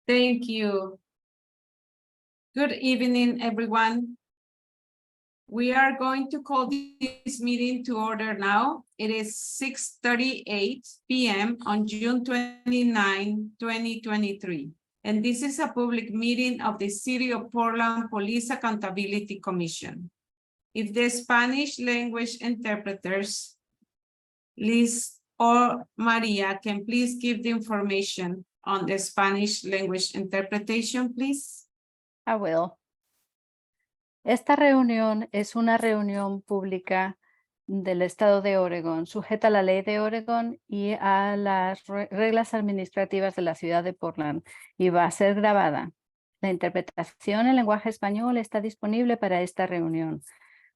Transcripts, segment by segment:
Thank you. Good evening, everyone. We are going to call this meeting to order now. It is 6:38 p.m. on June 29, 2023. And this is a public meeting of the City of Portland Police Accountability Commission. If the Spanish language interpreters, Liz or Maria, can please give the information on the Spanish language interpretation, please? I will. Esta reunión es una reunión pública del Estado de Oregón, sujeta a la ley de Oregón y a las reglas administrativas de la ciudad de Portland, y va a ser grabada. La interpretación en lenguaje español está disponible para esta reunión.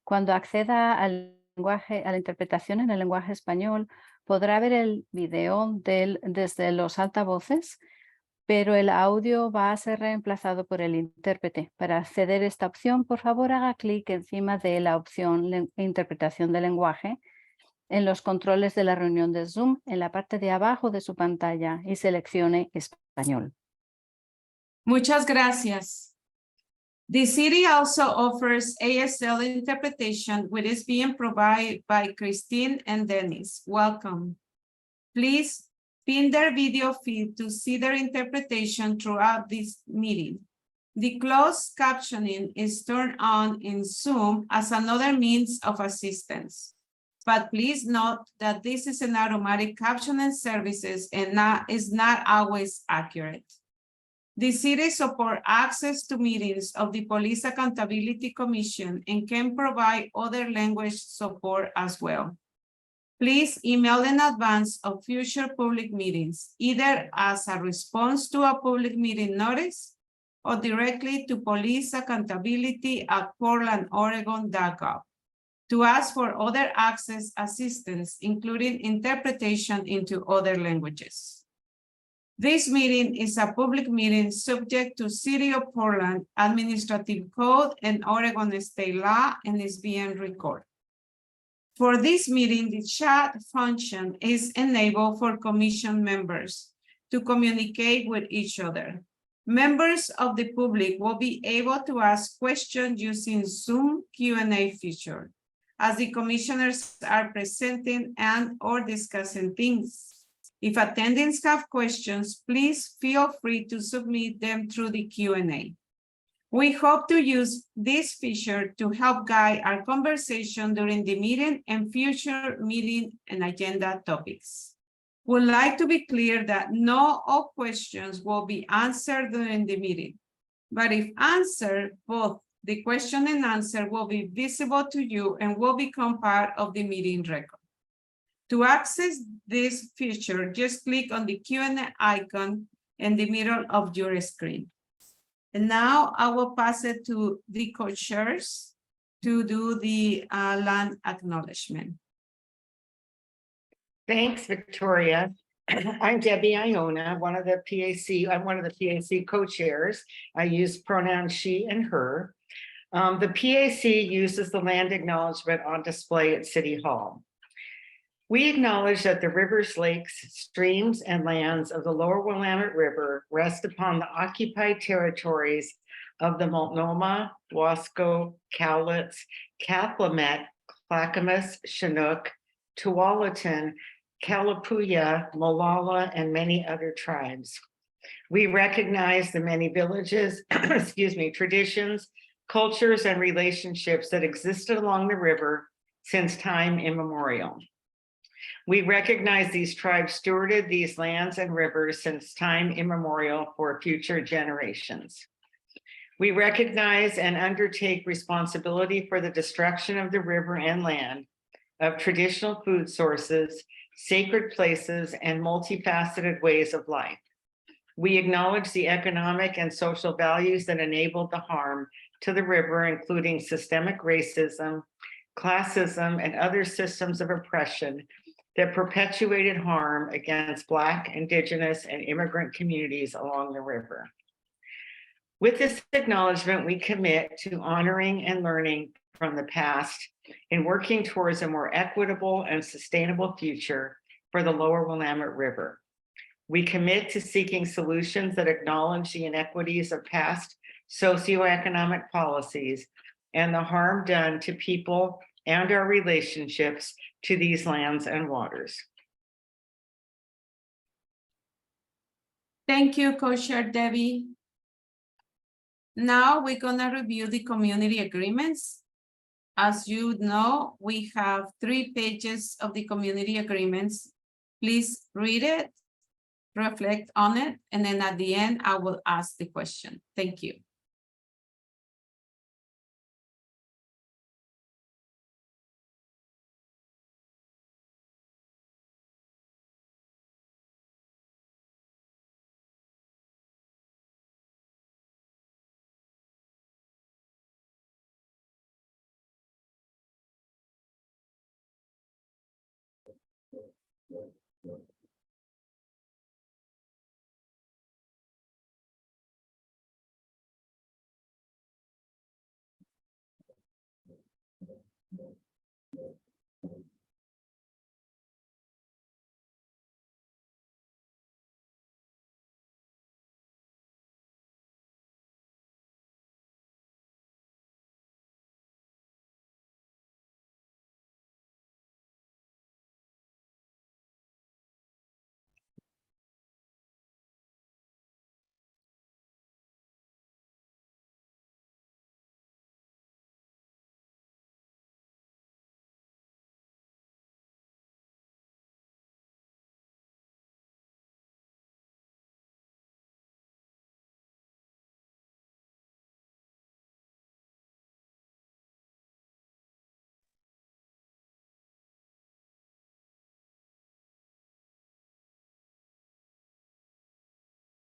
Cuando acceda a la interpretación en el lenguaje español, podrá ver el video desde los altavoces, pero el audio va a ser reemplazado por el intérprete. Para acceder a esta opción, por favor, haga clic encima de la opción Interpretación de lenguaje en los controles de la reunión de Zoom en la parte de abajo de su pantalla y seleccione Español. Muchas gracias. The city also offers ASL interpretation, which is being provided by Christine and Dennis. Welcome. Please pin their video feed to see their interpretation throughout this meeting. The closed captioning is turned on in Zoom as another means of assistance. But please note that this is an automatic captioning services and is not always accurate. The city supports access to meetings of the Police Accountability Commission and can provide other language support as well. Please email in advance of future public meetings, either as a response to a public meeting notice or directly to policeaccountability@portlandoregon.gov to ask for other access assistance, including interpretation into other languages. This meeting is a public meeting subject to City of Portland Administrative Code and Oregon State Law and is being recorded. For this meeting, the chat function is enabled for commission members to communicate with each other. Members of the public will be able to ask questions using Zoom Q&A feature as the commissioners are presenting and or discussing things. If attendees have questions, please feel free to submit them through the Q&A. We hope to use this feature to help guide our conversation during the meeting and future meeting and agenda topics. We'd like to be clear that not all questions will be answered during the meeting, but if answered, both the question and answer will be visible to you and will become part of the meeting record. To access this feature, just click on the Q&A icon in the middle of your screen. And now I will pass it to the co-chairs to do the land acknowledgement. Thanks, Victoria. I'm Debbie Iona, one of the PAC. I'm one of the PAC co-chairs. I use pronouns she and her. The PAC uses the land acknowledgement on display at City Hall. We acknowledge that the rivers, lakes, streams, and lands of the Lower Willamette River rest upon the occupied territories of the Multnomah, Wasco, Cowlitz, Cathlamet, Clackamas, Chinook, Tualatin, Kalapuya, Molalla, and many other tribes. We recognize the many villages, traditions, cultures, and relationships that existed along the river since time immemorial. We recognize these tribes stewarded these lands and rivers since time immemorial for future generations. We recognize and undertake responsibility for the destruction of the river and land, of traditional food sources, sacred places, and multifaceted ways of life. We acknowledge the economic and social values that enabled the harm to the river, including systemic racism, classism, and other systems of oppression that perpetuated harm against Black, Indigenous, and immigrant communities along the river. With this acknowledgement, we commit to honoring and learning from the past and working towards a more equitable and sustainable future for the Lower Willamette River. We commit to seeking solutions that acknowledge the inequities of past socioeconomic policies and the harm done to people and our relationships to these lands and waters. Thank you, Co-Chair Debbie. Now we're gonna review the community agreements. As you know, we have 3 pages of the community agreements. Please read it, reflect on it, and then at the end, I will ask the question. Thank you.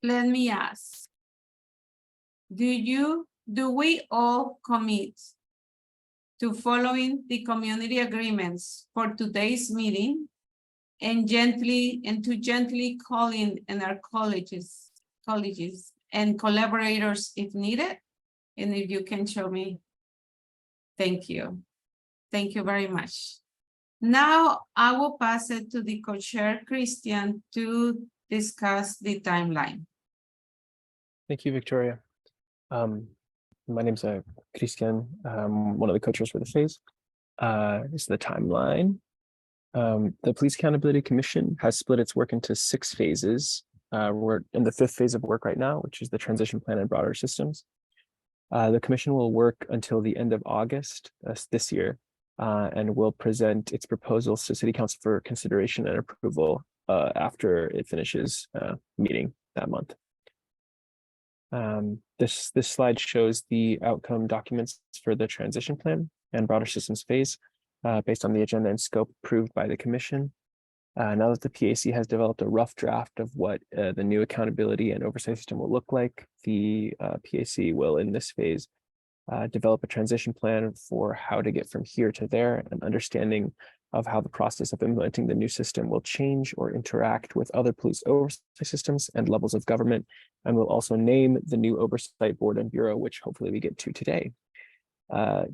Let me ask, do we all commit to following the community agreements for today's meeting and to gently calling in our colleges and collaborators if needed? And if you can show me, thank you. Thank you very much. Now I will pass it to the co-chair, Christian, to discuss the timeline. Thank you, Victoria. My name's Christian, one of the co-chairs for the phase. This is the timeline. The Police Accountability Commission has split its work into 6 phases. We're in the 5th phase of work right now, which is the transition plan and broader systems. The commission will work until the end of August this year, and will present its proposals to City Council for consideration and approval after it finishes meeting that month. This slide shows the outcome documents for the transition plan and broader systems phase based on the agenda and scope approved by the commission. Now that the PAC has developed a rough draft of what the new accountability and oversight system will look like, the PAC will, in this phase, develop a transition plan for how to get from here to there, an understanding of how the process of implementing the new system will change or interact with other police oversight systems and levels of government, and will also name the new oversight board and bureau, which hopefully we get to today.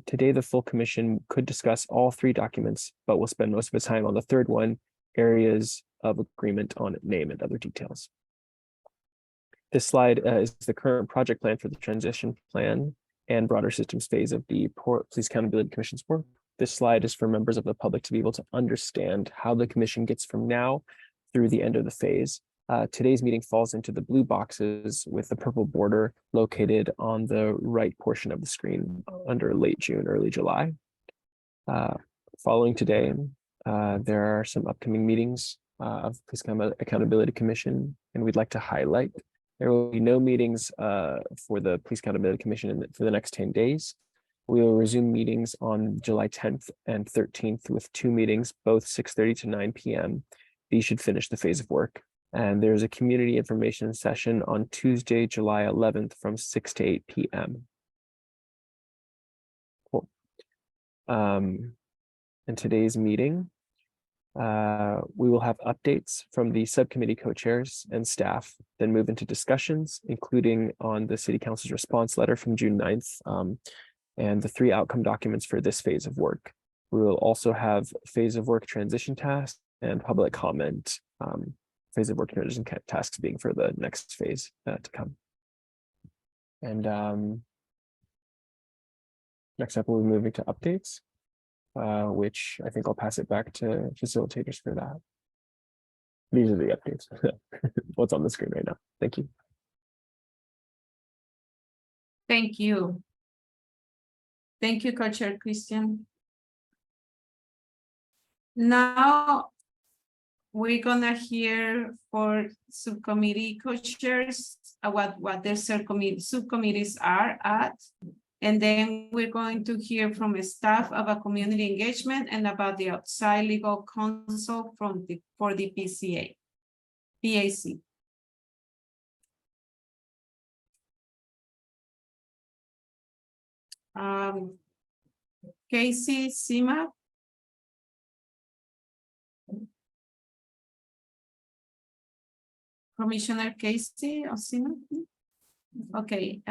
Today, the full commission could discuss all 3 documents, but we'll spend most of the time on the 3rd one, areas of agreement on name and other details. This slide is the current project plan for the transition plan and broader systems phase of the Police Accountability Commission's work. This slide is for members of the public to be able to understand how the commission gets from now through the end of the phase. Today's meeting falls into the blue boxes with the purple border located on the right portion of the screen under late June, early July. Following today, there are some upcoming meetings of Police Accountability Commission, and we'd like to highlight there will be no meetings for the Police Accountability Commission for the next 10 days. We will resume meetings on July 10th and 13th with 2 meetings, both 6:30 to 9 p.m. These should finish the phase of work. And there's a community information session on Tuesday, July 11th from 6 to 8 p.m. Cool. In today's meeting, we will have updates from the subcommittee co-chairs and staff, then move into discussions, including on the City Council's response letter from June 9th, and the 3 outcome documents for this phase of work. We will also have phase of work transition tasks and public comment phase of working orders and tasks being for the next phase to come. And next up, we'll be moving to updates, which I think I'll pass it back to facilitators for that. These are the updates. What's on the screen right now. Thank you. Thank you. Thank you, Co-Chair Christian. Now, we're gonna hear for subcommittee co-chairs what their subcommittees are at. And then we're going to hear from a staff about community engagement and about the outside legal counsel for the PAC. Casey Sima. Commissioner Casey or Sima? Okay,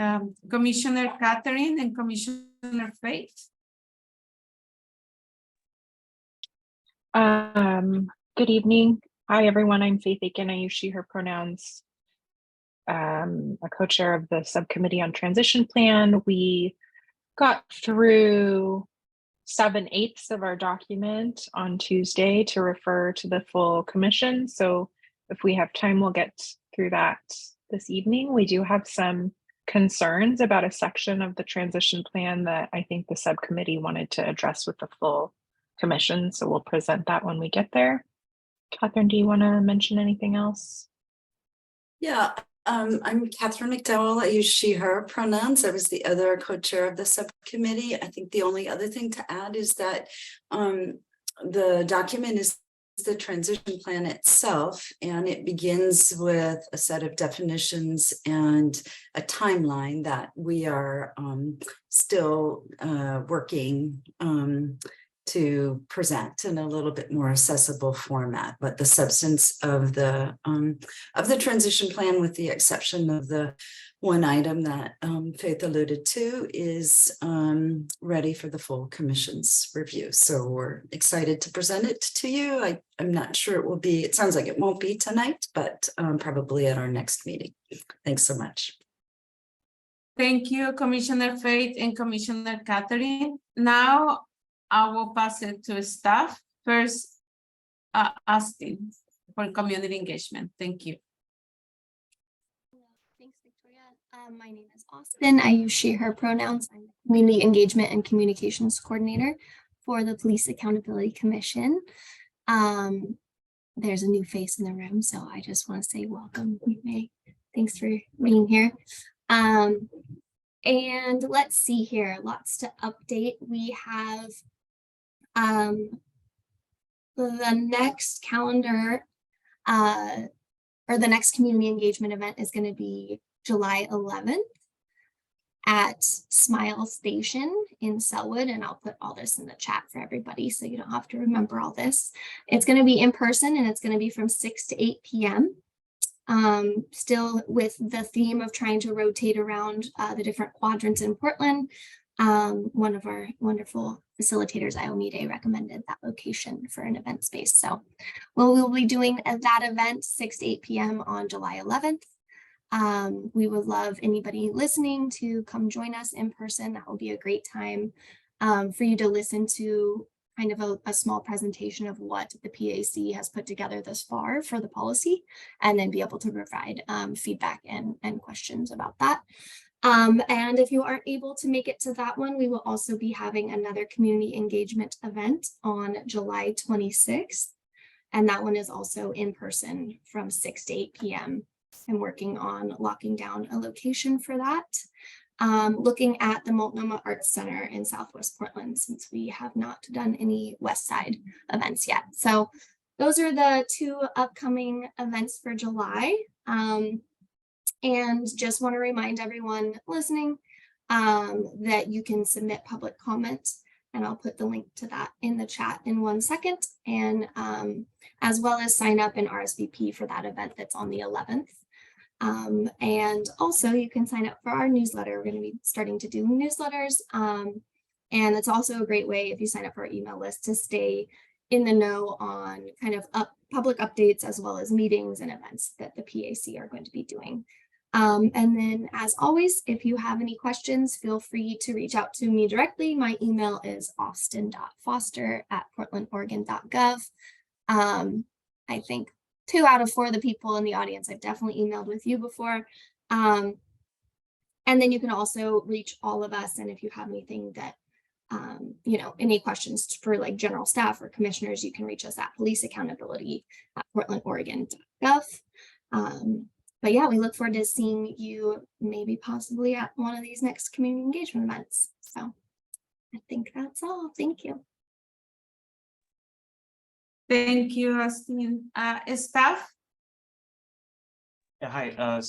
Commissioner Catherine and Commissioner Faith. Good evening. Hi, everyone. I'm Faith Aiken. I use she, her pronouns. A co-chair of the subcommittee on transition plan. We got through 7/8 of our document on Tuesday to refer to the full commission. So if we have time, we'll get through that this evening. We do have some concerns about a section of the transition plan that I think the subcommittee wanted to address with the full commission. So we'll present that when we get there. Catherine, do you want to mention anything else? Yeah, I'm Catherine McDowell. I use she, her pronouns. I was the other co-chair of the subcommittee. I think the only other thing to add is that the document is the transition plan itself, and it begins with a set of definitions and a timeline that we are still working to present in a little bit more accessible format. But the substance of the transition plan, with the exception of the one item that Faith alluded to, is ready for the full commission's review. So we're excited to present it to you. I'm not sure it will be, it sounds like it won't be tonight, but probably at our next meeting. Thanks so much. Thank you, Commissioner Faith and Commissioner Catherine. Now, I will pass it to staff. First, Austin for community engagement. Thank you. Thanks, Victoria. My name is Austin. I use she, her pronouns. I'm the Community Engagement and Communications Coordinator for the Police Accountability Commission. There's a new face in the room, so I just want to say welcome, May. Thanks for being here. And let's see here, lots to update. We have the next calendar or the next community engagement event is going to be July 11th at Smile Station in Selwood, and I'll put all this in the chat for everybody so you don't have to remember all this. It's going to be in person, and it's going to be from 6 to 8 p.m. Still with the theme of trying to rotate around the different quadrants in Portland. One of our wonderful facilitators, Iomide, recommended that location for an event space. So we'll be doing that event 6 to 8 p.m. on July 11th. We would love anybody listening to come join us in person. That will be a great time for you to listen to kind of a small presentation of what the PAC has put together thus far for the policy, and then be able to provide feedback and questions about that. And if you aren't able to make it to that one, we will also be having another community engagement event on July 26th. And that one is also in person from 6 to 8 p.m. I'm working on locking down a location for that. Looking at the Multnomah Arts Center in Southwest Portland, since we have not done any West Side events yet. So those are the two upcoming events for July. And just want to remind everyone listening that you can submit public comments, and I'll put the link to that in the chat in 1 second, and as well as sign up and RSVP for that event that's on the 11th. And also you can sign up for our newsletter. We're going to be starting to do newsletters. And it's also a great way, if you sign up for our email list, to stay in the know on kind of public updates as well as meetings and events that the PAC are going to be doing. And then as always, if you have any questions, feel free to reach out to me directly. My email is austin.foster@portlandoregon.gov. I think 2 out of 4 of the people in the audience I've definitely emailed with you before. And then you can also reach all of us. And if you have anything that, any questions for like general staff or commissioners, you can reach us at policeaccountability@portlandoregon.gov. But yeah, we look forward to seeing you maybe possibly at one of these next community engagement events. So I think that's all. Thank you. Thank you, Austin. Staff? Yeah, hi.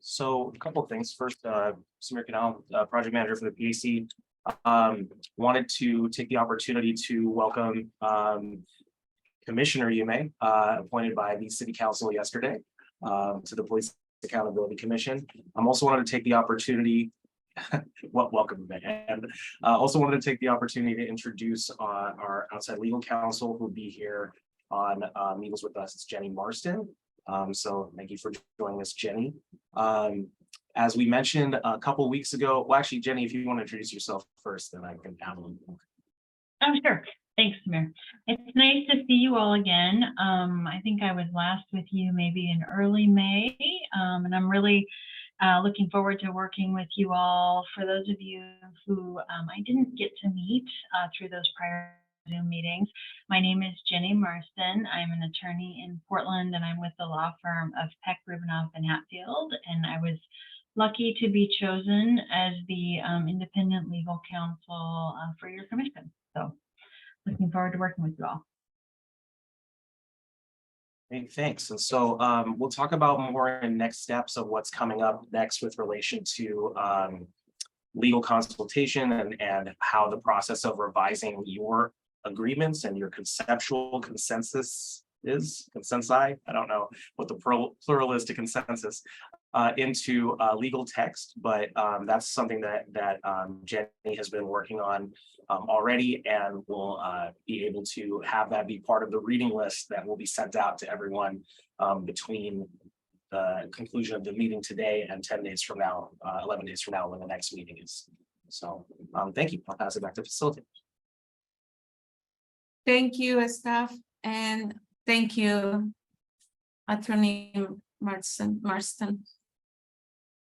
So a couple of things. First, Samir Canal, project manager for the PAC, wanted to take the opportunity to welcome Commissioner Yume, appointed by the City Council yesterday, to the Police Accountability Commission. I'm also wanted to take the opportunity. Welcome, and also wanted to take the opportunity to introduce our outside legal counsel who will be here on meetings with us. It's Jenny Marston. So thank you for joining us, Jenny. As we mentioned a couple weeks ago, well, actually, Jenny, if you want to introduce yourself first, then I can add a little more. Oh, sure. Thanks, Samir. It's nice to see you all again. I think I was last with you maybe in early May, and I'm really looking forward to working with you all. For those of you who I didn't get to meet through those prior Zoom meetings, my name is Jenny Marston. I'm an attorney in Portland, and I'm with the law firm of PAC, Rubinoff and Hatfield, and I was lucky to be chosen as the independent legal counsel for your commission. So looking forward to working with you all. Hey, thanks. And so we'll talk about more in next steps of what's coming up next with relation to legal consultation and how the process of revising your agreements and your conceptual consensus is, consensi, I don't know what the plural is to consensus, into legal text, but that's something that Jenny has been working on already, and will be able to have that be part of the reading list that will be sent out to everyone between the conclusion of the meeting today and 10 days from now, 11 days from now, when the next meeting is. So thank you. I'll pass it back to facilitate. Thank you, staff, and thank you, Attorney Marston.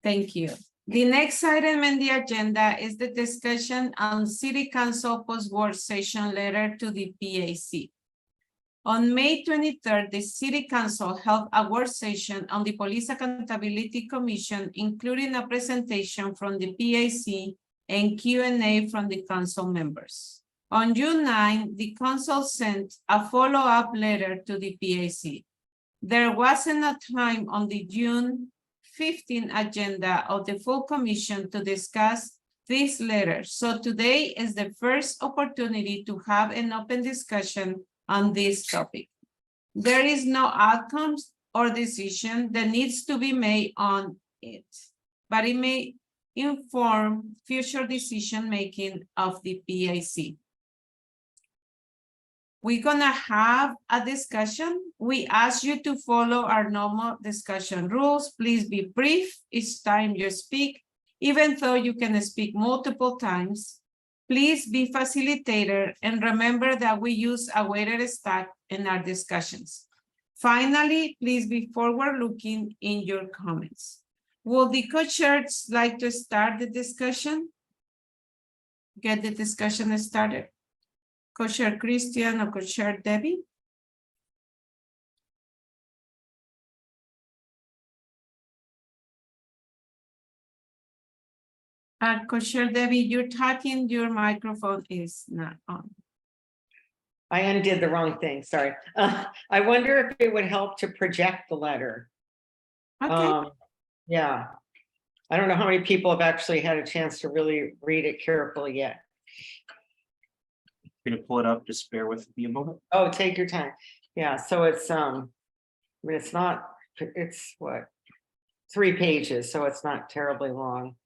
Thank you. The next item in the agenda is the discussion on City Council post-work session letter to the PAC. On May 23rd, the City Council held a work session on the Police Accountability Commission, including a presentation from the PAC and Q&A from the council members. On June 9, the council sent a follow-up letter to the PAC. There wasn't a time on the June 15 agenda of the full commission to discuss this letter. So today is the first opportunity to have an open discussion on this topic. There is no outcomes or decision that needs to be made on it, but it may inform future decision-making of the PAC. We're gonna have a discussion. We ask you to follow our normal discussion rules. Please be brief each time you speak, even though you can speak multiple times. Please be facilitator and remember that we use a weighted stack in our discussions. Finally, please be forward-looking in your comments. Will the co-chairs like to start the discussion? Get the discussion started. Co-chair Christian or co-chair Debbie? Co-chair Debbie, you're talking, your microphone is not on. I undid the wrong thing, sorry. I wonder if it would help to project the letter. Okay. Yeah. I don't know how many people have actually had a chance to really read it carefully yet. Going to pull it up, just bear with me a moment. Oh, take your time. Yeah, so it's I mean, it's not, it's what, 3 pages, so it's not terribly long.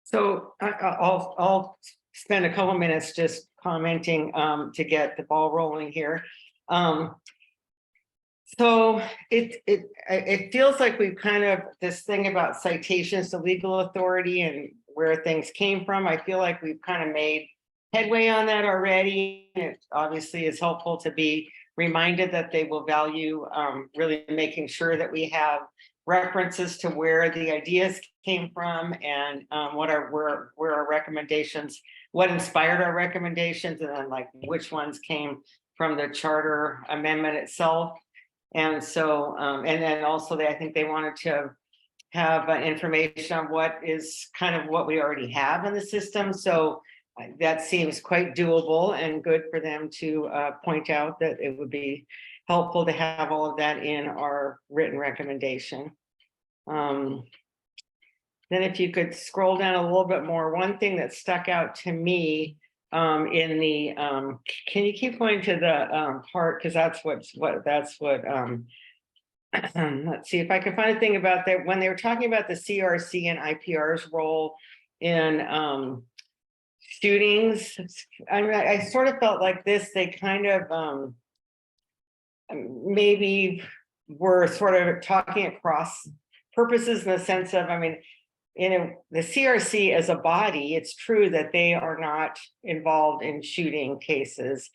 So I'll spend a couple minutes just commenting to get the ball rolling here. So it feels like we've kind of, this thing about citations to legal authority and where things came from, I feel like we've kind of made headway on that already. It obviously is helpful to be reminded that they will value really making sure that we have references to where the ideas came from and where our recommendations, what inspired our recommendations, and then like which ones came from the charter amendment itself. And so, and then also I think they wanted to have information on what is kind of what we already have in the system. So that seems quite doable and good for them to point out that it would be helpful to have all of that in our written recommendation. Then if you could scroll down a little bit more, one thing that stuck out to me in the, can you keep going to the part, because that's what let's see if I can find a thing about that. When they were talking about the CRC and IPR's role in shootings, I sort of felt like this, they kind of maybe were sort of talking across purposes in the sense of, I mean, the CRC as a body, it's true that they are not involved in shooting cases.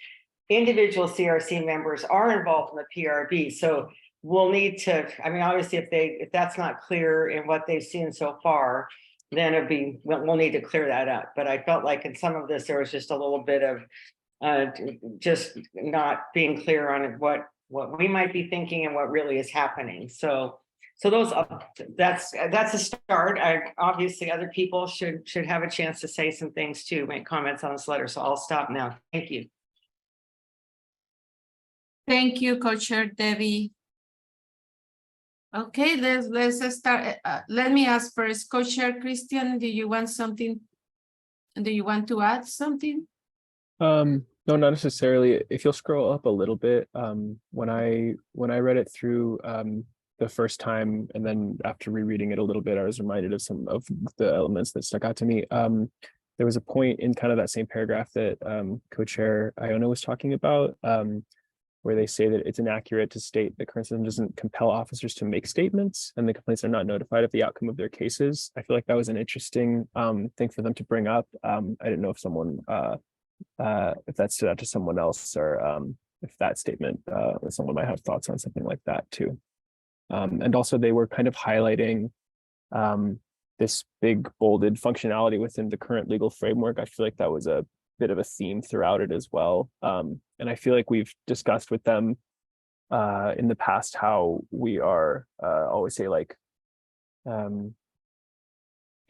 Individual CRC members are involved in the PRB. So we'll need to, I mean, obviously if that's not clear in what they've seen so far, then we'll need to clear that up. But I felt like in some of this, there was just a little bit of just not being clear on what we might be thinking and what really is happening. So that's a start. Obviously other people should have a chance to say some things too, make comments on this letter. So I'll stop now. Thank you. Thank you, Co-Chair Debbie. Okay, let's start. Let me ask first, Co-Chair Christian, do you want something? Do you want to add something? No, not necessarily. If you'll scroll up a little bit, when I read it through the first time, and then after rereading it a little bit, I was reminded of some of the elements that stuck out to me. There was a point in kind of that same paragraph that Co-Chair Iona was talking about, where they say that it's inaccurate to state the current system doesn't compel officers to make statements and the complaints are not notified of the outcome of their cases. I feel like that was an interesting thing for them to bring up. I didn't know if someone, if that stood out to someone else, or if that statement, someone might have thoughts on something like that too. And also they were kind of highlighting this big bolded functionality within the current legal framework. I feel like that was a bit of a theme throughout it as well. And I feel like we've discussed with them in the past how we are always say like in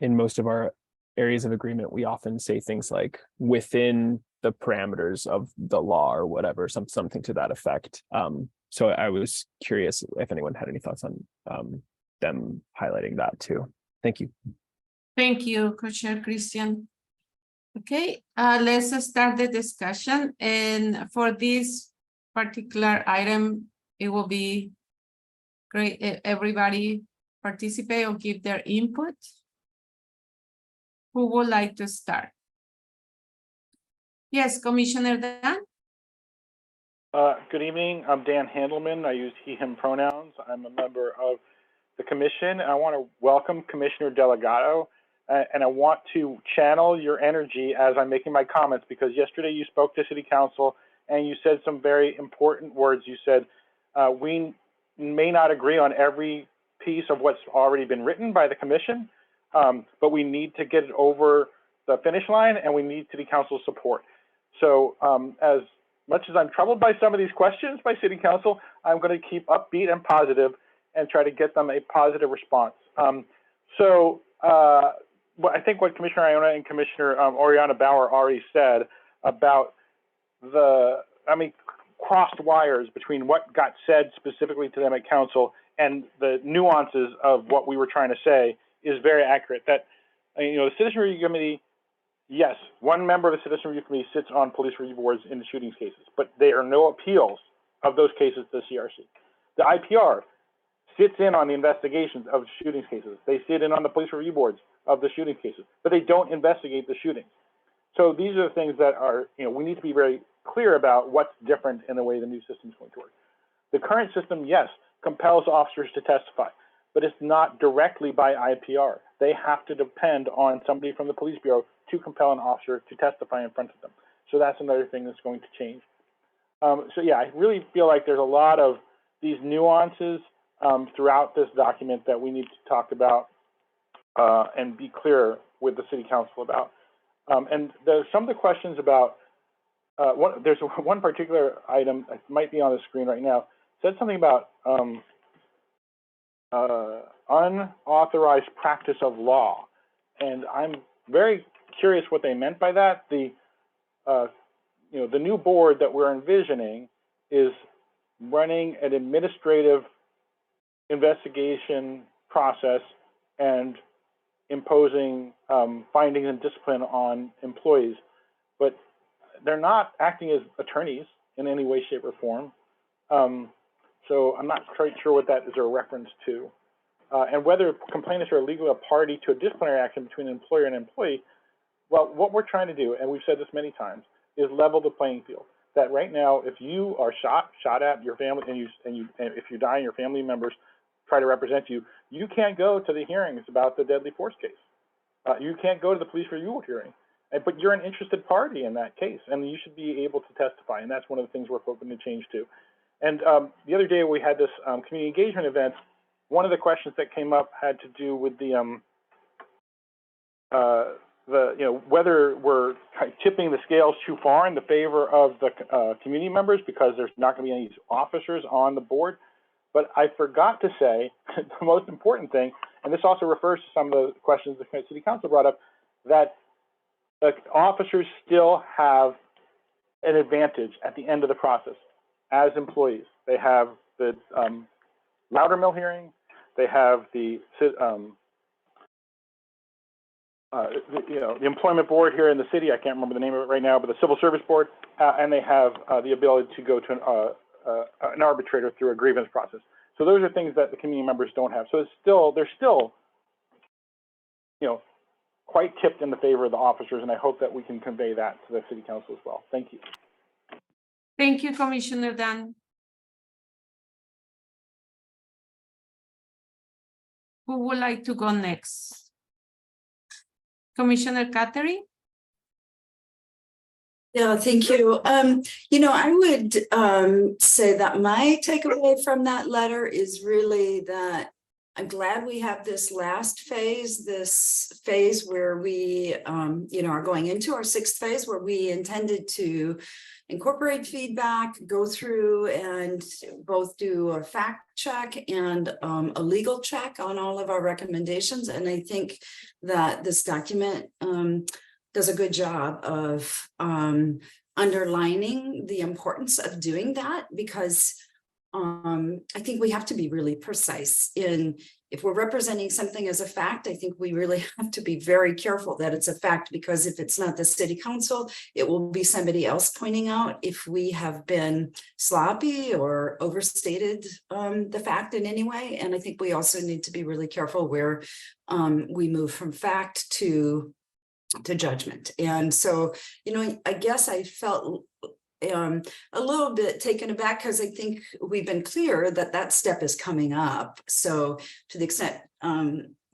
most of our areas of agreement, we often say things like within the parameters of the law or whatever, something to that effect. So I was curious if anyone had any thoughts on them highlighting that too. Thank you. Thank you, Co-Chair Christian. Okay, let's start the discussion. And for this particular item, it will be great if everybody participate or give their input. Who would like to start? Yes, Commissioner Dan. Good evening. I'm Dan Handelman. I use he, him pronouns. I'm a member of the commission. I want to welcome Commissioner Delgado. And I want to channel your energy as I'm making my comments, because yesterday you spoke to City Council and you said some very important words. You said, we may not agree on every piece of what's already been written by the commission, but we need to get it over the finish line and we need City Council support. So as much as I'm troubled by some of these questions by City Council, I'm going to keep upbeat and positive and try to get them a positive response. Well, I think what Commissioner Iona and Commissioner Oriana Bauer already said about crossed wires between what got said specifically to them at council and the nuances of what we were trying to say is very accurate. That, the Citizen Review Committee, yes, one member of the Citizen Review Committee sits on police review boards in the shootings cases, but there are no appeals of those cases to the CRC. The IPR sits in on the investigations of shootings cases. They sit in on the police review boards of the shooting cases, but they don't investigate the shootings. So these are the things that are, we need to be very clear about what's different in the way the new system is going to work. The current system, yes, compels officers to testify, but it's not directly by IPR. They have to depend on somebody from the police bureau to compel an officer to testify in front of them. So that's another thing that's going to change. So yeah, I really feel like there's a lot of these nuances throughout this document that we need to talk about and be clear with the city council about. And there's some of the questions about, there's one particular item that might be on the screen right now, said something about unauthorized practice of law. And I'm very curious what they meant by that. The new board that we're envisioning is running an administrative investigation process and imposing findings and discipline on employees, but they're not acting as attorneys in any way, shape, or form. So I'm not quite sure what that is a reference to. And whether complainants are legally a party to a disciplinary action between an employer and employee, well, what we're trying to do, and we've said this many times, is level the playing field. That right now, if you are shot at your family, and if you die and your family members try to represent you, you can't go to the hearings about the deadly force case. You can't go to the police review hearing, but you're an interested party in that case, and you should be able to testify. And that's one of the things we're hoping to change too. And the other day we had this community engagement event. One of the questions that came up had to do with the whether we're tipping the scales too far in the favor of the community members because there's not going to be any officers on the board. But I forgot to say the most important thing, and this also refers to some of the questions the city council brought up, that officers still have an advantage at the end of the process as employees. They have the Loudermill hearing, they have the employment board here in the city. I can't remember the name of it right now, but the civil service board, and they have the ability to go to an arbitrator through a grievance process. So those are things that the community members don't have. So they're still, quite tipped in the favor of the officers, and I hope that we can convey that to the city council as well. Thank you. Thank you, Commissioner Dan. Who would like to go next? Commissioner Catherine? Yeah, thank you. I would say that my takeaway from that letter is really that I'm glad we have this last phase, where we, are going into our sixth phase, where we intended to incorporate feedback, go through and both do a fact check and a legal check on all of our recommendations. And I think that this document does a good job of underlining the importance of doing that, because I think we have to be really precise if we're representing something as a fact. I think we really have to be very careful that it's a fact, because if it's not the city council, it will be somebody else pointing out if we have been sloppy or overstated the fact in any way. And I think we also need to be really careful where we move from fact to judgment. And so, I guess I felt a little bit taken aback, because I think we've been clear that that step is coming up. So to the extent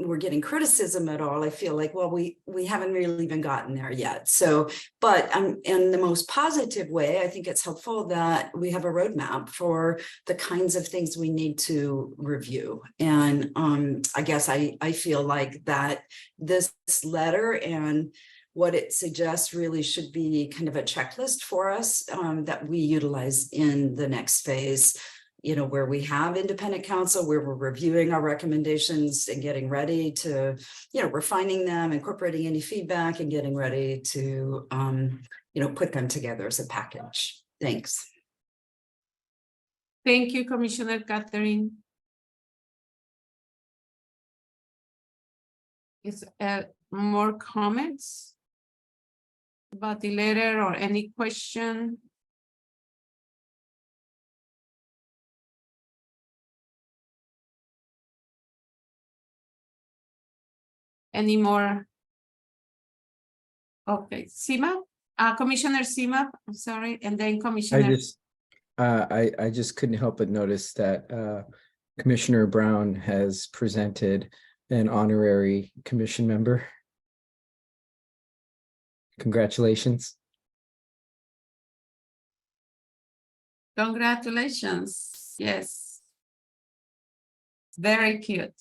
we're getting criticism at all, I feel like, well, we haven't really even gotten there yet. So, but in the most positive way, I think it's helpful that we have a roadmap for the kinds of things we need to review. And I guess I feel like that this letter and what it suggests really should be kind of a checklist for us that we utilize in the next phase, where we have independent counsel, where we're reviewing our recommendations and getting ready to, refining them, incorporating any feedback, and getting ready to, put them together as a package. Thanks. Thank you, Commissioner Catherine. Is more comments about the letter or any question? Any more? Okay, Sima, Commissioner Sima, I'm sorry, and then Commissioner. I just couldn't help but notice that Commissioner Brown has presented an honorary commission member. Congratulations. Congratulations, yes. Very cute.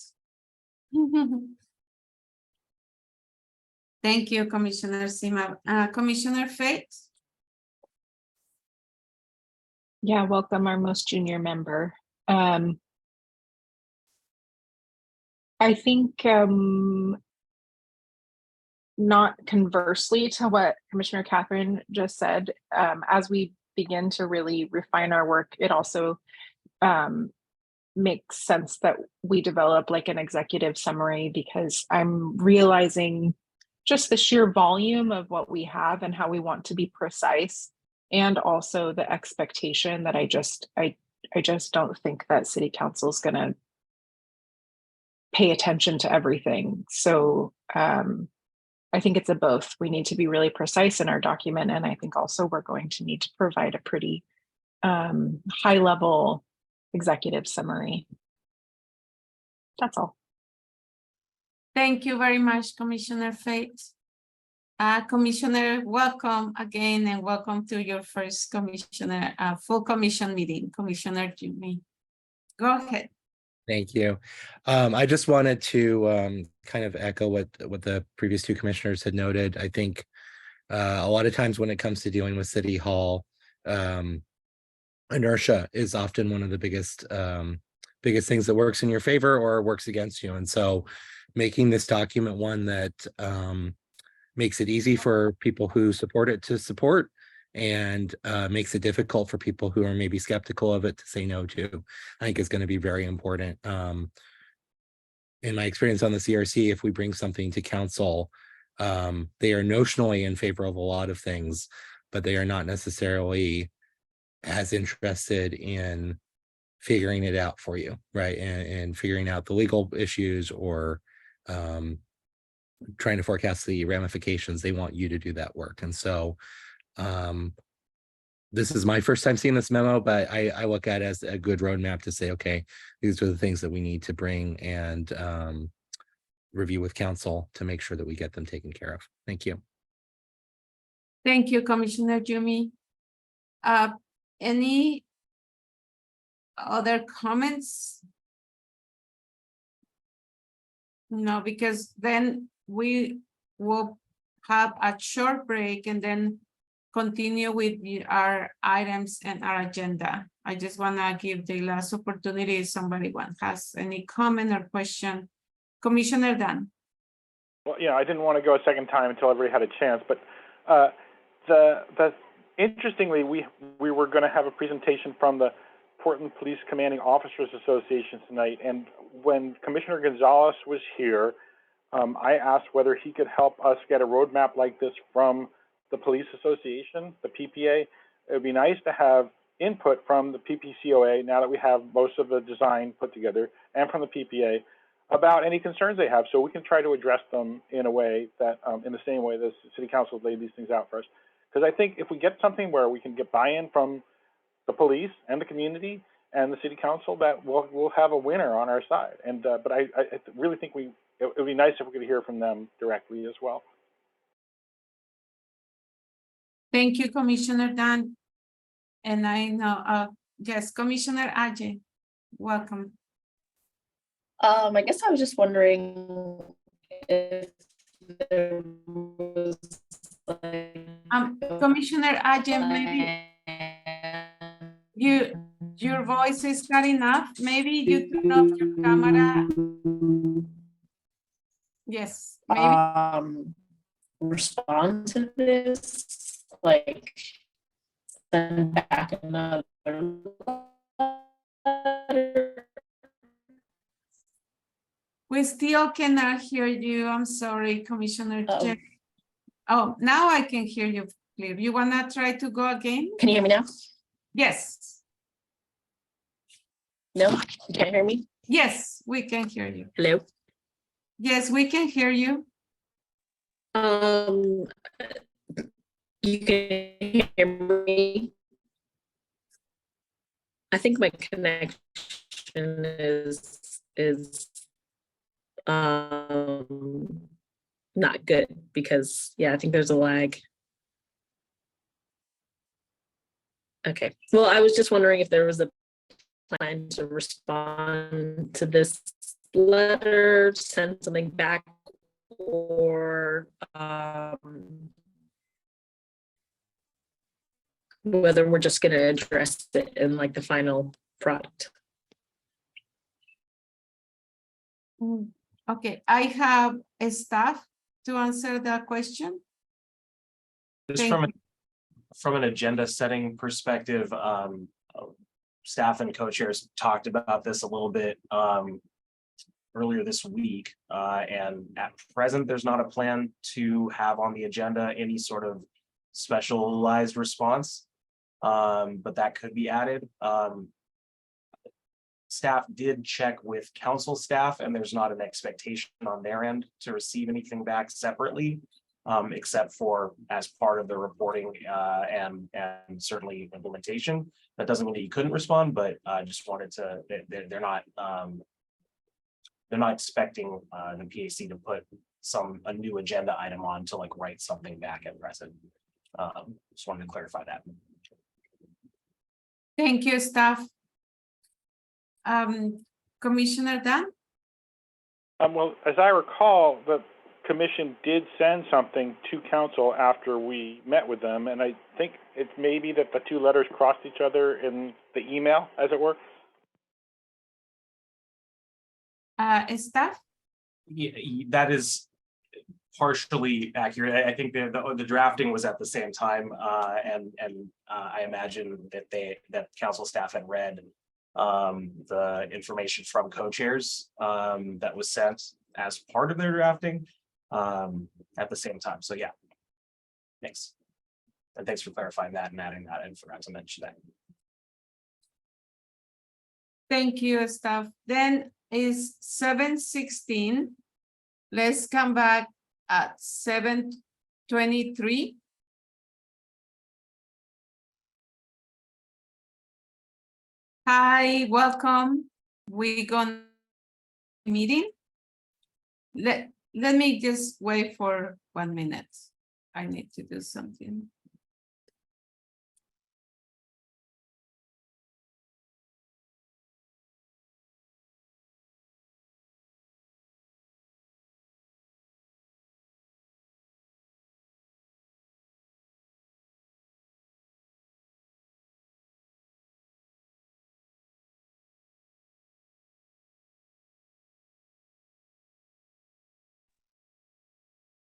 Thank you, Commissioner Sima. Commissioner Fate? Yeah, welcome our most junior member. I think not conversely to what Commissioner Catherine just said, as we begin to really refine our work, it also makes sense that we develop like an executive summary, because I'm realizing just the sheer volume of what we have and how we want to be precise, and also the expectation that I just don't think that City Council is going to pay attention to everything. So I think it's a both. We need to be really precise in our document, and I think also we're going to need to provide a pretty high level executive summary. That's all. Thank you very much, Commissioner Fate. Commissioner, welcome again, and welcome to your first commissioner, full commission meeting, Commissioner Jimmy. Go ahead. Thank you. I just wanted to kind of echo what the previous two commissioners had noted. I think a lot of times when it comes to dealing with City Hall, inertia is often one of the biggest things that works in your favor or works against you. And so making this document one that makes it easy for people who support it to support, and makes it difficult for people who are maybe skeptical of it to say no to, I think is going to be very important. In my experience on the CRC, if we bring something to council, they are notionally in favor of a lot of things, but they are not necessarily as interested in figuring it out for you, right? And figuring out the legal issues, or trying to forecast the ramifications. They want you to do that work. And so this is my first time seeing this memo, but I look at it as a good roadmap to say, okay, these are the things that we need to bring and review with council to make sure that we get them taken care of. Thank you. Thank you, Commissioner Jimmy. Any other comments? No, because then we will have a short break and then continue with our items and our agenda. I just want to give the last opportunity if somebody has any comment or question. Commissioner Dunn. Well, yeah, I didn't want to go a second time until everybody had a chance, but interestingly, we were going to have a presentation from the Portland Police Commanding Officers Association tonight, and when Commissioner Gonzalez was here, I asked whether he could help us get a roadmap like this from the Police Association, the PPA. It would be nice to have input from the PPCOA now that we have most of the design put together, and from the PPA about any concerns they have, so we can try to address them in a way that, in the same way the City Council has laid these things out for us. Because I think if we get something where we can get buy-in from the police and the community and the City Council, that we'll have a winner on our side. And but I really think it would be nice if we could hear from them directly as well. Thank you, Commissioner Dunn. And I know, yes, Commissioner Ajay, welcome. I guess I was just wondering if there was like Commissioner Ajay, maybe your voice is cutting off. Maybe you turn off your camera. Yes, maybe. Respond to this, like send back another letter. We still cannot hear you. I'm sorry, Commissioner. Oh, now I can hear you clear. You wanna try to go again? Can you hear me now? Yes. No, you can't hear me? Yes, we can hear you. Hello? Yes, we can hear you. You can hear me. I think my connection is not good because I think there's a lag. Okay, well, I was just wondering if there was a plan to respond to this letter, send something back, or whether we're just going to address it in like the final product. Okay, I have a staff to answer that question. Just from an agenda setting perspective, staff and co-chairs talked about this a little bit earlier this week. And at present, there's not a plan to have on the agenda any sort of specialized response, but that could be added. Staff did check with council staff, and there's not an expectation on their end to receive anything back separately, except for as part of the reporting and certainly implementation. That doesn't mean that you couldn't respond, but I just wanted to, they're not expecting the PAC to put a new agenda item on to like write something back at present. Just wanted to clarify that. Thank you, staff. Commissioner Dan? Well, as I recall, the commission did send something to council after we met with them, and I think it's maybe that the two letters crossed each other in the email, as it were. Staff? Yeah, that is partially accurate. I think the drafting was at the same time, and I imagine that council staff had read the information from co-chairs that was sent as part of their drafting at the same time. So yeah, thanks. And thanks for clarifying that and adding that. I forgot to mention that. Thank you, staff. Then is 7:16. Let's come back at 7:23. Hi, welcome. We gonna meeting. Let me just wait for 1 minute. I need to do something.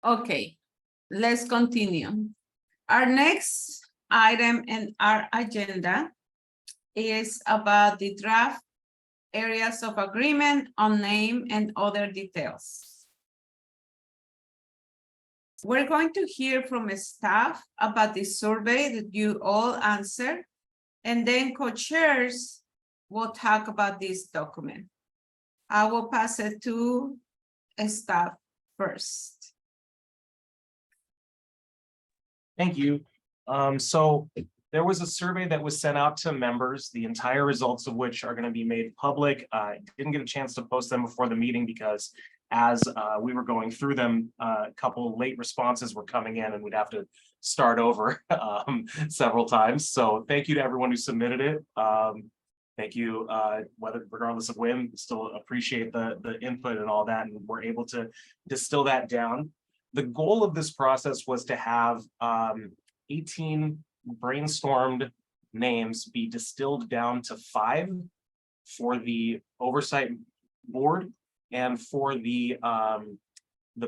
Okay, let's continue. Our next item in our agenda is about the draft areas of agreement on name and other details. We're going to hear from staff about the survey that you all answered, and then co-chairs will talk about this document. I will pass it to staff first. Thank you. So there was a survey that was sent out to members, the entire results of which are going to be made public. I didn't get a chance to post them before the meeting because as we were going through them, a couple late responses were coming in and we'd have to start over several times. So thank you to everyone who submitted it. Thank you, regardless of when, still appreciate the input and all that, and we're able to distill that down. The goal of this process was to have 18 brainstormed names be distilled down to 5 for the oversight board and for the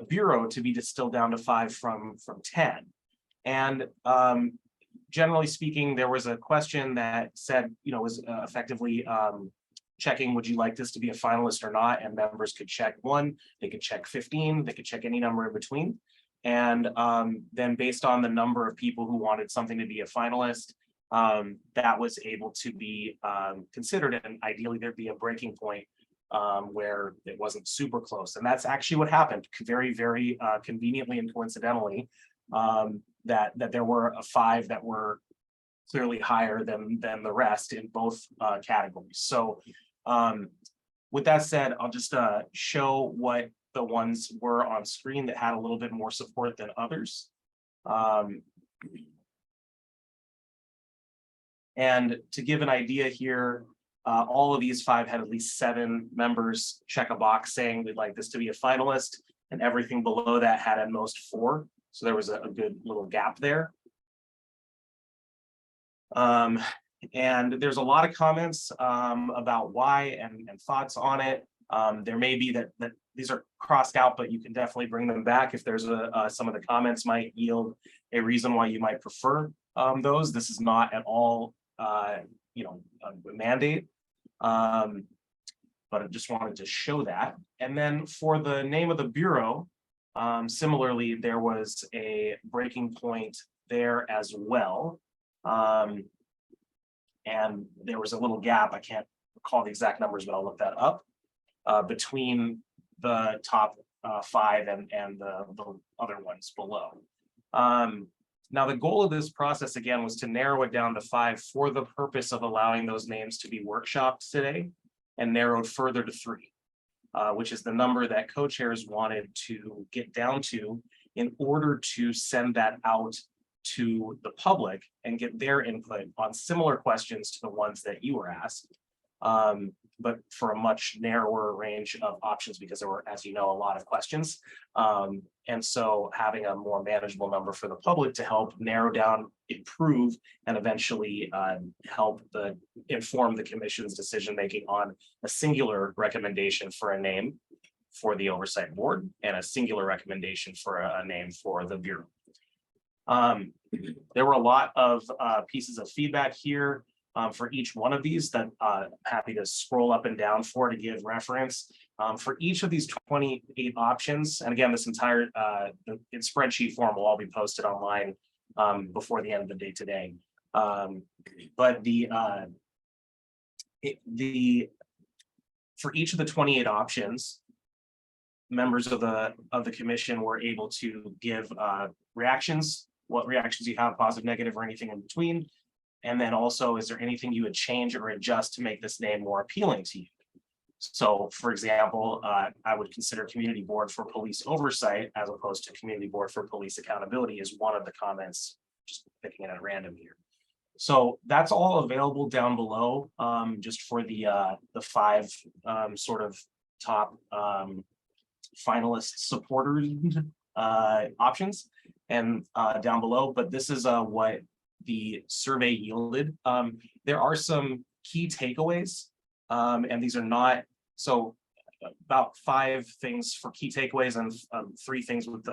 bureau to be distilled down to 5 from 10. And generally speaking, there was a question that said, was effectively checking, would you like this to be a finalist or not? And members could check 1, they could check 15, they could check any number in between. And then based on the number of people who wanted something to be a finalist, that was able to be considered. And ideally there'd be a breaking point where it wasn't super close. And that's actually what happened, very, very conveniently and coincidentally, that there were 5 that were clearly higher than the rest in both categories. So with that said, I'll just show what the ones were on screen that had a little bit more support than others. And to give an idea here, all of these 5 had at least 7 members check a box saying we'd like this to be a finalist, and everything below that had at most 4. So there was a good little gap there. And there's a lot of comments about why and thoughts on it. There may be that these are crossed out, but you can definitely bring them back if there's some of the comments might yield a reason why you might prefer those. This is not at all a mandate, but I just wanted to show that. And then for the name of the bureau, similarly, there was a breaking point there as well. And there was a little gap, I can't recall the exact numbers, but I'll look that up, between the top 5 and the other ones below. Now, the goal of this process, again, was to narrow it down to 5 for the purpose of allowing those names to be workshopped today, and narrowed further to 3, which is the number that co-chairs wanted to get down to in order to send that out to the public and get their input on similar questions to the ones that you were asked, but for a much narrower range of options, because there were, as you know, a lot of questions. And so having a more manageable number for the public to help narrow down, improve, and eventually help inform the commission's decision-making on a singular recommendation for a name for the oversight board and a singular recommendation for a name for the bureau. There were a lot of pieces of feedback here for each one of these that I'm happy to scroll up and down for to give reference. For each of these 28 options, and again, this entire in spreadsheet form will all be posted online before the end of the day today. But for each of the 28 options, members of the commission were able to give reactions, what reactions you have, positive, negative, or anything in between. And then also, is there anything you would change or adjust to make this name more appealing to you? So, for example, I would consider Community Board for Police Oversight as opposed to Community Board for Police Accountability is one of the comments, just picking it at random here. So that's all available down below, just for the 5 sort of top finalist supporters options, and down below. But this is what the survey yielded. There are some key takeaways, and these are not, so about 5 things for key takeaways and 3 things with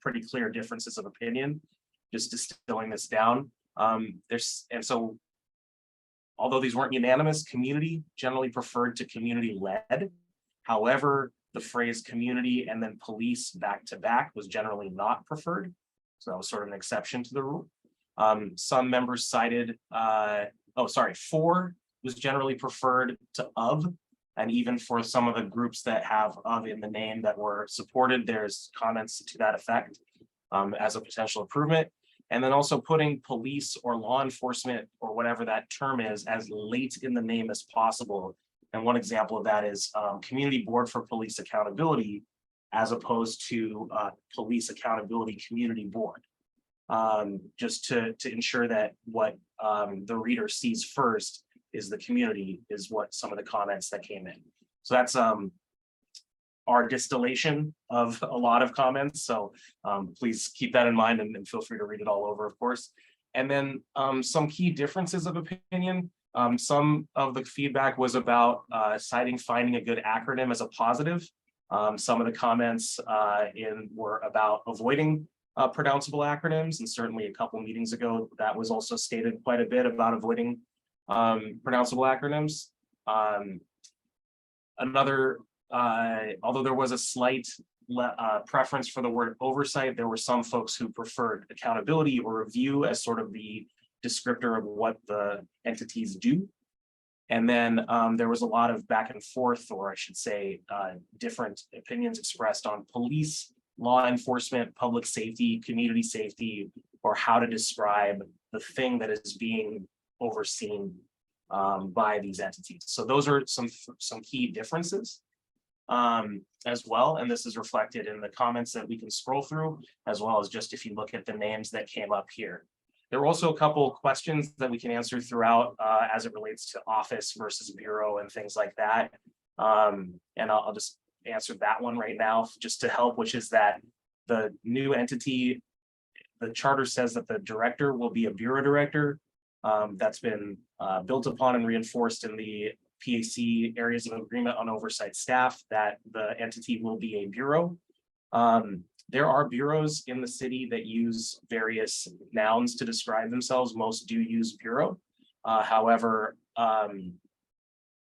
pretty clear differences of opinion, just distilling this down. And so although these weren't unanimous, community generally preferred to community led. However, the phrase community and then police back to back was generally not preferred. So that was sort of an exception to the rule. Some members cited, for was generally preferred to of, and even for some of the groups that have of in the name that were supported, there's comments to that effect as a potential improvement. And then also putting police or law enforcement or whatever that term is as late in the name as possible. And one example of that is Community Board for Police Accountability, as opposed to Police Accountability Community Board. Just to ensure that what the reader sees first is the community, is what some of the comments that came in. So that's our distillation of a lot of comments. So please keep that in mind and feel free to read it all over, of course. And then some key differences of opinion. Some of the feedback was about citing finding a good acronym as a positive. Some of the comments were about avoiding pronounceable acronyms, and certainly a couple meetings ago that was also stated quite a bit about avoiding pronounceable acronyms. Although there was a slight preference for the word oversight, there were some folks who preferred accountability or review as sort of the descriptor of what the entities do. And then there was a lot of back and forth, or I should say, different opinions expressed on police, law enforcement, public safety, community safety, or how to describe the thing that is being overseen by these entities. So those are some key differences as well. And this is reflected in the comments that we can scroll through, as well as just if you look at the names that came up here. There were also a couple of questions that we can answer throughout as it relates to office versus bureau and things like that. And I'll just answer that one right now just to help, which is that the new entity, the charter says that the director will be a bureau director. That's been built upon and reinforced in the PAC areas of agreement on oversight staff, that the entity will be a bureau. There are bureaus in the city that use various nouns to describe themselves. Most do use bureau. However,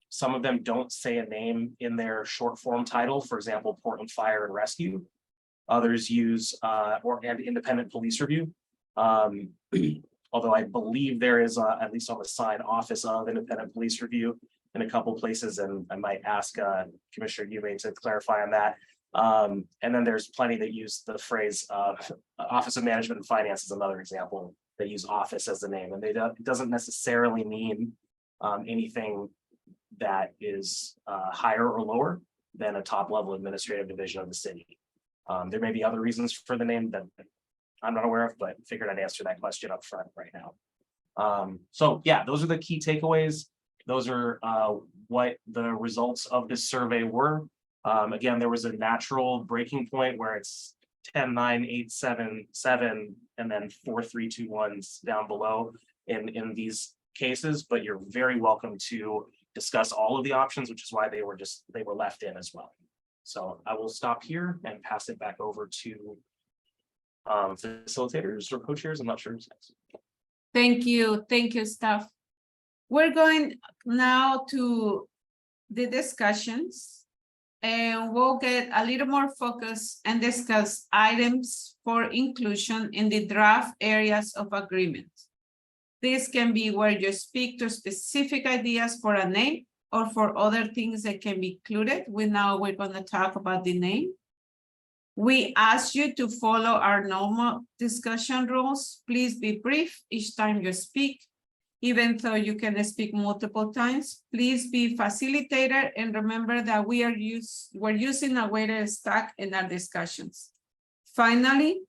some of them don't say a name in their short form title. For example, Portland Fire and Rescue. Others use and Independent Police Review. Although I believe there is at least on the sign, Office of Independent Police Review in a couple places, and I might ask Commissioner Ewing to clarify on that. And then there's plenty that use the phrase Office of Management and Finance is another example that use office as the name, and it doesn't necessarily mean anything that is higher or lower than a top level administrative division of the city. There may be other reasons for the name that I'm not aware of, but figured I'd answer that question up front right now. So yeah, those are the key takeaways. Those are what the results of this survey were. Again, there was a natural breaking point where it's 10, 9, 8, 7, 7, and then 4, 3, 2, 1s down below in these cases, but you're very welcome to discuss all of the options, which is why they were left in as well. So I will stop here and pass it back over to facilitators or co-chairs. I'm not sure who's next. Thank you, Steph. We're going now to the discussions, and we'll get a little more focus and discuss items for inclusion in the draft areas of agreement. This can be where you speak to specific ideas for a name or for other things that can be included. We're going to talk about the name. We ask you to follow our normal discussion rules. Please be brief each time you speak. Even though you can speak multiple times, please be facilitator and remember that we're using a weighted stack in our discussions. Finally,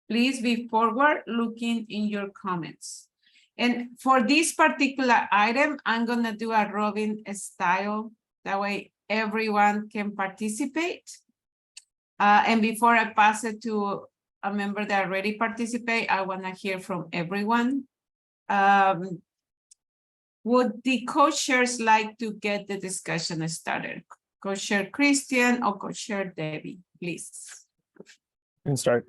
please be forward-looking in your comments. And for this particular item, I'm gonna do a Robin style. That way everyone can participate. And before I pass it to a member that already participate, I wanna hear from everyone. Would the co-chairs like to get the discussion started? Co-chair Christian or co-chair Debbie, please. I can start.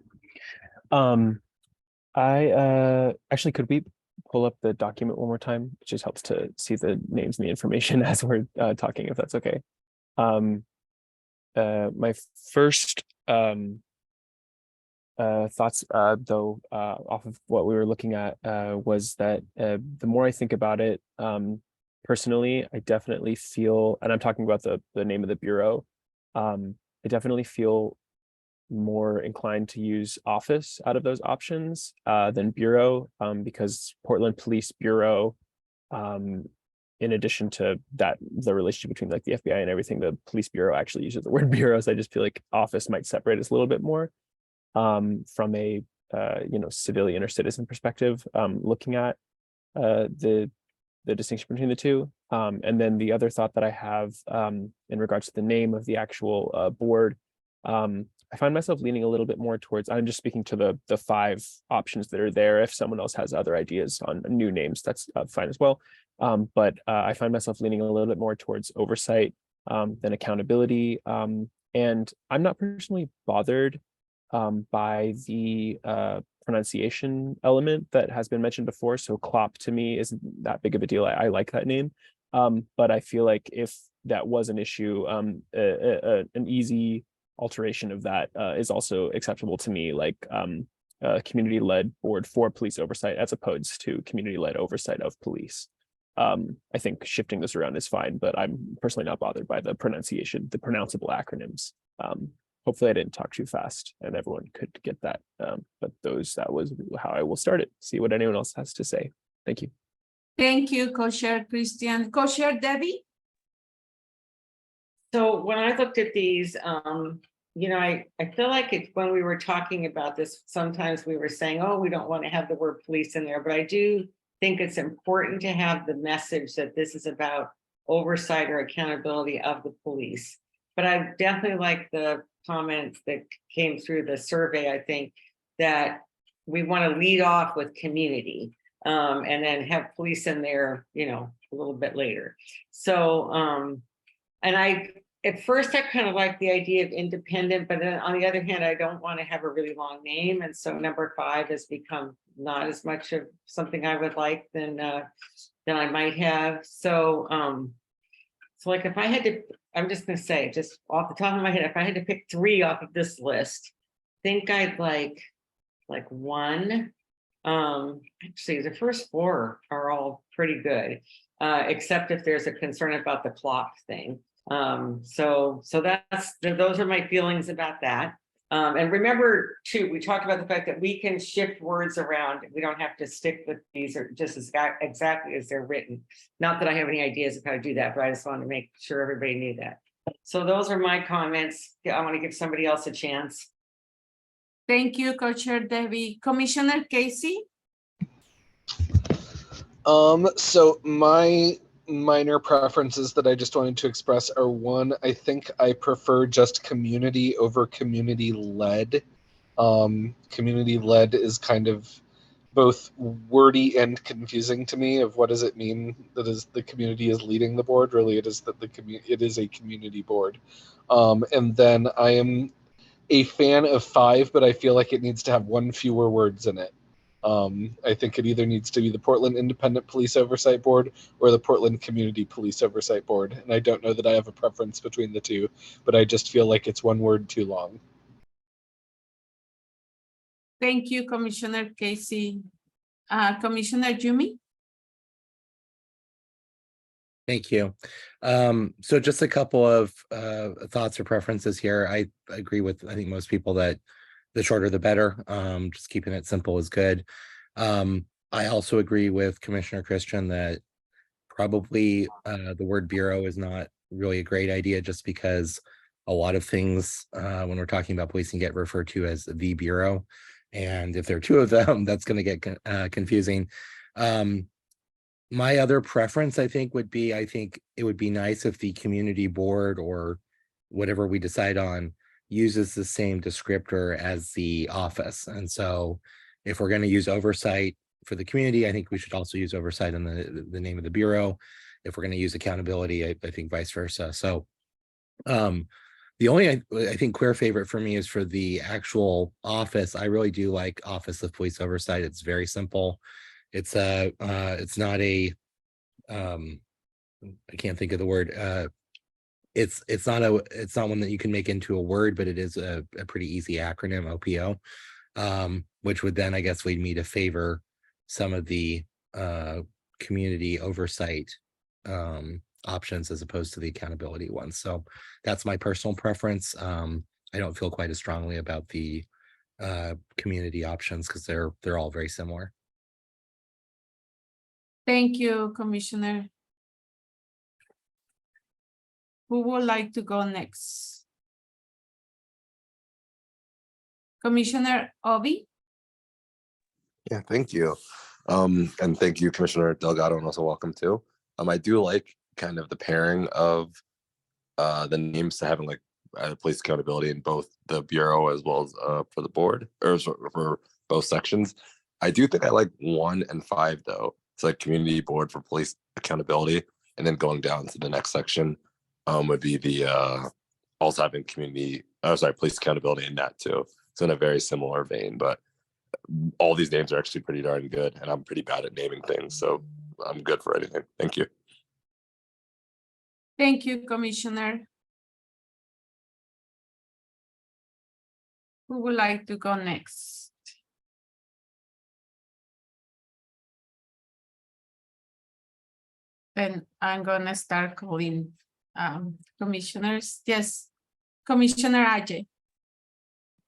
Actually, could we pull up the document one more time? It just helps to see the names and the information as we're talking, if that's okay. My first thoughts, though, off of what we were looking at, was that the more I think about it, personally, I definitely feel, and I'm talking about the name of the bureau, I definitely feel more inclined to use office out of those options than bureau, because Portland Police Bureau, in addition to that, the relationship between like the FBI and everything, the police bureau actually uses the word bureau. So I just feel like office might separate us a little bit more from a civilian or citizen perspective, looking at the distinction between the two. And then the other thought that I have in regards to the name of the actual board, I find myself leaning a little bit more towards, I'm just speaking to the 5 options that are there. If someone else has other ideas on new names, that's fine as well. But I find myself leaning a little bit more towards oversight than accountability. And I'm not personally bothered by the pronunciation element that has been mentioned before. So CLOP to me isn't that big of a deal. I like that name. But I feel like if that was an issue, an easy alteration of that is also acceptable to me, like a community-led board for police oversight as opposed to community-led oversight of police. I think shifting this around is fine, but I'm personally not bothered by the pronunciation, the pronounceable acronyms. Hopefully I didn't talk too fast and everyone could get that. But that was how I will start it. See what anyone else has to say. Thank you. Thank you, Co-Chair Christian. Co-Chair Debbie? So when I looked at these, you know, I feel like it's when we were talking about this, sometimes we were saying, oh, we don't want to have the word police in there, but I do think it's important to have the message that this is about oversight or accountability of the police. But I definitely like the comments that came through the survey. I think that we want to lead off with community, and then have police in there, you know, a little bit later. So, and at first I kind of like the idea of independent, but then on the other hand, I don't want to have a really long name. And so number 5 has become not as much of something I would like than I might have. So, so like if I had to, I'm just going to say, just off the top of my head, if I had to pick 3 off of this list, I think I'd like 1. Actually, the first 4 are all pretty good, except if there's a concern about the clock thing. So those are my feelings about that. And remember too, we talked about the fact that we can shift words around. We don't have to stick with these or just exactly as they're written. Not that I have any ideas of how to do that, but I just wanted to make sure everybody knew that. So those are my comments. I want to give somebody else a chance. Thank you, Co-Chair Debbie. Commissioner Casey? So my minor preferences that I just wanted to express are 1, I think I prefer just community over community-led. Community-led is kind of both wordy and confusing to me of what does it mean that is the community is leading the board. Really, it is that it is a community board. And then I am a fan of 5, but I feel like it needs to have 1 fewer words in it. I think it either needs to be the Portland Independent Police Oversight Board or the Portland Community Police Oversight Board. And I don't know that I have a preference between the 2, but I just feel like it's 1 word too long. Thank you, Commissioner Casey. Commissioner Jumi? Thank you. So just a couple of thoughts or preferences here. I agree with, I think, most people that the shorter the better. Just keeping it simple is good. I also agree with Commissioner Christian that probably the word bureau is not really a great idea, just because a lot of things when we're talking about policing get referred to as the bureau. And if there are 2 of them, that's going to get confusing. My other preference, I think it would be nice if the community board or whatever we decide on uses the same descriptor as the office. And so if we're going to use oversight for the community, I think we should also use oversight in the name of the bureau. If we're going to use accountability, I think vice versa. So the only, I think, queer favorite for me is for the actual office. I really do like Office of Police Oversight. It's very simple. It's not a, I can't think of the word. It's not one that you can make into a word, but it is a pretty easy acronym, OPO, which would then, I guess, lead me to favor some of the community oversight options as opposed to the accountability ones. So that's my personal preference. I don't feel quite as strongly about the community options because they're all very similar. Thank you, Commissioner. Who would like to go next? Commissioner Obi? Yeah, thank you. And thank you, Commissioner Delgado, and also welcome too. I do like kind of the pairing of the names to having like police accountability in both the bureau as well as for the board or for both sections. I do think I like 1 and 5 though. It's like community board for police accountability, and then going down to the next section would be the also having police accountability in that too. So in a very similar vein, but all these names are actually pretty darn good, and I'm pretty bad at naming things, so I'm good for anything. Thank you. Thank you, Commissioner. Who would like to go next? And I'm gonna start calling commissioners. Yes, Commissioner Ajay.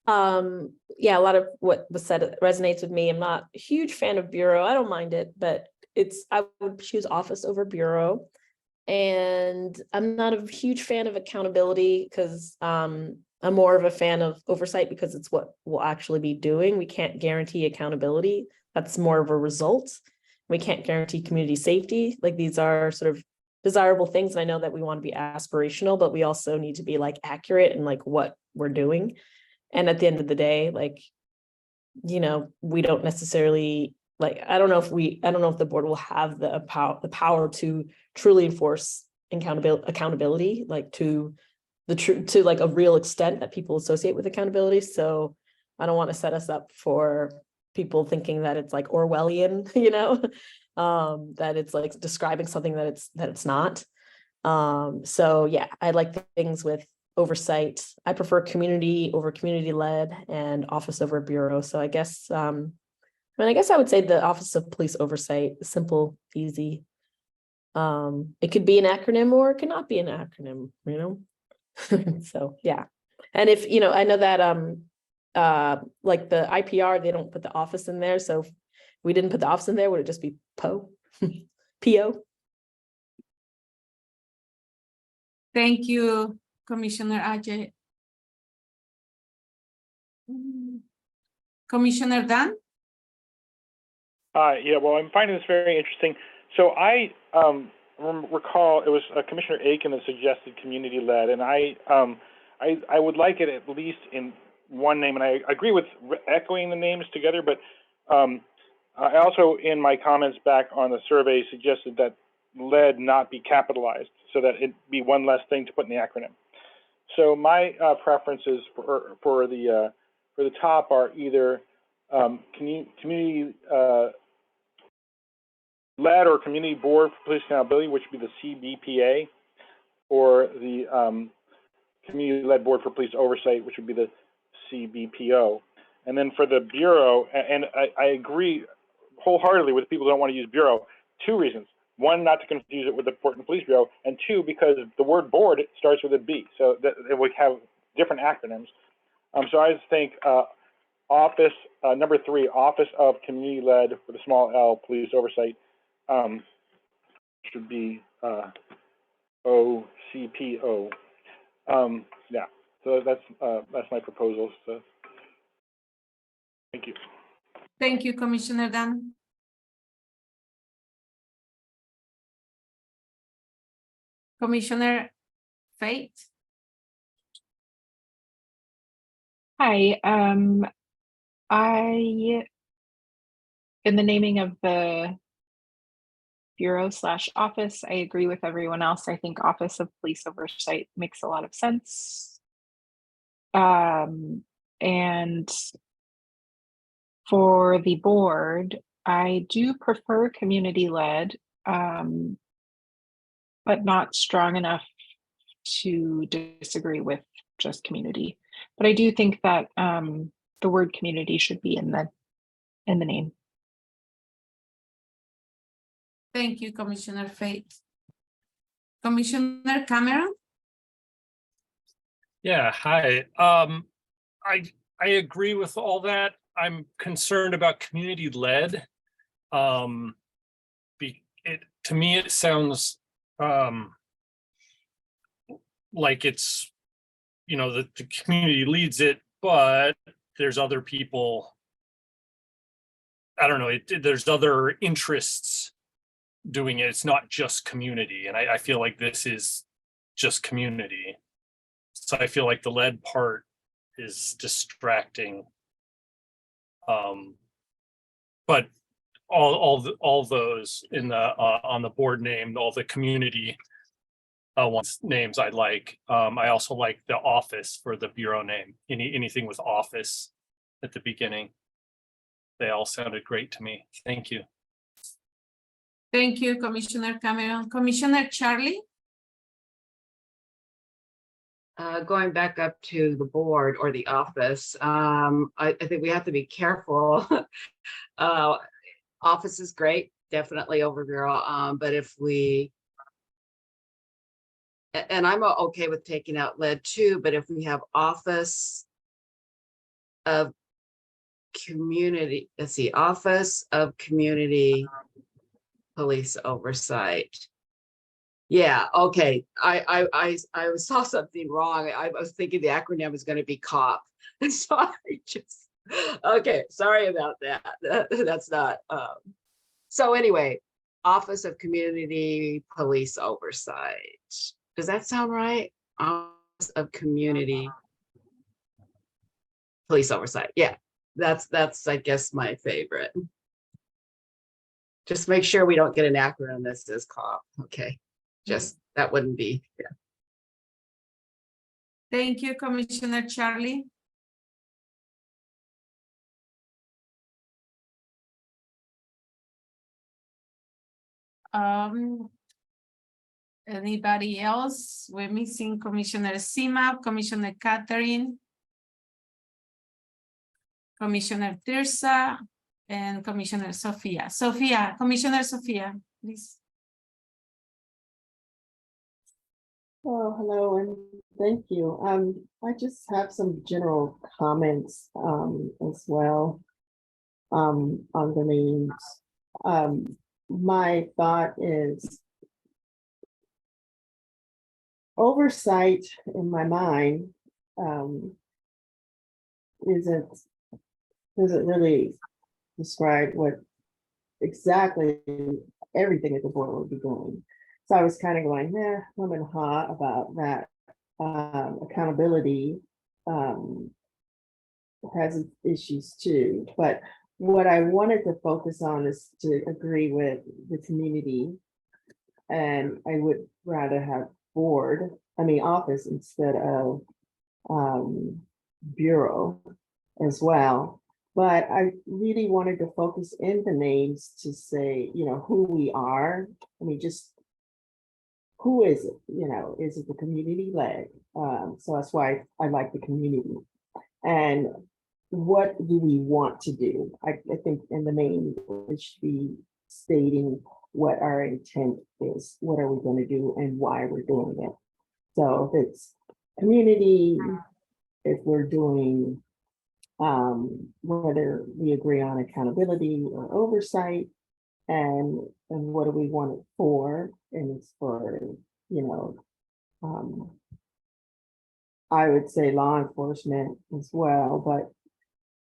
Yeah, a lot of what was said resonates with me. I'm not a huge fan of bureau. I don't mind it, but I would choose office over bureau. And I'm not a huge fan of accountability because I'm more of a fan of oversight because it's what we'll actually be doing. We can't guarantee accountability. That's more of a result. We can't guarantee community safety. Like these are sort of desirable things. And I know that we want to be aspirational, but we also need to be like accurate in like what we're doing. And at the end of the day, like, you know, we don't necessarily like, I don't know if the board will have the power to truly enforce accountability, like to like a real extent that people associate with accountability. So I don't want to set us up for people thinking that it's like Orwellian, you know, that it's like describing something that it's not. So yeah, I like things with oversight. I prefer community over community led and office over bureau. So I guess, I guess I would say the Office of Police Oversight, simple, easy. It could be an acronym or it could not be an acronym, you know? So yeah. And if, you know, I know that like the IPR, they don't put the office in there. So if we didn't put the office in there, would it just be PO? PO? Thank you, Commissioner Ajay. Commissioner Dan? Yeah, well, I'm finding this very interesting. So I recall it was Commissioner Aiken that suggested community-led, and I would like it at least in one name, and I agree with echoing the names together, but I also, in my comments back on the survey, suggested that led not be capitalized, so that it be one less thing to put in the acronym. So my preferences for the top are either community led or community board for police accountability, which would be the CBPA, or the community led board for police oversight, which would be the CBPO. And then for the bureau, and I agree wholeheartedly with people who don't want to use bureau. Two reasons: one, not to confuse it with the Portland Police Bureau, and two, because the word board starts with a B, so that it would have different acronyms. So I just think office number 3, Office of Community Led with a small L, Police Oversight, should be OCPO. Yeah, so that's my proposal. So thank you. Thank you, Commissioner Dan. Commissioner Faith? Hi, in the naming of the bureau/office, I agree with everyone else. I think Office of Police Oversight makes a lot of sense. And for the board, I do prefer community-led, but not strong enough to disagree with just community. But I do think that the word community should be in the name. Thank you, Commissioner Faith. Commissioner Cameron? Yeah, hi. I agree with all that. I'm concerned about community-led. To me, it sounds like it's, you know, the community leads it, but there's other people. I don't know. There's other interests doing it. It's not just community, and I feel like this is just community. So I feel like the led part is distracting. But all those in the on the board name, all the community ones names I like. I also like the office for the bureau name. Anything with office at the beginning. They all sounded great to me. Thank you. Thank you, Commissioner Cameron. Commissioner Charlie? Going back up to the board or the office, I think we have to be careful. Office is great, definitely over bureau. But if we and I'm okay with taking out led too, but if we have office of community, let's see, Office of Community Police Oversight. Yeah, okay. I saw something wrong. I was thinking the acronym was going to be COP. So I just, okay, sorry about that. That's not, so anyway, Office of Community Police Oversight. Does that sound right? Office of Community Police Oversight. Yeah, that's I guess my favorite. Just make sure we don't get an acronym that says COP. Okay, just that wouldn't be. Yeah. Thank you, Commissioner Charlie. Anybody else? We're missing Commissioner Sima, Commissioner Catherine, Commissioner Tirsa, and Commissioner Sophia. Commissioner Sophia, please. Oh, hello, and thank you. I just have some general comments as well on the names. My thought is oversight in my mind doesn't really describe what exactly everything that the board would be doing. So I was kind of going, I'm in ha about that. Accountability has its issues too, but what I wanted to focus on is to agree with the community, and I would rather have office instead of bureau as well. But I really wanted to focus in the names to say, who we are. I mean, just who is it? Is it the community led? So that's why I like the community. And what do we want to do? I think in the main, it should be stating what our intent is. What are we going to do and why we're doing it? So if it's community, if we're doing whether we agree on accountability or oversight, and what do we want it for? And it's for, I would say law enforcement as well, but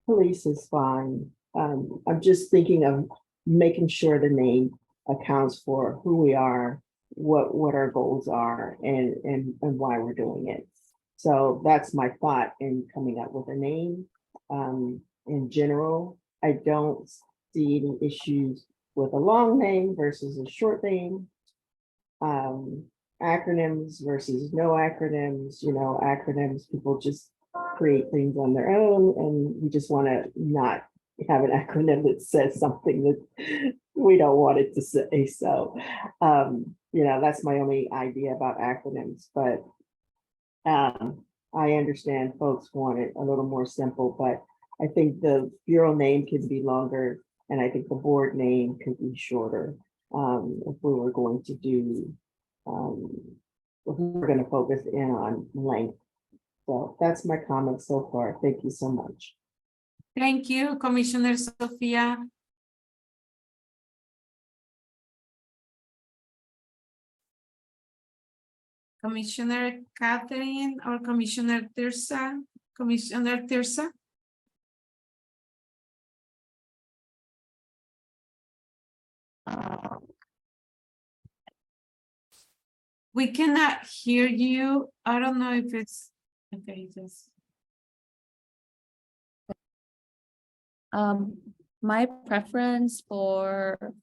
police is fine. I'm just thinking of making sure the name accounts for who we are, what our goals are, and why we're doing it. So that's my thought in coming up with a name. In general, I don't see any issues with a long name versus a short name. Acronyms versus no acronyms, acronyms, people just create things on their own, and we just want to not have an acronym that says something that we don't want it to say. So, that's my only idea about acronyms, but I understand folks want it a little more simple, but I think the bureau name could be longer, and I think the board name could be shorter. If we were going to do, if we were going to focus in on length. So that's my comment so far. Thank you so much. Thank you, Commissioner Sophia. Commissioner Catherine or Commissioner Tirsa? Commissioner Tirsa? We cannot hear you. I don't know if it's okay. Just my preference for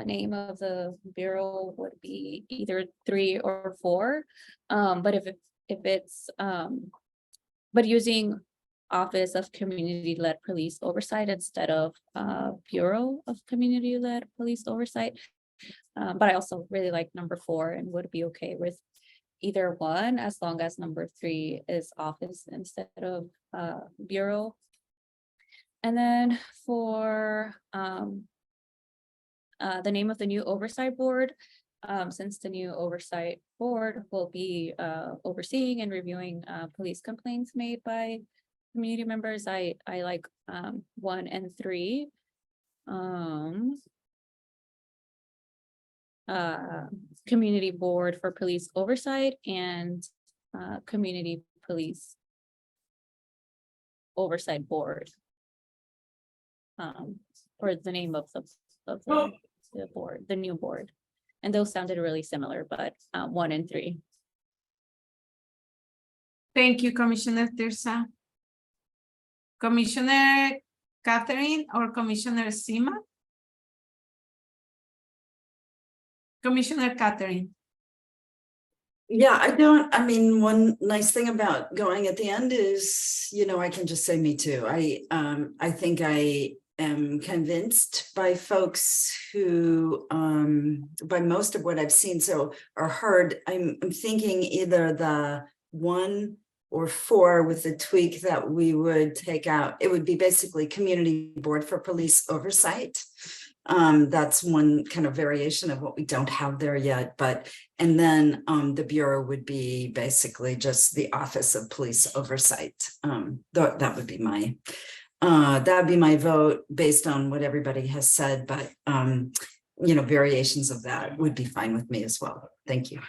name of the bureau would be either 3 or 4. But if it's but using Office of Community-Led Police Oversight instead of Bureau of Community-Led Police Oversight. But I also really like number 4 and would be okay with either one, as long as number 3 is office instead of bureau. And then for the name of the new oversight board, since the new oversight board will be overseeing and reviewing police complaints made by community members, I like 1 and 3. Community board for police oversight and community police oversight board. For the name of the board, the new board. And those sounded really similar, but 1 and 3. Thank you, Commissioner Tirsa. Commissioner Catherine or Commissioner Sima? Commissioner Catherine. Yeah, I mean, one nice thing about going at the end is, you know, I can just say me too. I think I am convinced by folks who, by most of what I've seen or heard, I'm thinking either the 1 or 4 with the tweak that we would take out. It would be basically community board for police oversight. That's one kind of variation of what we don't have there yet, and then the Bureau would be basically just the Office of Police Oversight. That would be my vote based on what everybody has said, but you know, variations of that would be fine with me as well. Thank you.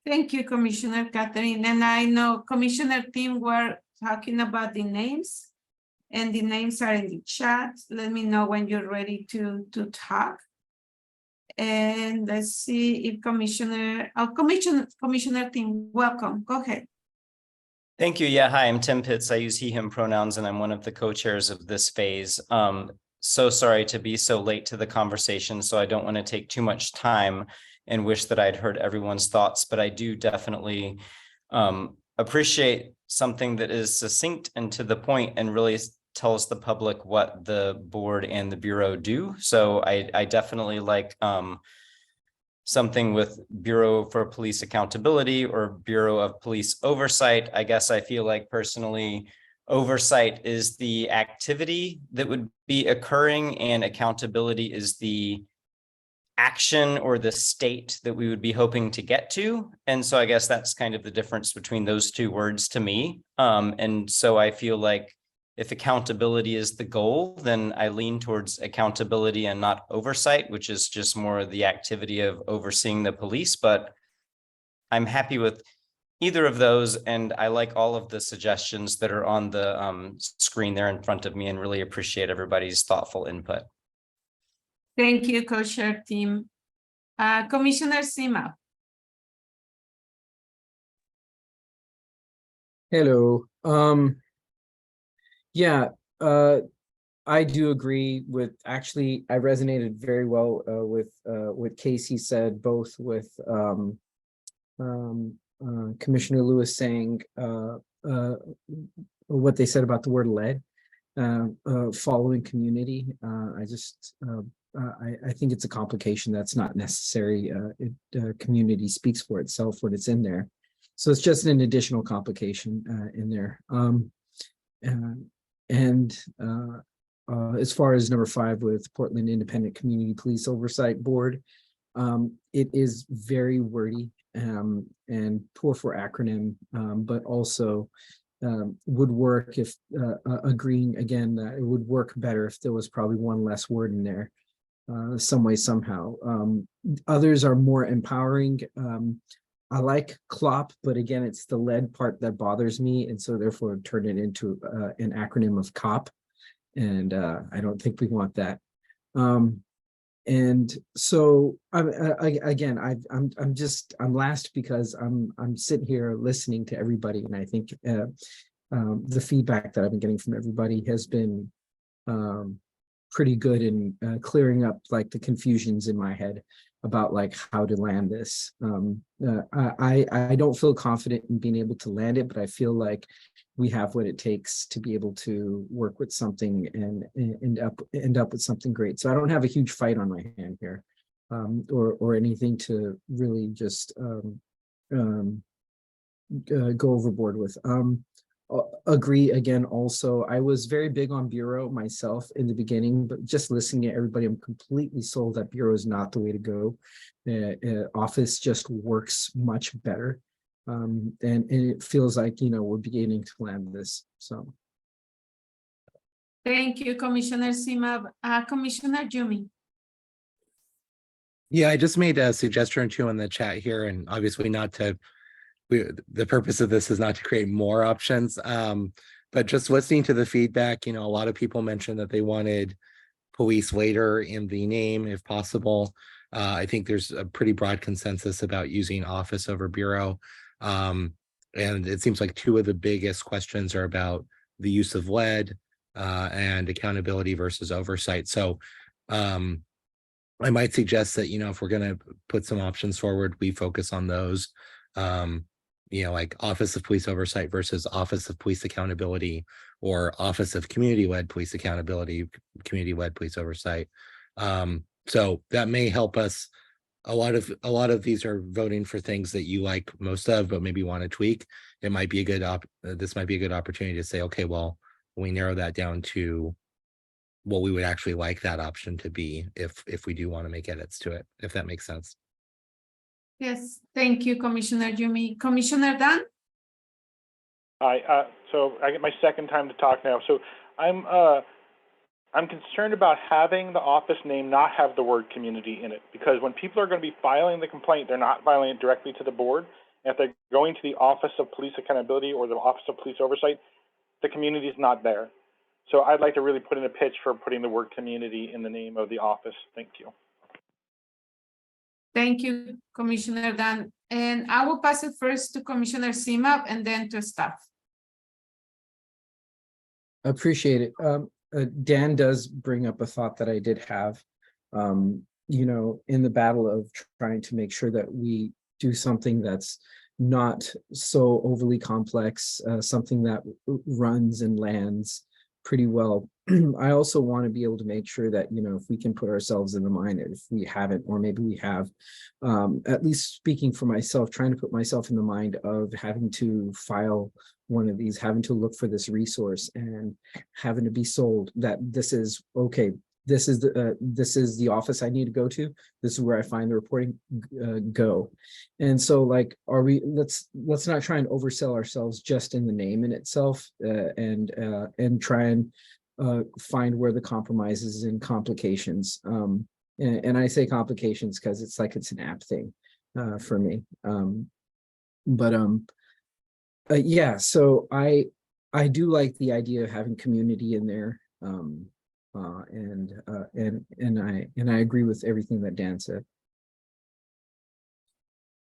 Thank you, Commissioner Catherine. And I know Commissioner Tim were talking about the names. And the names are in the chat. Let me know when you're ready to talk. And let's see if Commissioner Tim, welcome. Go ahead. Thank you. Yeah, hi, I'm Tim Pitts. I use he, him pronouns, and I'm one of the co-chairs of this phase. So sorry to be so late to the conversation, so I don't want to take too much time and wish that I'd heard everyone's thoughts, but I do definitely appreciate something that is succinct and to the point and really tells the public what the board and the Bureau do. So I definitely like something with Bureau for Police Accountability or Bureau of Police Oversight. I guess I feel like personally, oversight is the activity that would be occurring and accountability is the action or the state that we would be hoping to get to. And so I guess that's kind of the difference between those two words to me. And so I feel like if accountability is the goal, then I lean towards accountability and not oversight, which is just more the activity of overseeing the police. But I'm happy with either of those. And I like all of the suggestions that are on the screen there in front of me and really appreciate everybody's thoughtful input. Thank you, Co-Chair Tim. Commissioner Sima. Hello. Yeah, I do agree with, actually, I resonated very well with what Casey said, both with Commissioner Lewis saying what they said about the word led, following community. I think it's a complication that's not necessary. Community speaks for itself when it's in there. So it's just an additional complication in there. As far as number 5 with Portland Independent Community Police Oversight Board, it is very wordy and poor for acronym, but also would work if agreeing again that it would work better if there was probably one less word in there some way, somehow. Others are more empowering. I like CLOP, but again, it's the lead part that bothers me. And so therefore turn it into an acronym of COP. And I don't think we want that. And so I'm last because I'm sitting here listening to everybody. And I think the feedback that I've been getting from everybody has been pretty good in clearing up like the confusions in my head about like how to land this. I don't feel confident in being able to land it, but I feel like we have what it takes to be able to work with something and end up with something great. So I don't have a huge fight on my hand here, or anything to really just go overboard with. agree again also. I was very big on Bureau myself in the beginning, but just listening to everybody, I'm completely sold that Bureau is not the way to go. Office just works much better. And it feels like, we're beginning to land this, so. Thank you, Commissioner Simab. Commissioner Jumi. Yeah, I just made a suggestion or two in the chat here, and obviously not to, the purpose of this is not to create more options. But just listening to the feedback, a lot of people mentioned that they wanted police later in the name if possible. I think there's a pretty broad consensus about using office over bureau. And it seems like two of the biggest questions are about the use of lead and accountability versus oversight. So I might suggest that, if we're going to put some options forward, we focus on those, like Office of Police Oversight versus Office of Police Accountability, or Office of Community-Led Police Accountability, Community-Led Police Oversight. So that may help us. A lot of these are voting for things that you like most of, but maybe want to tweak. It might be a good this might be a good opportunity to say, okay, well, we narrow that down to what we would actually like that option to be if we do want to make edits to it, if that makes sense. Yes, thank you, Commissioner Jumi. Commissioner Dan? Hi, so I get my second time to talk now. So I'm concerned about having the office name not have the word community in it, because when people are going to be filing the complaint, they're not filing it directly to the board. And if they're going to the Office of Police Accountability or the Office of Police Oversight, the community is not there. So I'd like to really put in a pitch for putting the word community in the name of the office. Thank you. Thank you, Commissioner Dan. And I will pass it first to Commissioner Simab and then to staff. Appreciate it. Dan does bring up a thought that I did have, in the battle of trying to make sure that we do something that's not so overly complex, something that runs and lands pretty well. I also want to be able to make sure that, if we can put ourselves in the mind, if we haven't, or maybe we have, at least speaking for myself, trying to put myself in the mind of having to file one of these, having to look for this resource and having to be sold that this is okay. This is the office I need to go to. This is where I find the reporting, go. And so let's not try and oversell ourselves just in the name in itself, and try and find where the compromises and complications. And I say complications because it's like it's an app thing for me. Yeah, so I do like the idea of having community in there. And I agree with everything that Dan said.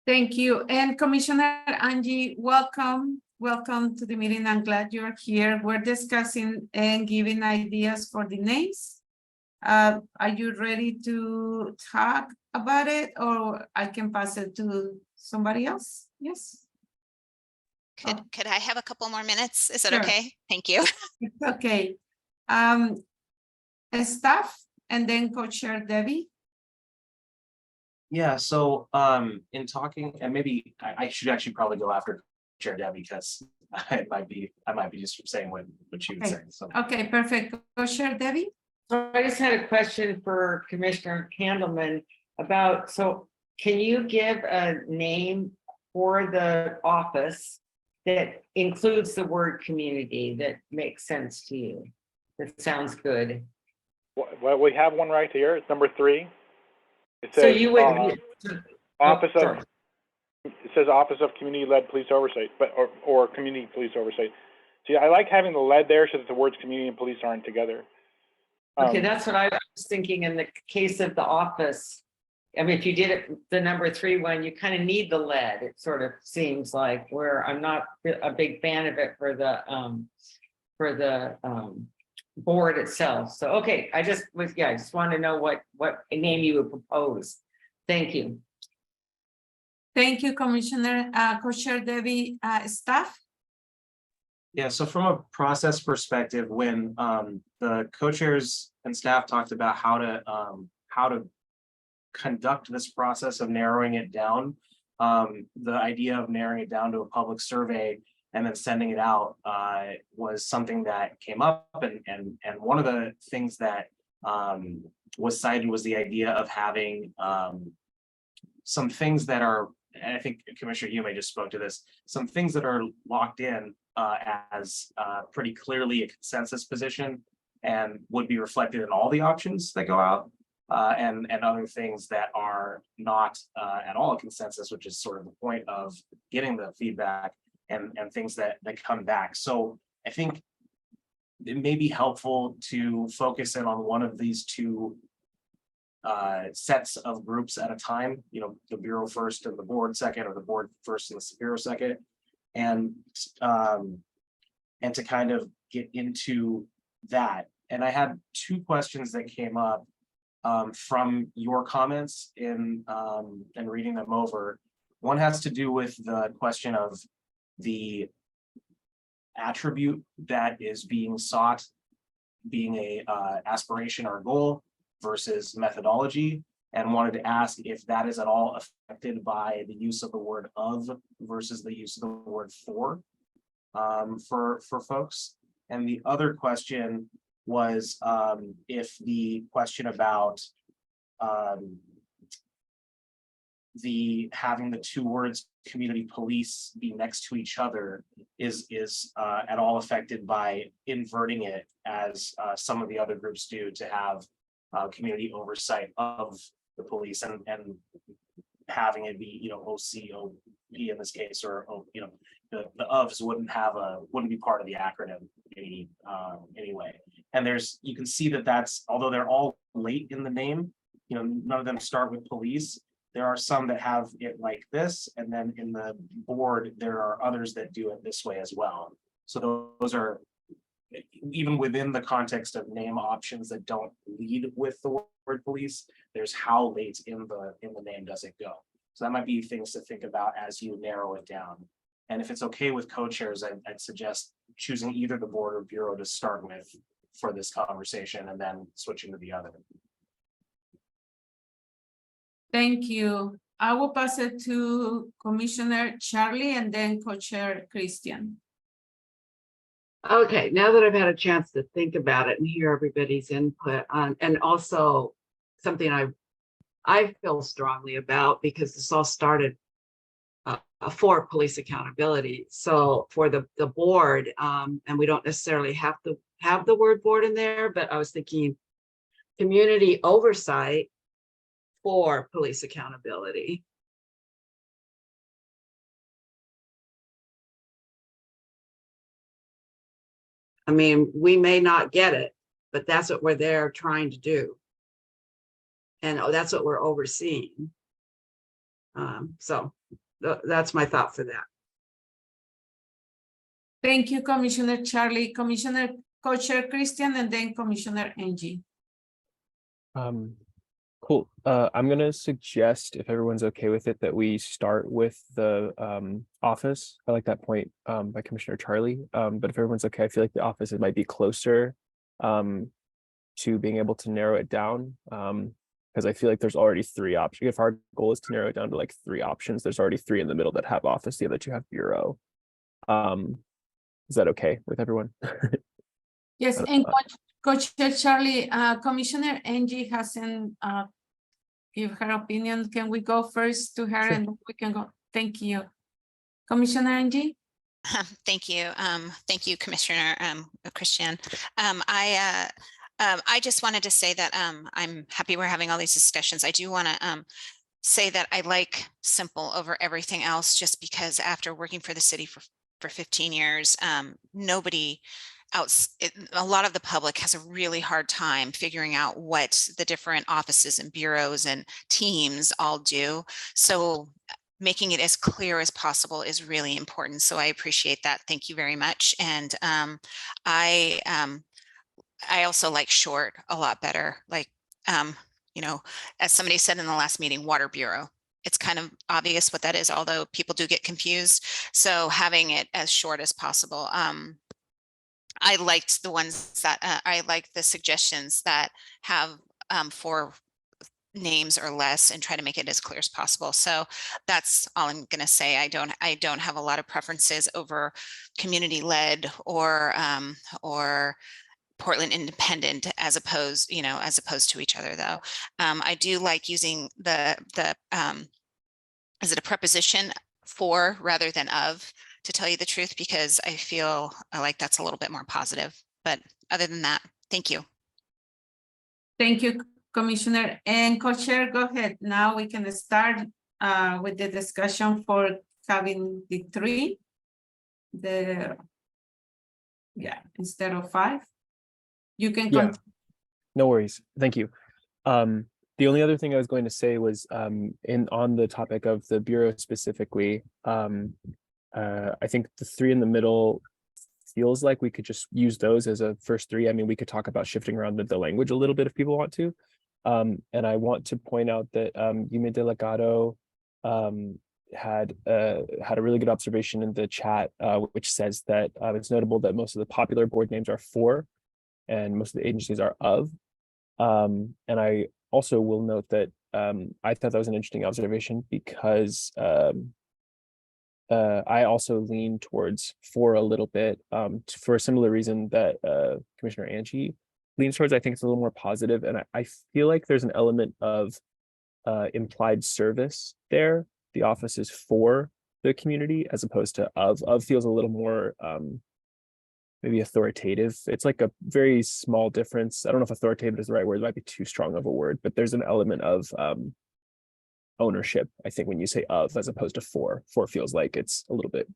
Thank you. And Commissioner Angie, welcome. Welcome to the meeting. I'm glad you're here. We're discussing and giving ideas for the names. Are you ready to talk about it, or I can pass it to somebody else? Yes. Could I have a couple more minutes? Is that Sure. okay? Thank you. It's okay. Staff and then Co-Chair Debbie. Yeah, so in talking, and maybe I should actually probably go after Chair Debbie, because I might be just saying what she would say. So Okay, perfect. Co-Chair Debbie. So I just had a question for Commissioner Candleman about, so can you give a name for the office that includes the word community that makes sense to you? That sounds good. Well, we have one right here. It's number 3. It says, So you would Office of, it says Office of Community-Led Police Oversight, but or Community Police Oversight. See, I like having the lead there so that the words community and police aren't together. Okay, that's what I was thinking in the case of the office. I mean, if you did it, the number 3 one, you kind of need the lead. It sort of seems like, where I'm not a big fan of it for the board itself. So, okay, I just want to know what name you would propose. Thank you. Thank you, Commissioner. Co-Chair Debbie, staff. yeah, so from a process perspective, when the co-chairs and staff talked about how to conduct this process of narrowing it down, the idea of narrowing it down to a public survey and then sending it out was something that came up, and one of the things that was cited was the idea of having some things that are, and I think Commissioner Hume just spoke to this, some things that are locked in as pretty clearly a consensus position and would be reflected in all the options that go out, and other things that are not at all a consensus, which is sort of the point of getting the feedback and things that come back. So I think it may be helpful to focus in on one of these two sets of groups at a time, you know, the Bureau first and the board second, or the board first and the Bureau second, and to kind of get into that. And I had two questions that came up from your comments in reading them over. One has to do with the question of the attribute that is being sought being a aspiration or goal versus methodology, and wanted to ask if that is at all affected by the use of the word of versus the use of the word for folks. And the other question was if the question about the having the two words community police be next to each other is at all affected by inverting it, as some of the other groups do, to have community oversight of the police, and having it be, you know, OCOP in this case, or you know, the ofs wouldn't be part of the acronym anyway. And you can see that that's, although they're all late in the name, you know, none of them start with police. There are some that have it like this, and then in the board there are others that do it this way as well. So those are, even within the context of name options that don't lead with the word police, there's how late in the name does it go. So that might be things to think about as you narrow it down. And if it's okay with co-chairs, I'd suggest choosing either the board or bureau to start with for this conversation, and then switching to the other. Thank you. I will pass it to Commissioner Charlie and then Co-Chair Christian. Okay, now that I've had a chance to think about it and hear everybody's input on, and also something I feel strongly about, because this all started for police accountability. So for the board, and we don't necessarily have to have the word board in there, but I was thinking community oversight for police accountability. I mean, we may not get it, but that's what we're there trying to do. And that's what we're overseeing. So that's my thought for that. Thank you, Commissioner Charlie. Commissioner Co-Chair Christian, and then Commissioner Angie. Cool. I'm gonna suggest, if everyone's okay with it, that we start with the office. I like that point by Commissioner Charlie. But if everyone's okay, I feel like the office, it might be closer to being able to narrow it down. Because I feel like there's already three options. If our goal is to narrow it down to like three options, there's already three in the middle that have office, the other two have bureau. Is that okay with everyone? Yes, and Co-Chair Charlie, Commissioner Angie hasn't give her opinion. Can we go first to her? Sure. And we can go? Thank you. Commissioner Angie? Thank you. Thank you, Commissioner Christian. I just wanted to say that I'm happy we're having all these discussions. I do want to say that I like simple over everything else, just because after working for the city for 15 years, nobody a lot of the public has a really hard time figuring out what the different offices and bureaus and teams all do. So making it as clear as possible is really important. So I appreciate that. Thank you very much. And I also like short a lot better. Like, you know, as somebody said in the last meeting, Water Bureau. It's kind of obvious what that is, although people do get confused. So having it as short as possible. I liked the ones that I like the suggestions that have for names or less and try to make it as clear as possible. So that's all I'm going to say. I don't have a lot of preferences over community led or Portland Independent as opposed to each other though. I do like using the is it a preposition for rather than of, to tell you the truth, because I feel like that's a little bit more positive. But other than that, thank you. Thank you, Commissioner. And Co-Chair, go ahead. Now we can start with the discussion for having the 3. Instead of 5. You can Yeah, no worries. Thank you. The only other thing I was going to say was on the topic of the Bureau specifically, I think the 3 in the middle feels like we could just use those as a first 3. I mean, we could talk about shifting around the language a little bit if people want to. And I want to point out that Yume Delegado had a really good observation in the chat, which says that it's notable that most of the popular board names are for, and most of the agencies are of. And I also will note that I thought that was an interesting observation because I also lean towards for a little bit for a similar reason that Commissioner Angie leans towards. I think it's a little more positive, and I feel like there's an element of implied service there. The office is for the community as opposed to of. Of feels a little more maybe authoritative. It's like a very small difference. I don't know if authoritative is the right word. It might be too strong of a word, but there's an element of ownership, I think, when you say of as opposed to for. For feels like it's a little bit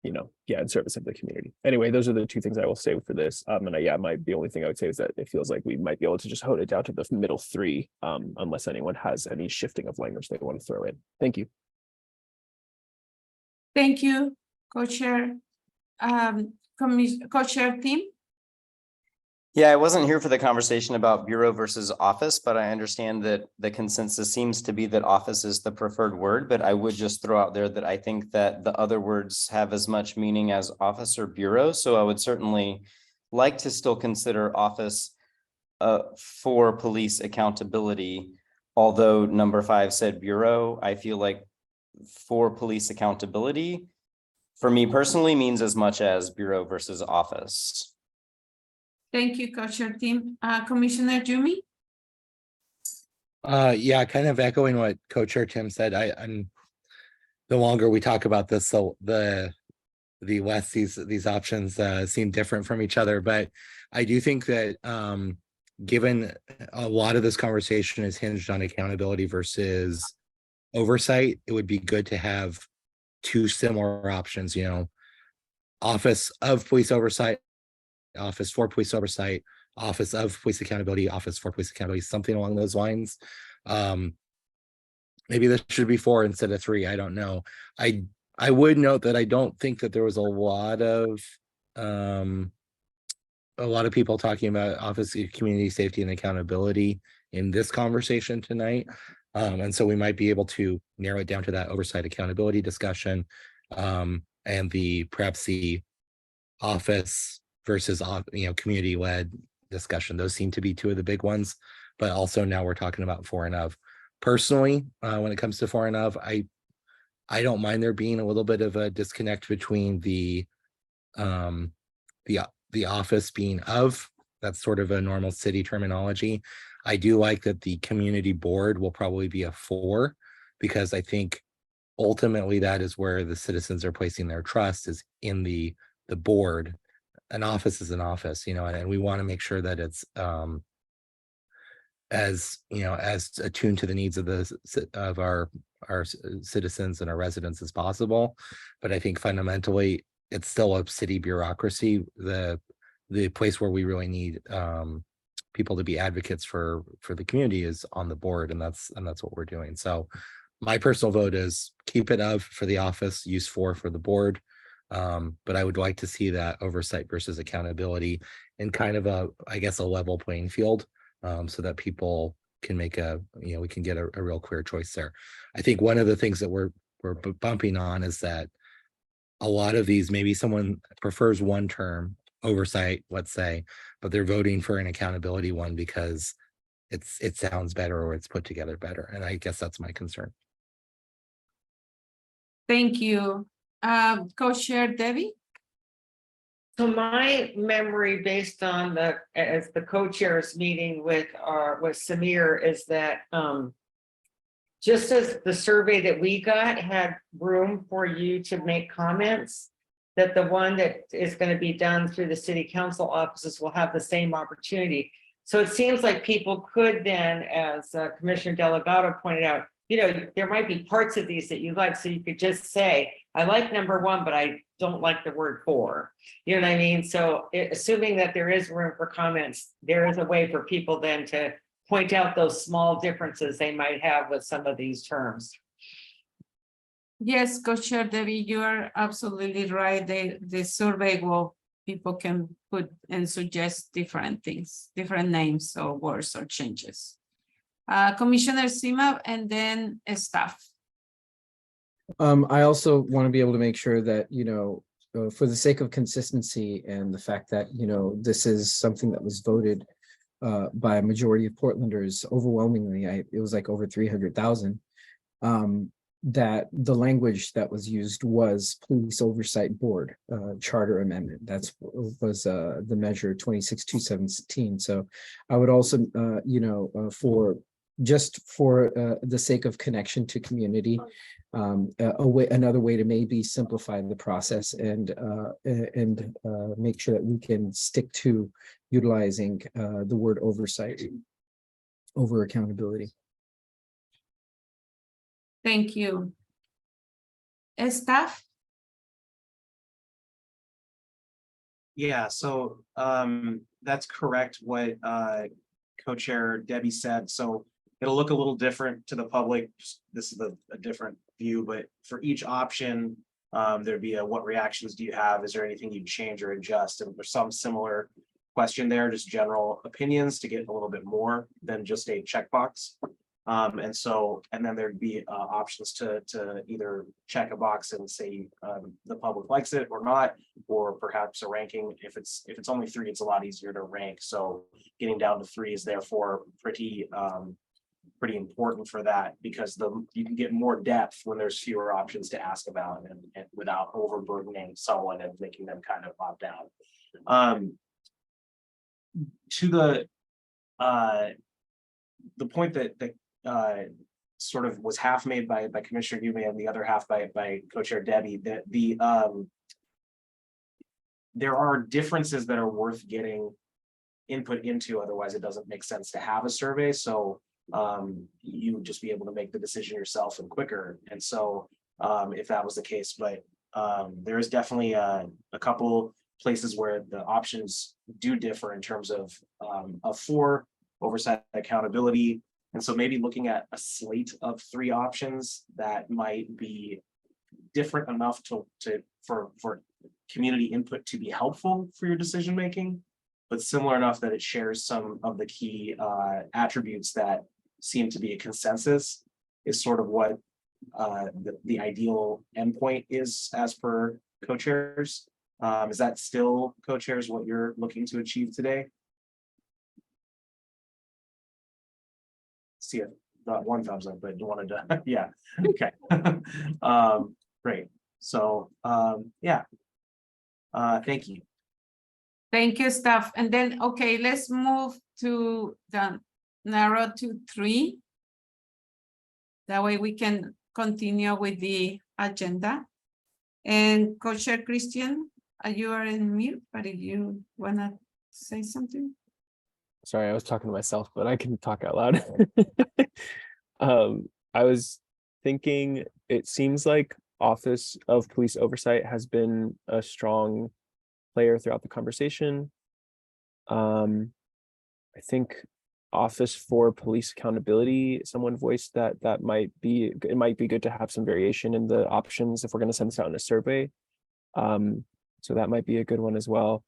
in service of the community. Anyway, those are the 2 things I will say for this. And the only thing I would say is that it feels like we might be able to just hone it down to the middle 3, unless anyone has any shifting of language they want to throw in. Thank you. thank you, Co-Chair. Co-Chair Tim. Yeah, I wasn't here for the conversation about bureau versus office, but I understand that the consensus seems to be that office is the preferred word. But I would just throw out there that I think that the other words have as much meaning as office or bureau. So I would certainly like to still consider office for police accountability. Although number 5 said bureau, I feel like for police accountability, for me personally, means as much as bureau versus office. Thank you, Co-Chair Tim. Commissioner Jumi. Yeah, kind of echoing what Co-Chair Tim said. I'm the longer we talk about this, so the less these options seem different from each other. But I do think that given a lot of this conversation is hinged on accountability versus oversight, it would be good to have 2 similar options, office of police oversight, office for police oversight, office of police accountability, office for police accountability, something along those lines. Maybe this should be 4 instead of 3. I don't know. I would note that I don't think that there was a lot of people talking about office of community safety and accountability in this conversation tonight. And so we might be able to narrow it down to that oversight accountability discussion, and perhaps the office versus community-led discussion. Those seem to be 2 of the big ones, but also now we're talking about for and of. Personally, when it comes to for and of, I don't mind there being a little bit of a disconnect between the office being of. That's sort of a normal city terminology. I do like that the community board will probably be a 4, because I think ultimately that is where the citizens are placing their trust, is in the board. An office is an office, and we want to make sure that it's as attuned to the needs of our citizens and our residents as possible. But I think fundamentally it's still a city bureaucracy. The place where we really need people to be advocates for the community is on the board, and that's what we're doing. So my personal vote is keep it of for the office, use for the board. But I would like to see that oversight versus accountability in kind of a level playing field, so that people can make we can get a real clear choice there. I think one of the things that we're bumping on is that a lot of these, maybe someone prefers one term, oversight, let's say, but they're voting for an accountability one because it sounds better or it's put together better. And I guess that's my concern. Thank you. Co-chair Debbie? So my memory based on as the co-chairs meeting with Samir is that just as the survey that we got had room for you to make comments, that the one that is going to be done through the city council offices will have the same opportunity. So it seems like people could then, as Commissioner Delgado pointed out, there might be parts of these that you like, so you could just say, I like number one, but I don't like the word for. You know what I mean? So assuming that there is room for comments, there is a way for people then to point out those small differences they might have with some of these terms. Yes, Co-chair Debbie, you are absolutely right. The survey will, people can put and suggest different things, different names or words or changes. Commissioner Sima and then staff. I also want to be able to make sure that, for the sake of consistency and the fact that, this is something that was voted by a majority of Portlanders, overwhelmingly, it was like over 300,000, that the language that was used was Police Oversight Board Charter Amendment. That was the measure 26-217. So I would also, for the sake of connection to community, another way to maybe simplify the process and make sure that we can stick to utilizing the word oversight over accountability. Thank you. Staff? Yeah, so that's correct what co-chair Debbie said. So it'll look a little different to the public. This is a different view, but for each option, there'd be a what reactions do you have? Is there anything you'd change or adjust? And there's some similar question there, just general opinions to get a little bit more than just a checkbox. And then there'd be options to either check a box and say the public likes it or not, or perhaps a ranking. If it's only 3, it's a lot easier to rank. So getting down to 3 is therefore pretty important for that, because you can get more depth when there's fewer options to ask about and without overburdening someone and making them kind of opt out. To the point that sort of was half made by Commissioner Hume and the other half by co-chair Debbie, that there are differences that are worth getting input into, otherwise it doesn't make sense to have a survey. So you would just be able to make the decision yourself and quicker. And so if that was the case, but there is definitely a couple places where the options do differ in terms of for oversight accountability. And so maybe looking at a slate of 3 options that might be different enough for community input to be helpful for your decision making, but similar enough that it shares some of the key attributes that seem to be a consensus, is sort of what the ideal endpoint is as per co-chairs. Is that still, co-chairs, what you're looking to achieve today? See it, got 1 thumbs up, but you wanted to, yeah, okay. Great. So yeah, thank you. Thank you, staff. And then, okay, let's move to the narrow to 3. That way we can continue with the agenda. And Co-chair Christian, you are in mute, but if you wanna say something. Sorry, I was talking to myself, but I can talk out loud. I was thinking, it seems like Office of Police Oversight has been a strong player throughout the conversation. I think Office for Police Accountability, someone voiced that it might be good to have some variation in the options if we're going to send this out in a survey. So that might be a good one as well.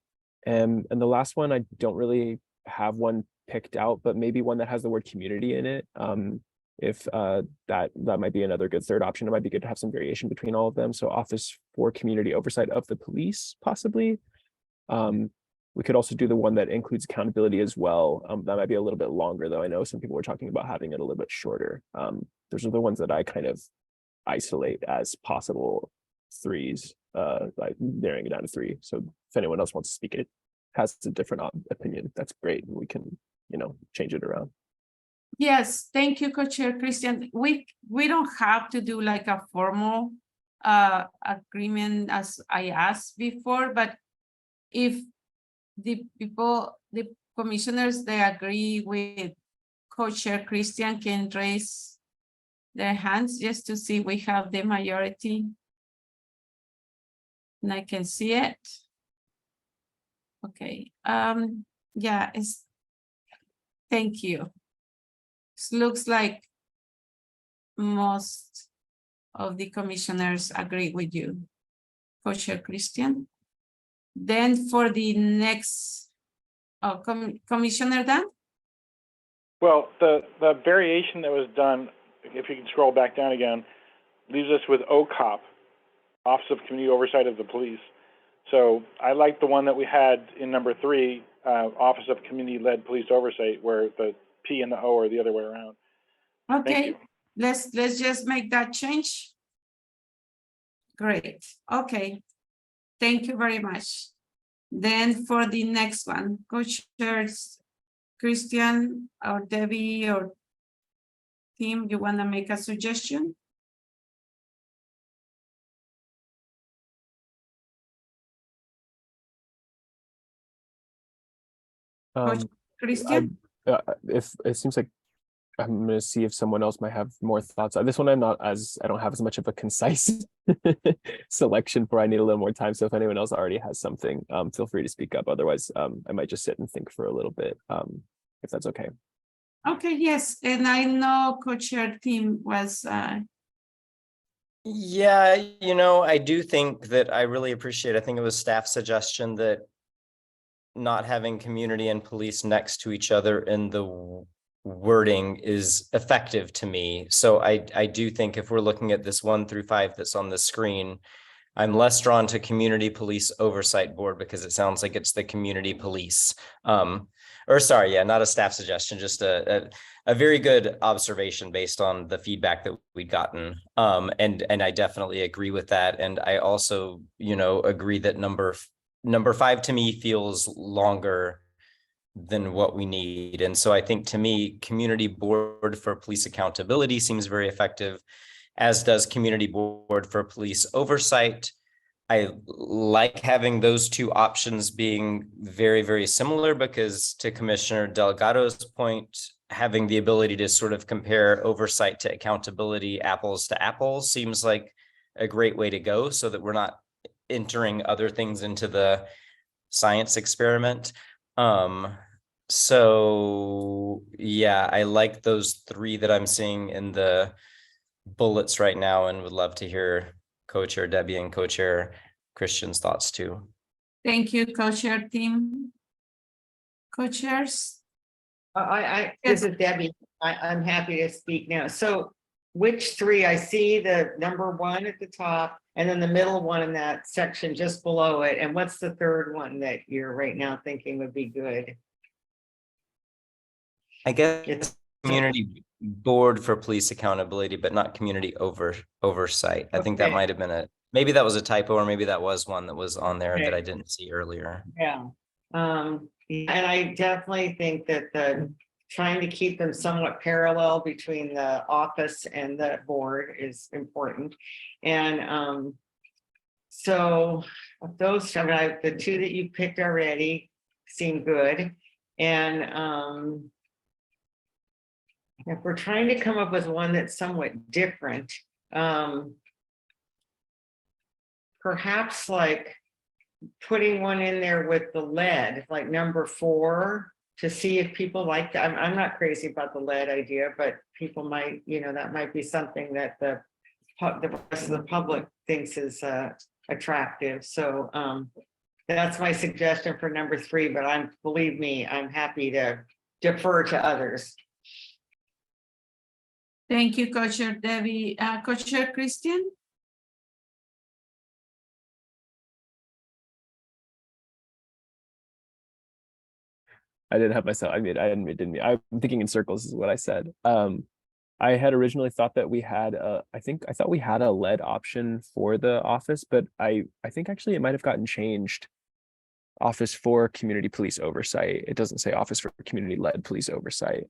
And the last one, I don't really have one picked out, but maybe one that has the word community in it. If that might be another good third option. It might be good to have some variation between all of them. So Office for Community Oversight of the Police, possibly. We could also do the one that includes accountability as well. That might be a little bit longer, though. I know some people were talking about having it a little bit shorter. Those are the ones that I kind of isolate as possible threes, like narrowing it down to 3. So if anyone else wants to speak, it has a different opinion, that's great. We can, change it around. Yes, thank you, Co-Chair Christian. We don't have to do like a formal agreement as I asked before, but if the commissioners, they agree with Co-Chair Christian, can raise their hands just to see we have the majority. And I can see it. Okay, yeah, thank you. It looks like most of the commissioners agree with you, Co-Chair Christian. Then for the next, Commissioner Dan? Well, the variation that was done, if you can scroll back down again, leaves us with OCOP, Office of Community Oversight of the Police. So I like the one that we had in number 3, Office of Community-Led Police Oversight, where the P and the O are the other way around. Okay, let's just make that change. Great, okay. Thank you very much. Then for the next one, Co-Chairs Christian or Debbie or Tim, you want to make a suggestion? Christian? If it seems like I'm going to see if someone else might have more thoughts. This one I don't have as much of a concise selection for. I need a little more time. So if anyone else already has something, feel free to speak up. Otherwise, I might just sit and think for a little bit, if that's okay. Okay, yes. And I know Co-Chair Tim was Yeah, I do think that I really appreciate, I think it was staff suggestion that not having community and police next to each other in the wording is effective to me. So I do think if we're looking at this 1 through 5 that's on the screen, I'm less drawn to community police oversight board because it sounds like it's the community police. Or sorry, yeah, not a staff suggestion, just a very good observation based on the feedback that we'd gotten. And I definitely agree with that. And I also, agree that number 5 to me feels longer than what we need. And so I think to me, community board for police accountability seems very effective, as does community board for police oversight. I like having those two options being very, very similar because, to Commissioner Delgado's point, having the ability to sort of compare oversight to accountability, apples to apples, seems like a great way to go so that we're not entering other things into the science experiment. So yeah, I like those 3 that I'm seeing in the bullets right now and would love to hear Co-Chair Debbie and Co-Chair Christian's thoughts too. Thank you, Co-Chair Tim. Co-Chairs? This is Debbie. I'm happy to speak now. So which 3? I see the number 1 at the top and then the middle one in that section just below it. And what's the 3rd one that you're right now thinking would be good? I guess it's community board for police accountability, but not community oversight. I think that might have been maybe that was a typo, or maybe that was one that was on there that I didn't see earlier. Yeah. And I definitely think that trying to keep them somewhat parallel between the office and the board is important. And so those, the 2 that you picked already seem good. And if we're trying to come up with one that's somewhat different, perhaps like putting one in there with the lead, like number 4, to see if people like that. I'm not crazy about the lead idea, but people might, that might be something that the rest of the public thinks is attractive. So that's my suggestion for number 3, but believe me, I'm happy to defer to others. Thank you, Co-Chair Debbie. Co-Chair Christian? didn't have myself. I didn't. I'm thinking in circles is what I said. I had originally thought that we had I thought we had a lead option for the office, but I think actually it might have gotten changed. Office for community police oversight. It doesn't say office for community led police oversight.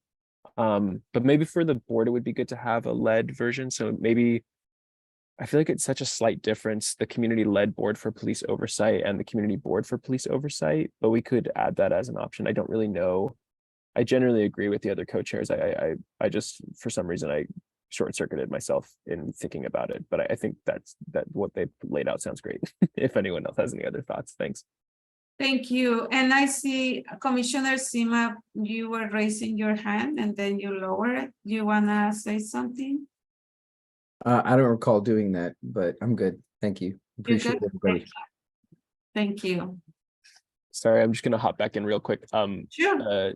But maybe for the board, it would be good to have a lead version. So maybe I feel like it's such a slight difference, the community led board for police oversight and the community board for police oversight, but we could add that as an option. I don't really know. I generally agree with the other co-chairs. I just, for some reason, I short-circuited myself in thinking about it, but I think that what they laid out sounds great. If anyone else has any other thoughts, thanks. Thank you. And I see Commissioner Sima, you were raising your hand and then you lower it. You wanna say something? I don't recall doing that, but I'm good. Thank you. You're Appreciate good? everybody. Thank you. Sorry, I'm just gonna hop back in real quick. Sure.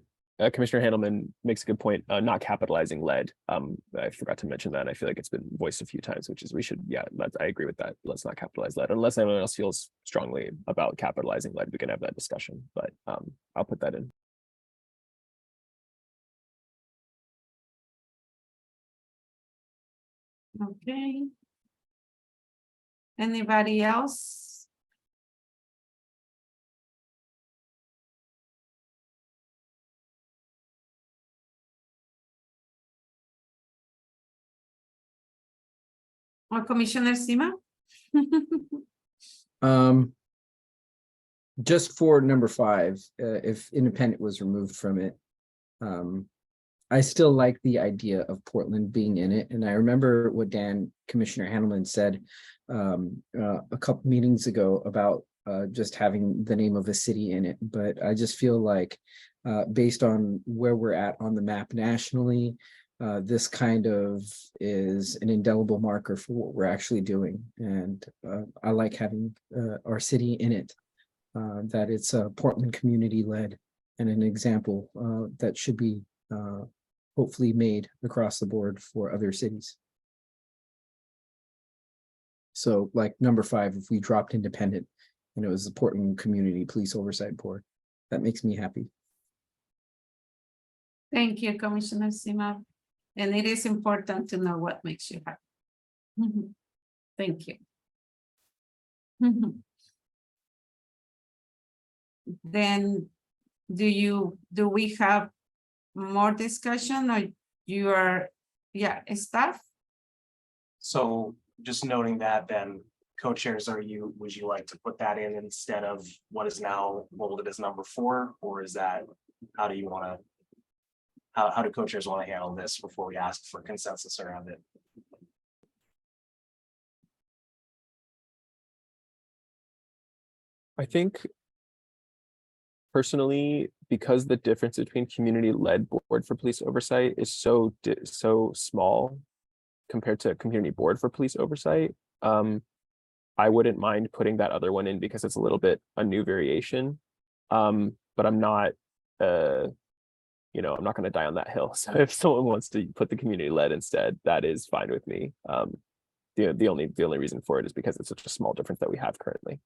Commissioner Handelman makes a good point, not capitalizing lead. I forgot to mention that. I feel like it's been voiced a few times, which is we should, yeah, I agree with that. Let's not capitalize lead unless anyone else feels strongly about capitalizing lead. We can have that discussion, but I'll put that in. Okay. Anybody else? Or Commissioner Sima? Just for number 5, if independent was removed from it, I still like the idea of Portland being in it. And I remember what Commissioner Handelman said a couple meetings ago about just having the name of a city in it. But I just feel like based on where we're at on the map nationally, this kind of is an indelible marker for what we're actually doing. And I like having our city in it, that it's Portland community led and an example that should be hopefully made across the board for other cities. So like number 5, if we dropped independent and it was the Portland Community Police Oversight Board, that makes me happy. Thank you, Commissioner Sima. And it is important to know what makes you happy. Thank you. Then do we have more discussion or you are, yeah, staff? So just noting that then co-chairs, would you like to put that in instead of what is now bolded as number 4, or is that, how do you want to, how do co-chairs want to handle this before we ask for consensus around it? I think personally, because the difference between community-led board for police oversight is so small compared to community board for police oversight, I wouldn't mind putting that other one in because it's a little bit a new variation. But I'm not, I'm not going to die on that hill. So if someone wants to put the community-led instead, that is fine with me. The only reason for it is because it's such a small difference that we have currently.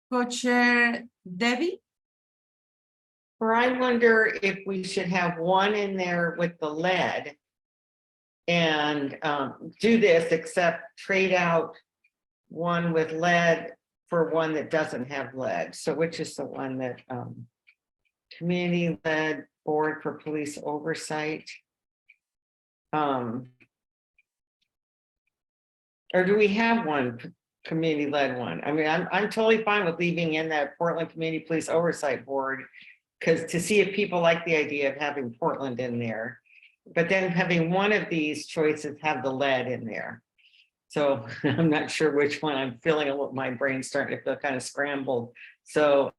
Co-chair Debbie? Or I wonder if we should have one in there with the lead and do this, except trade out one with lead for one that doesn't have lead. So which is the one that community led board for police oversight? Or do we have one community led one? I mean, I'm totally fine with leaving in that Portland Community Police Oversight Board, because to see if people like the idea of having Portland in there, but then having one of these choices have the lead in there. So I'm not sure which one. I'm feeling my brain's starting to feel kind of scrambled. So,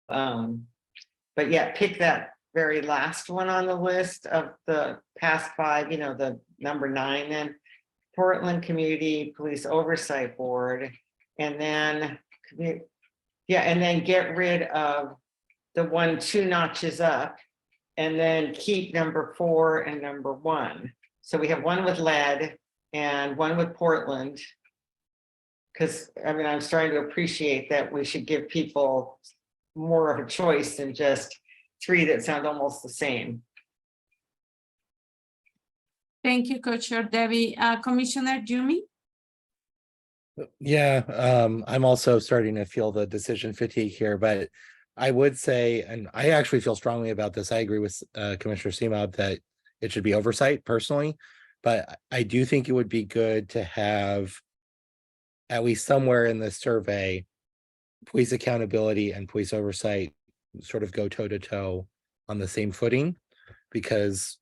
but yeah, pick that very last one on the list of the past 5, the number 9, then Portland Community Police Oversight Board, and then, and then get rid of the one 2 notches up, and then keep number 4 and number 1. So we have one with lead and one with Portland. Because, I mean, I'm starting to appreciate that we should give people more of a choice than just three that sound almost the same. Thank you, Co-Chair Debbie. Commissioner Jumi? Yeah, I'm also starting to feel the decision fatigue here, but I would say, and I actually feel strongly about this. I agree with Commissioner Seamob that it should be oversight personally, but I do think it would be good to have at least somewhere in the survey, police accountability and police oversight sort of go toe to toe on the same footing, because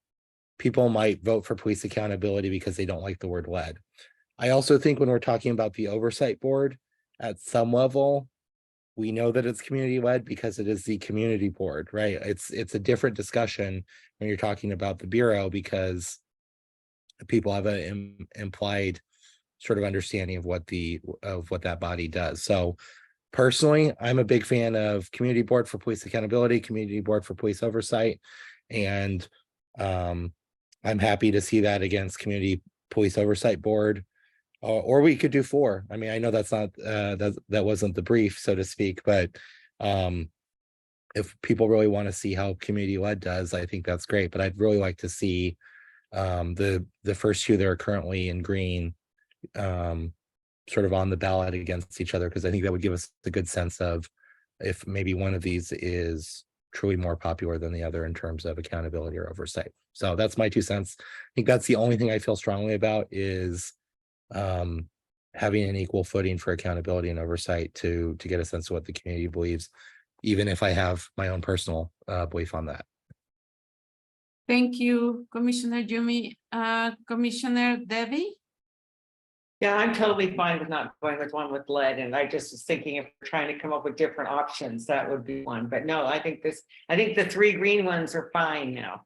people might vote for police accountability because they don't like the word lead. I also think when we're talking about the oversight board, at some level, we know that it's community led because it is the community board, right? It's a different discussion when you're talking about the bureau, because people have an implied sort of understanding of what that body does. So personally, I'm a big fan of community board for police accountability, community board for police oversight, and I'm happy to see that against community police oversight board. Or we could do 4. I mean, I know that's not that wasn't the brief, so to speak, but if people really want to see how community led does, I think that's great. But I'd really like to see the first 2 that are currently in green sort of on the ballot against each other, because I think that would give us a good sense of if maybe one of these is truly more popular than the other in terms of accountability or oversight. So that's my 2 cents. I think that's the only thing I feel strongly about is having an equal footing for accountability and oversight to get a sense of what the community believes, even if I have my own personal belief on that. Thank you, Commissioner Jumi. Commissioner Debbie? Yeah, I'm totally fine with not going with one with lead, and I just was thinking if we're trying to come up with different options, that would be one. But no, I think the 3 green ones are fine now.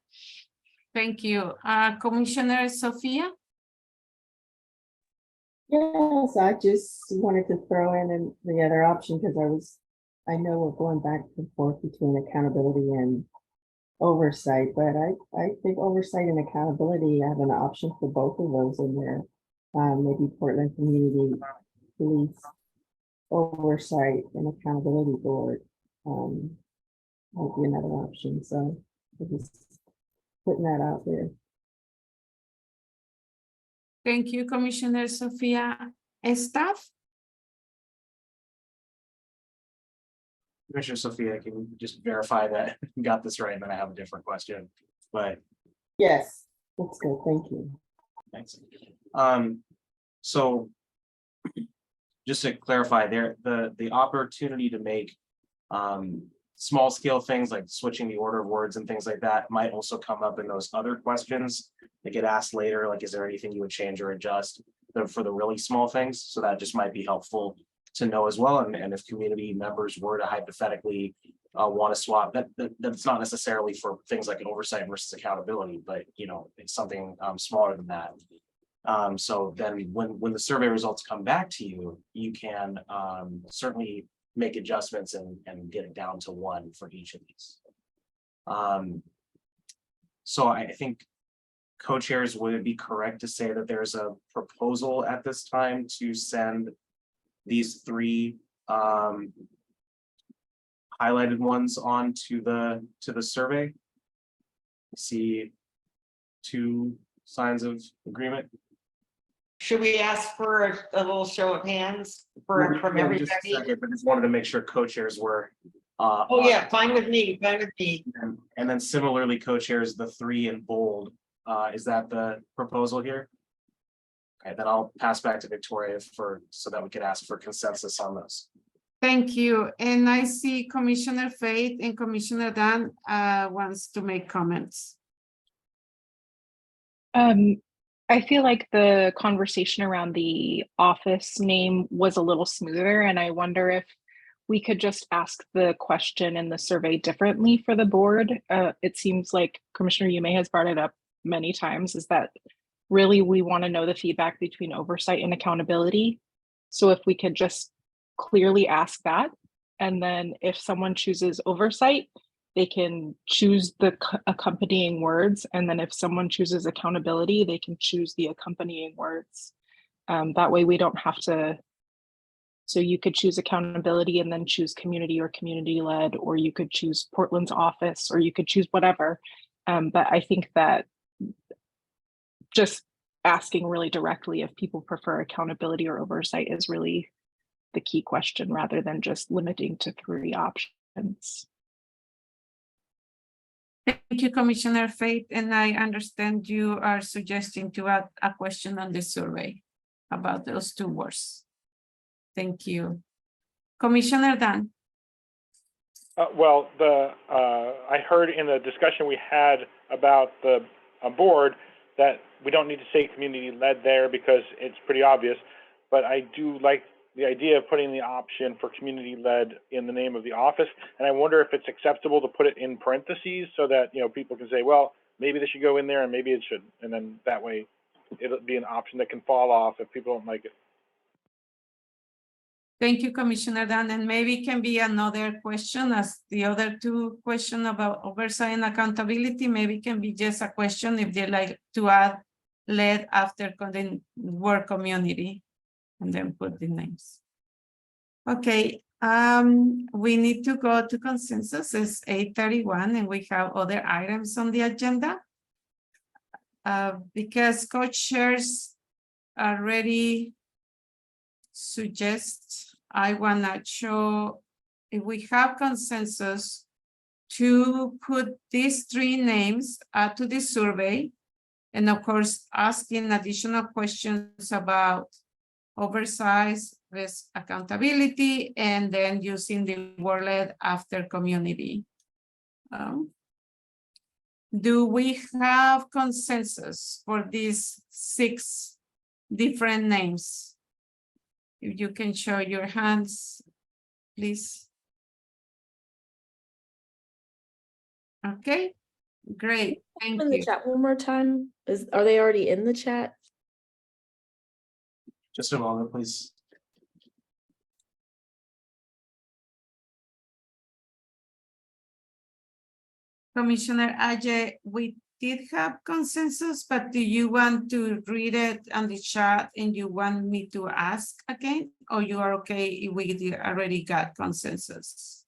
Thank you. Commissioner Sophia? Yes, I just wanted to throw in the other option because I know we're going back and forth between accountability and oversight, but I think oversight and accountability have an option for both of those in there. Maybe Portland Community Police Oversight and Accountability Board might be another option. So I'm just putting that out there. Thank you, Commissioner Sophia. Staff? Commissioner Sophia, can you just verify that you got this right, and then I have a different question, but. Yes, that's good. Thank you. Thanks. So just to clarify there, the opportunity to make small scale things like switching the order of words and things like that might also come up in those other questions that get asked later, like is there anything you would change or adjust for the really small things? So that just might be helpful to know as well. And if community members were to hypothetically want to swap, that's not necessarily for things like oversight versus accountability, but it's something smaller than that. So then when the survey results come back to you, you can certainly make adjustments and get it down to 1 for each of these. So I think co-chairs, would it be correct to say that there's a proposal at this time to send these 3 highlighted ones on to the survey? See 2 signs of agreement. Should we ask for a little show of hands from everybody? Just a second, but just wanted to make sure co-chairs were. Oh yeah, fine with me, fine with me. And then similarly, co-chairs, the 3 in bold. Is that the proposal here? Okay, then I'll pass back to Victoria so that we could ask for consensus on those. Thank you. And I see Commissioner Faith and Commissioner Dan wants to make comments. I feel like the conversation around the office name was a little smoother, and I wonder if we could just ask the question in the survey differently for the board. It seems like Commissioner Yume has brought it up many times, is that really we want to know the feedback between oversight and accountability. So if we could just clearly ask that, and then if someone chooses oversight, they can choose the accompanying words. And then if someone chooses accountability, they can choose the accompanying words. That way we don't have to So you could choose accountability and then choose community or community led, or you could choose Portland's office, or you could choose whatever. But I think that just asking really directly if people prefer accountability or oversight is really the key question, rather than just limiting to 3 options. Thank you, Commissioner Faith, and I understand you are suggesting to add a question on the survey about those 2 words. Thank you. Commissioner Dan. Well, I heard in the discussion we had about the board that we don't need to say community-led there because it's pretty obvious, but I do like the idea of putting the option for community-led in the name of the office, and I wonder if it's acceptable to put it in parentheses so that, you know, people can say, well, maybe they should go in there and maybe it shouldn't, and then that way it'll be an option that can fall off if people don't like it. Thank you, Commissioner Dan, and maybe it can be another question as the other 2 questions about oversight and accountability. Maybe it can be just a question if they like to add led after the word community and then put the names. Okay, we need to go to consensus. It's 8:31 and we have other items on the agenda. Because co-chairs already suggest, I wanna show if we have consensus to put these 3 names to the survey, and of course asking additional questions about oversight, risk, accountability, and then using the word led after community. Do we have consensus for these 6 different names? If you can show your hands, please. Okay, great, thank In the you. chat one more time. Are they already in the chat? Just a moment, please. Commissioner Ajay, we did have consensus, but do you want to read it on the chat and you want me to ask again? Or you are okay if we already got consensus?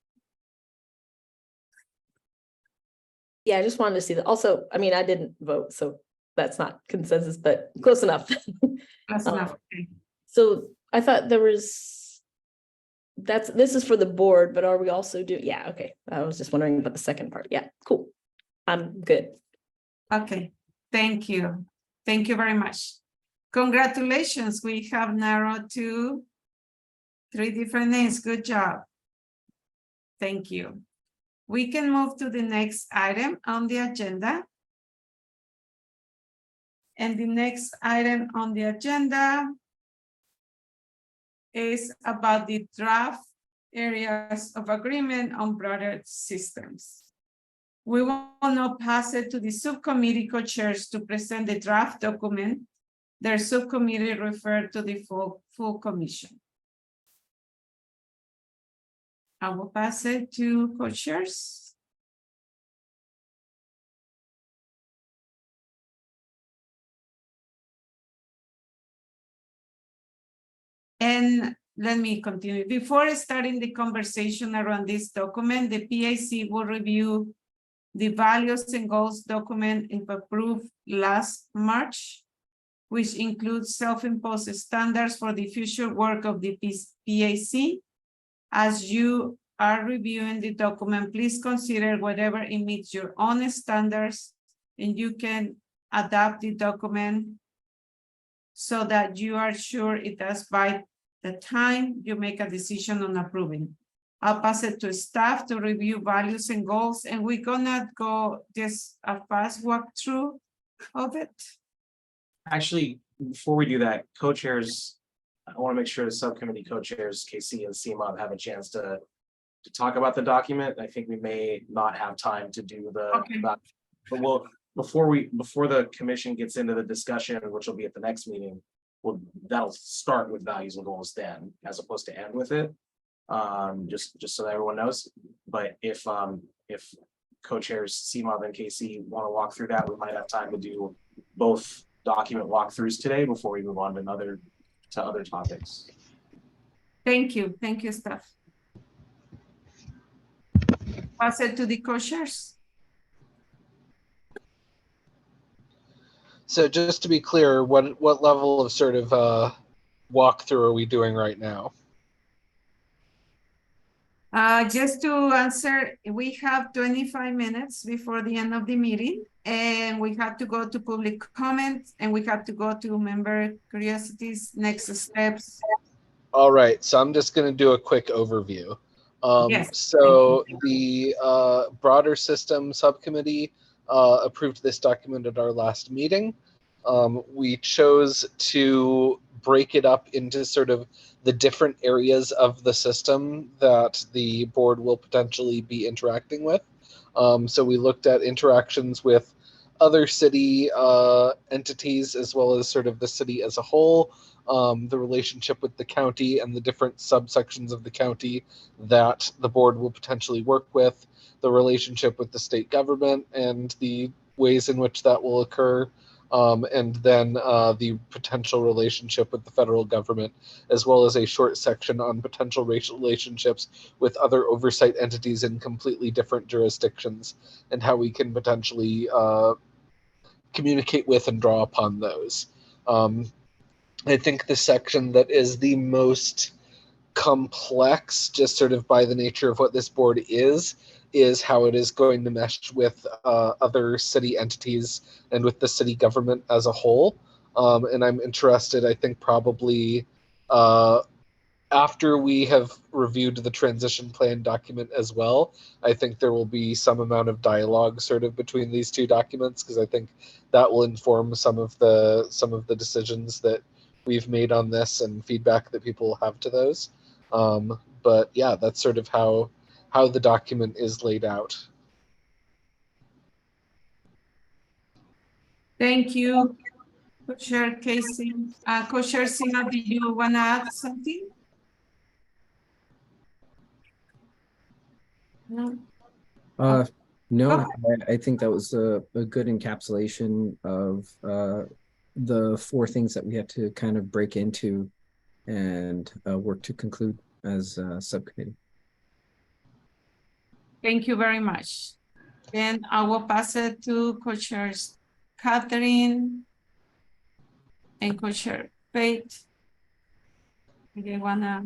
Yeah, I just wanted to see that. Also, I mean, I didn't vote, so that's not consensus, but close enough. Close enough. Okay. So I thought there was, this is for the board, but are we also yeah, okay. I was just wondering about the second part. Yeah, cool. I'm good. Okay, thank you. Thank you very much. Congratulations, we have narrowed to 3 different names. Good job. Thank you. We can move to the next item on the agenda. And the next item on the agenda is about the draft areas of agreement on broader systems. We will now pass it to the subcommittee co-chairs to present the draft document. Their subcommittee referred to the full commission. I will pass it to co-chairs. And let me continue. Before starting the conversation around this document, the PAC will review the values and goals document if approved last March, which includes self-imposed standards for the future work of the PAC. As you are reviewing the document, please consider whether it meets your own standards and you can adapt the document so that you are sure it does by the time you make a decision on approving. I'll pass it to staff to review values and goals, and we're gonna go just a fast walkthrough of it. Actually, before we do that, co-chairs, I want to make sure the subcommittee co-chairs, KC and CMOB, have a chance to talk about the document. I think we may not have time to do but before the commission gets into the discussion, which will be at the next meeting, that'll start with values and goals then, as opposed to end with it. Just so that everyone knows. But if co-chairs CMOB and KC want to walk through that, we might have time to do both document walkthroughs today before we move on to other topics. Thank you, staff. Pass it to the co-chairs. So just to be clear, what level of sort of walkthrough are we doing right now? Just to answer, we have 25 minutes before the end of the meeting, and we have to go to public comment, and we have to go to member curiosities, next steps. All right, so I'm just going to do a quick overview. Yes, So the broader system subcommittee approved this document at our last meeting. We chose to break it up into sort of the different areas of the system that the board will potentially be interacting with. So we looked at interactions with other city entities as well as sort of the city as a whole, the relationship with the county and the different subsections of the county that the board will potentially work with, the relationship with the state government and the ways in which that will occur, and then the potential relationship with the federal government, as well as a short section on potential racial relationships with other oversight entities in completely different jurisdictions and how we can potentially communicate with and draw upon those. I think the section that is the most complex, just sort of by the nature of what this board is how it is going to mesh with other city entities and with the city government as a whole. And I'm interested, I think probably after we have reviewed the transition plan document as well, I think there will be some amount of dialogue sort of between these two documents, because I think that will inform some of the decisions that we've made on this and feedback that people have to those. But yeah, that's sort of how the document is laid out. Thank you, Co-Chair Casey. Co-Chair Sima, do you want to add something? No. No, I think that was a good encapsulation of the four things that we have to kind of break into and work to conclude as a subcommittee. Thank you very much. Then I will pass it to Co-Chairs Catherine and Co-Chair Faith. Do you want to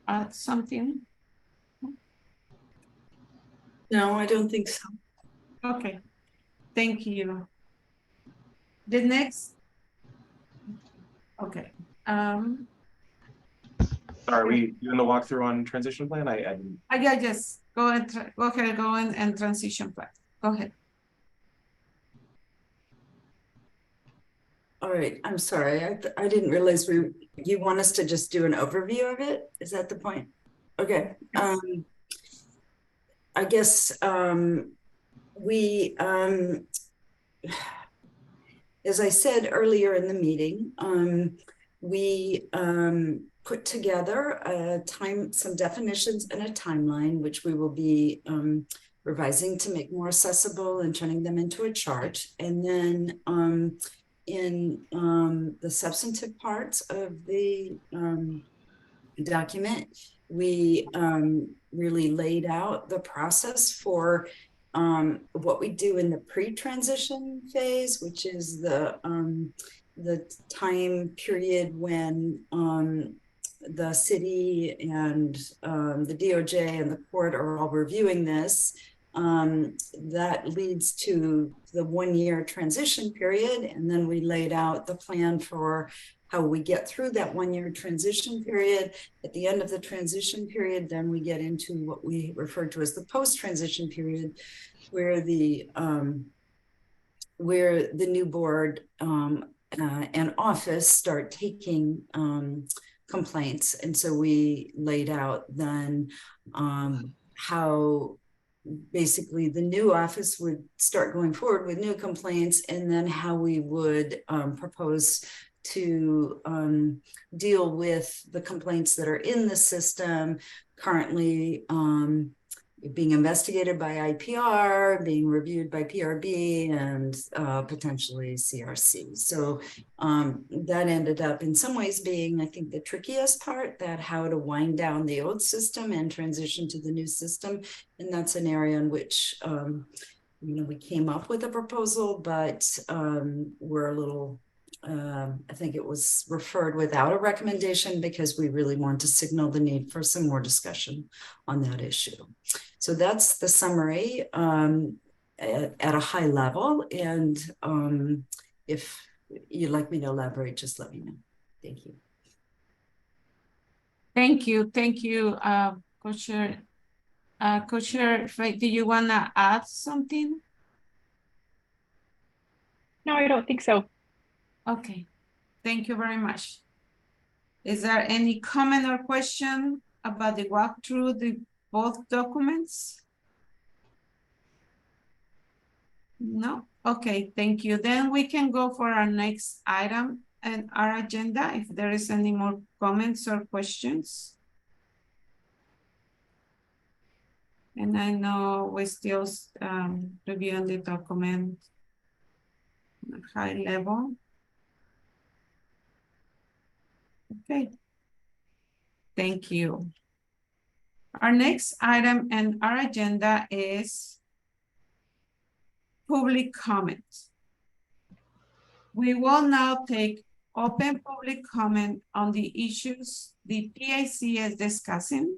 add something? No, I don't think so. Okay, thank you. The next. Okay. Are we doing the walkthrough on transition plan? I didn't. Yeah, just go and go and transition plan. Go ahead. All right, I'm sorry. I didn't realize you want us to just do an overview of it? Is that the point? Okay. I guess we as I said earlier in the meeting, we put together some definitions and a timeline, which we will be revising to make more accessible and turning them into a chart. And then in the substantive parts of the document, we really laid out the process for what we do in the pre-transition phase, which is the time period when the city and the DOJ and the court are all reviewing this. That leads to the 1-year transition period. And then we laid out the plan for how we get through that 1-year transition period. At the end of the transition period, then we get into what we refer to as the post-transition period, where the new board and office start taking complaints. And so we laid out then how basically the new office would start going forward with new complaints, and then how we would propose to deal with the complaints that are in the system currently, being investigated by IPR, being reviewed by PRB, and potentially CRC. So that ended up in some ways being, I think, the trickiest part, that how to wind down the old system and transition to the new system. And that's an area in which, we came up with a proposal, but we're a little, I think it was referred without a recommendation because we really want to signal the need for some more discussion on that issue. So that's the summary at a high level. And if you'd like me to elaborate, just let me know. Thank you. Thank you. Thank you, Co-Chair. Co-Chair, do you want to add something? No, I don't think so. Okay, thank you very much. Is there any comment or question about the walkthrough the both documents? No? Okay, thank you. Then we can go for our next item and our agenda if there is any more comments or questions. And I know we're still reviewing the document at a high level. Okay. Thank you. Our next item and our agenda is public comment. We will now take open public comment on the issues the PAC is discussing.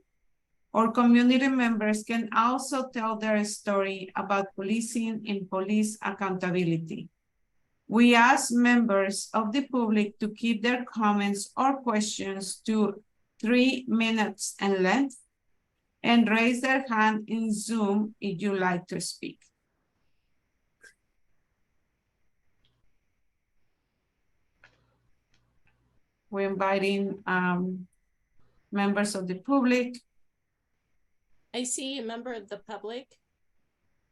Or community members can also tell their story about policing and police accountability. We ask members of the public to keep their comments or questions to 3 minutes in length and raise their hand in Zoom if you like to speak. We're inviting members of the public. I see a member of the public.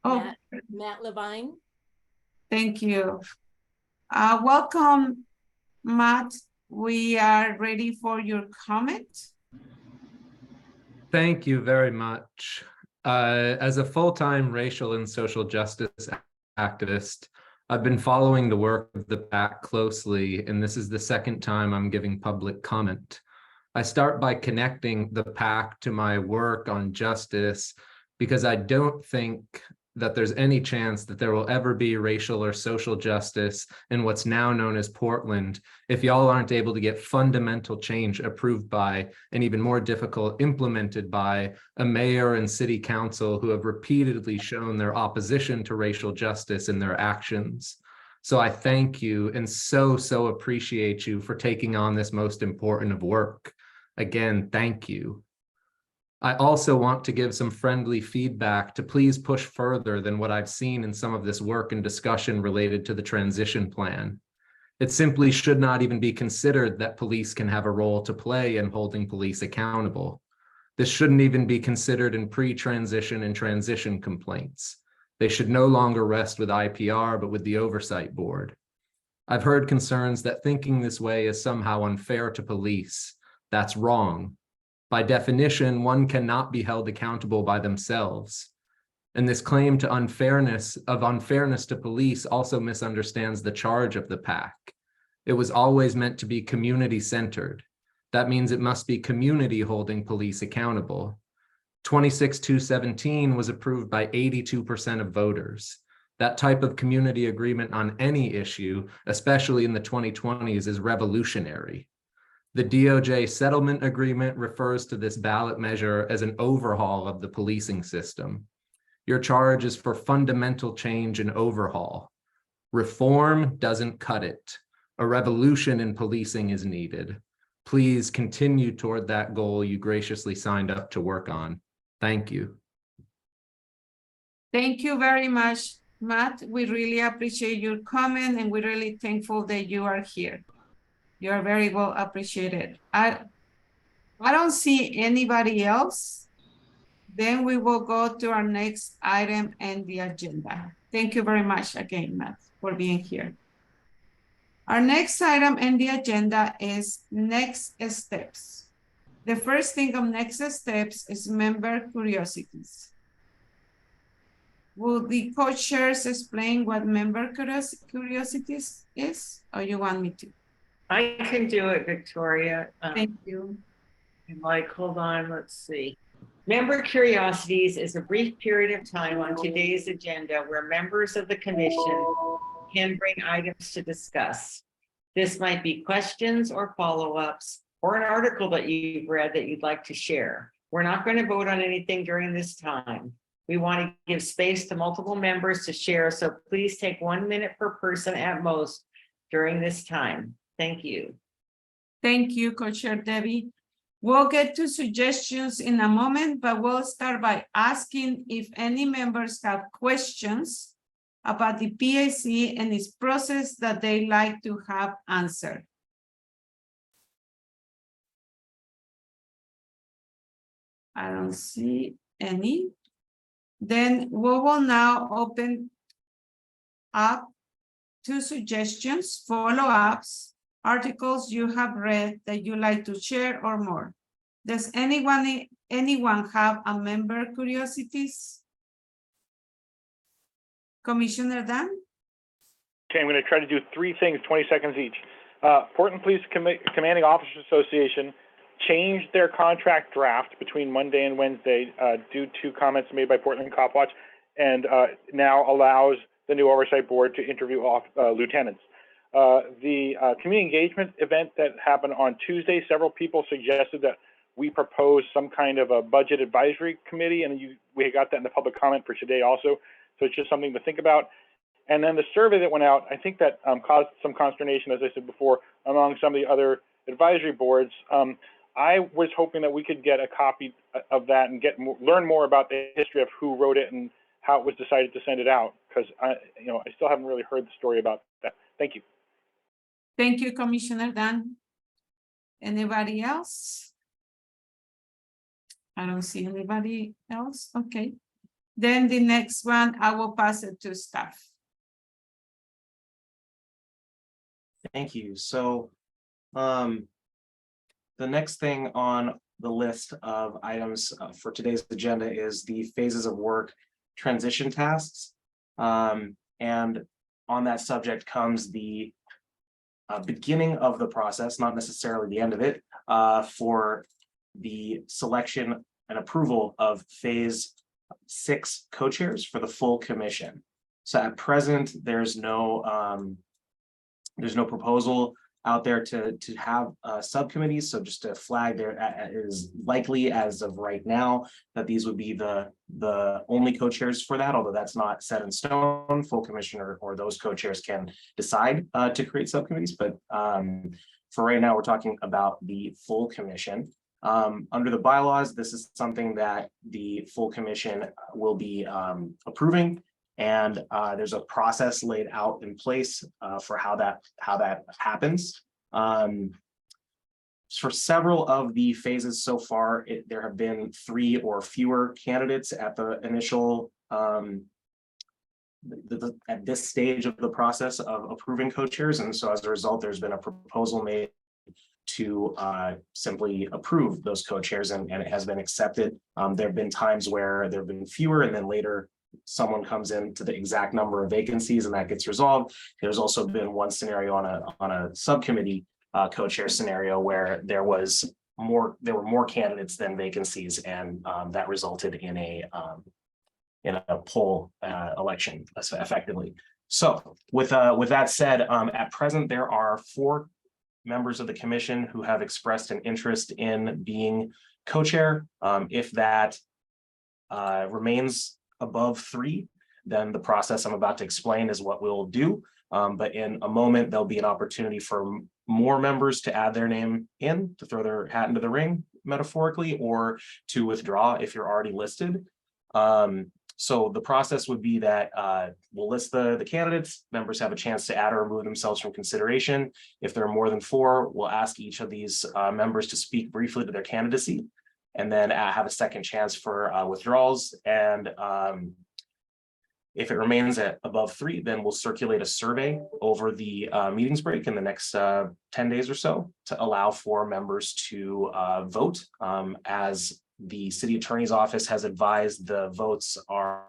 Oh, Matt Levine. Thank you. Welcome, Matt. We are ready for your comment. Thank you very much. As a full-time racial and social justice activist, I've been following the work of the PAC closely, and this is the second time I'm giving public comment. I start by connecting the PAC to my work on justice because I don't think that there's any chance that there will ever be racial or social justice in what's now known as Portland if y'all aren't able to get fundamental change approved by, and even more difficult, implemented by a mayor and city council who have repeatedly shown their opposition to racial justice in their actions. So I thank you and so appreciate you for taking on this most important of work. Again, thank you. I also want to give some friendly feedback to please push further than what I've seen in some of this work and discussion related to the transition plan. It simply should not even be considered that police can have a role to play in holding police accountable. This shouldn't even be considered in pre-transition and transition complaints. They should no longer rest with IPR, but with the oversight board. I've heard concerns that thinking this way is somehow unfair to police. That's wrong. By definition, one cannot be held accountable by themselves. And this claim to unfairness to police also misunderstands the charge of the PAC. It was always meant to be community-centered. That means it must be community holding police accountable. 26-217 was approved by 82% of voters. That type of community agreement on any issue, especially in the 2020s, is revolutionary. The DOJ settlement agreement refers to this ballot measure as an overhaul of the policing system. Your charge is for fundamental change and overhaul. Reform doesn't cut it. A revolution in policing is needed. Please continue toward that goal you graciously signed up to work on. Thank you. Thank you very much, Matt. We really appreciate your comment and we're really thankful that you are here. You are very well appreciated. I don't see anybody else. Then we will go to our next item and the agenda. Thank you very much again, Matt, for being here. Our next item in the agenda is next steps. The first thing on next steps is member curiosities. Will the co-chairs explain what member curiosities is, or you want me to? I can do it, Victoria. Thank you. And like, hold on, let's see. Member curiosities is a brief period of time on today's agenda where members of the commission can bring items to discuss. This might be questions or follow-ups or an article that you've read that you'd like to share. We're not going to vote on anything during this time. We want to give space to multiple members to share, so please take 1 minute per person at most during this time. Thank you. Thank you, Co-Chair Debbie. We'll get to suggestions in a moment, but we'll start by asking if any members have questions about the PAC and its process that they like to have answered. I don't see any. Then we will now open up to suggestions, follow-ups, articles you have read that you like to share or more. Does anyone have a member curiosities? Commissioner Dan? Okay, I'm going to try to do 3 things, 20 seconds each. Portland Police Commanding Officers Association changed their contract draft between Monday and Wednesday due to comments made by Portland Cop Watch, and now allows the new oversight board to interview lieutenants. The community engagement event that happened on Tuesday, several people suggested that we propose some kind of a budget advisory committee, and we got that in the public comment for today also. So it's just something to think about. And then the survey that went out, I think that caused some consternation, as I said before, among some of the other advisory boards. I was hoping that we could get a copy of that and learn more about the history of who wrote it and how it was decided to send it out, because I still haven't really heard the story about that. Thank you. Thank you, Commissioner Dan. Anybody else? I don't see anybody else. Okay. Then the next one, I will pass it to staff. Thank you. So the next thing on the list of items for today's agenda is the phases of work transition tasks. And on that subject comes the beginning of the process, not necessarily the end of it, for the selection and approval of phase 6 co-chairs for the full commission. So at present, there's no proposal out there to have subcommittees. So just to flag, there is likely as of right now that these would be the only co-chairs for that, although that's not set in stone. Full commissioner or those co-chairs can decide to create subcommittees, but for right now, we're talking about the full commission. Under the bylaws, this is something that the full commission will be approving. And there's a process laid out in place for how that happens. For several of the phases so far, there have been 3 or fewer candidates at the initial at this stage of the process of approving co-chairs, and so as a result, there's been a proposal made to simply approve those co-chairs, and it has been accepted. There have been times where there have been fewer, and then later someone comes in to the exact number of vacancies and that gets resolved. There's also been one scenario on a subcommittee co-chair scenario where there were more candidates than vacancies, and that resulted in a poll election effectively. So with that said, at present there are 4 members of the commission who have expressed an interest in being co-chair. If that remains above 3, then the process I'm about to explain is what we'll do. But in a moment, there'll be an opportunity for more members to add their name in, to throw their hat into the ring, metaphorically, or to withdraw if you're already listed. So the process would be that we'll list the candidates, members have a chance to add or remove themselves from consideration. If there are more than 4, we'll ask each of these members to speak briefly to their candidacy, and then have a second chance for withdrawals. And if it remains at above 3, then we'll circulate a survey over the meetings break in the next 10 days or so to allow for members to vote. As the city attorney's office has advised, the votes are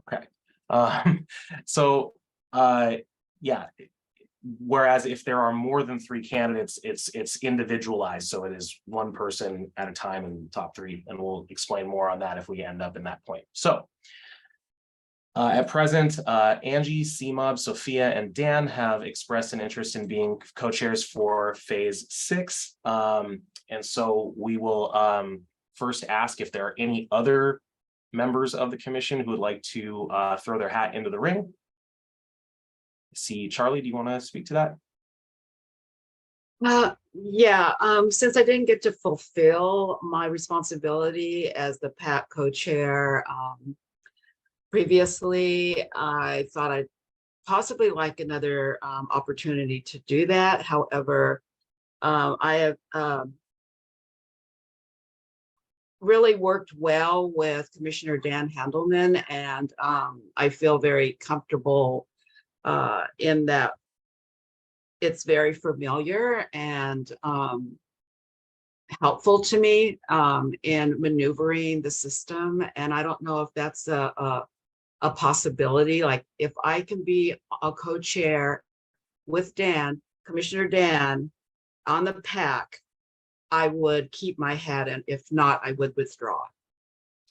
Okay. So, yeah. Whereas if there are more than 3 candidates, it's individualized. So it is one person at a time in the top 3, and we'll explain more on that if we end up in that point. So at present, Angie, CMOB, Sophia, and Dan have expressed an interest in being co-chairs for phase 6. And so we will first ask if there are any other members of the commission who would like to throw their hat into the ring. See, Charlie, do you want to speak to that? Yeah, since I didn't get to fulfill my responsibility as the PAC co-chair previously, I thought I'd possibly like another opportunity to do that. However, I have really worked well with Commissioner Dan Handelman, and I feel very comfortable in that it's very familiar and helpful to me in maneuvering the system. And I don't know if that's a possibility. Like if I can be a co-chair with Dan, Commissioner Dan, on the PAC, I would keep my hat in. If not, I would withdraw.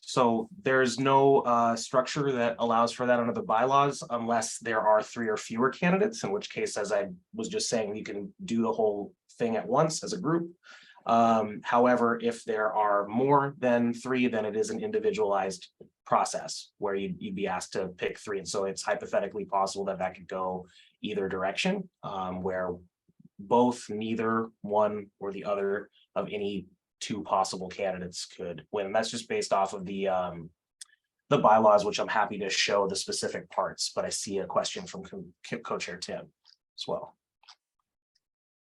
So there's no structure that allows for that under the bylaws unless there are 3 or fewer candidates, in which case, as I was just saying, you can do the whole thing at once as a group. However, if there are more than 3, then it is an individualized process where you'd be asked to pick 3. And so it's hypothetically possible that that could go either direction, where both, neither one or the other of any 2 possible candidates could win. And that's just based off of the bylaws, which I'm happy to show the specific parts, but I see a question from co-chair Tim as well.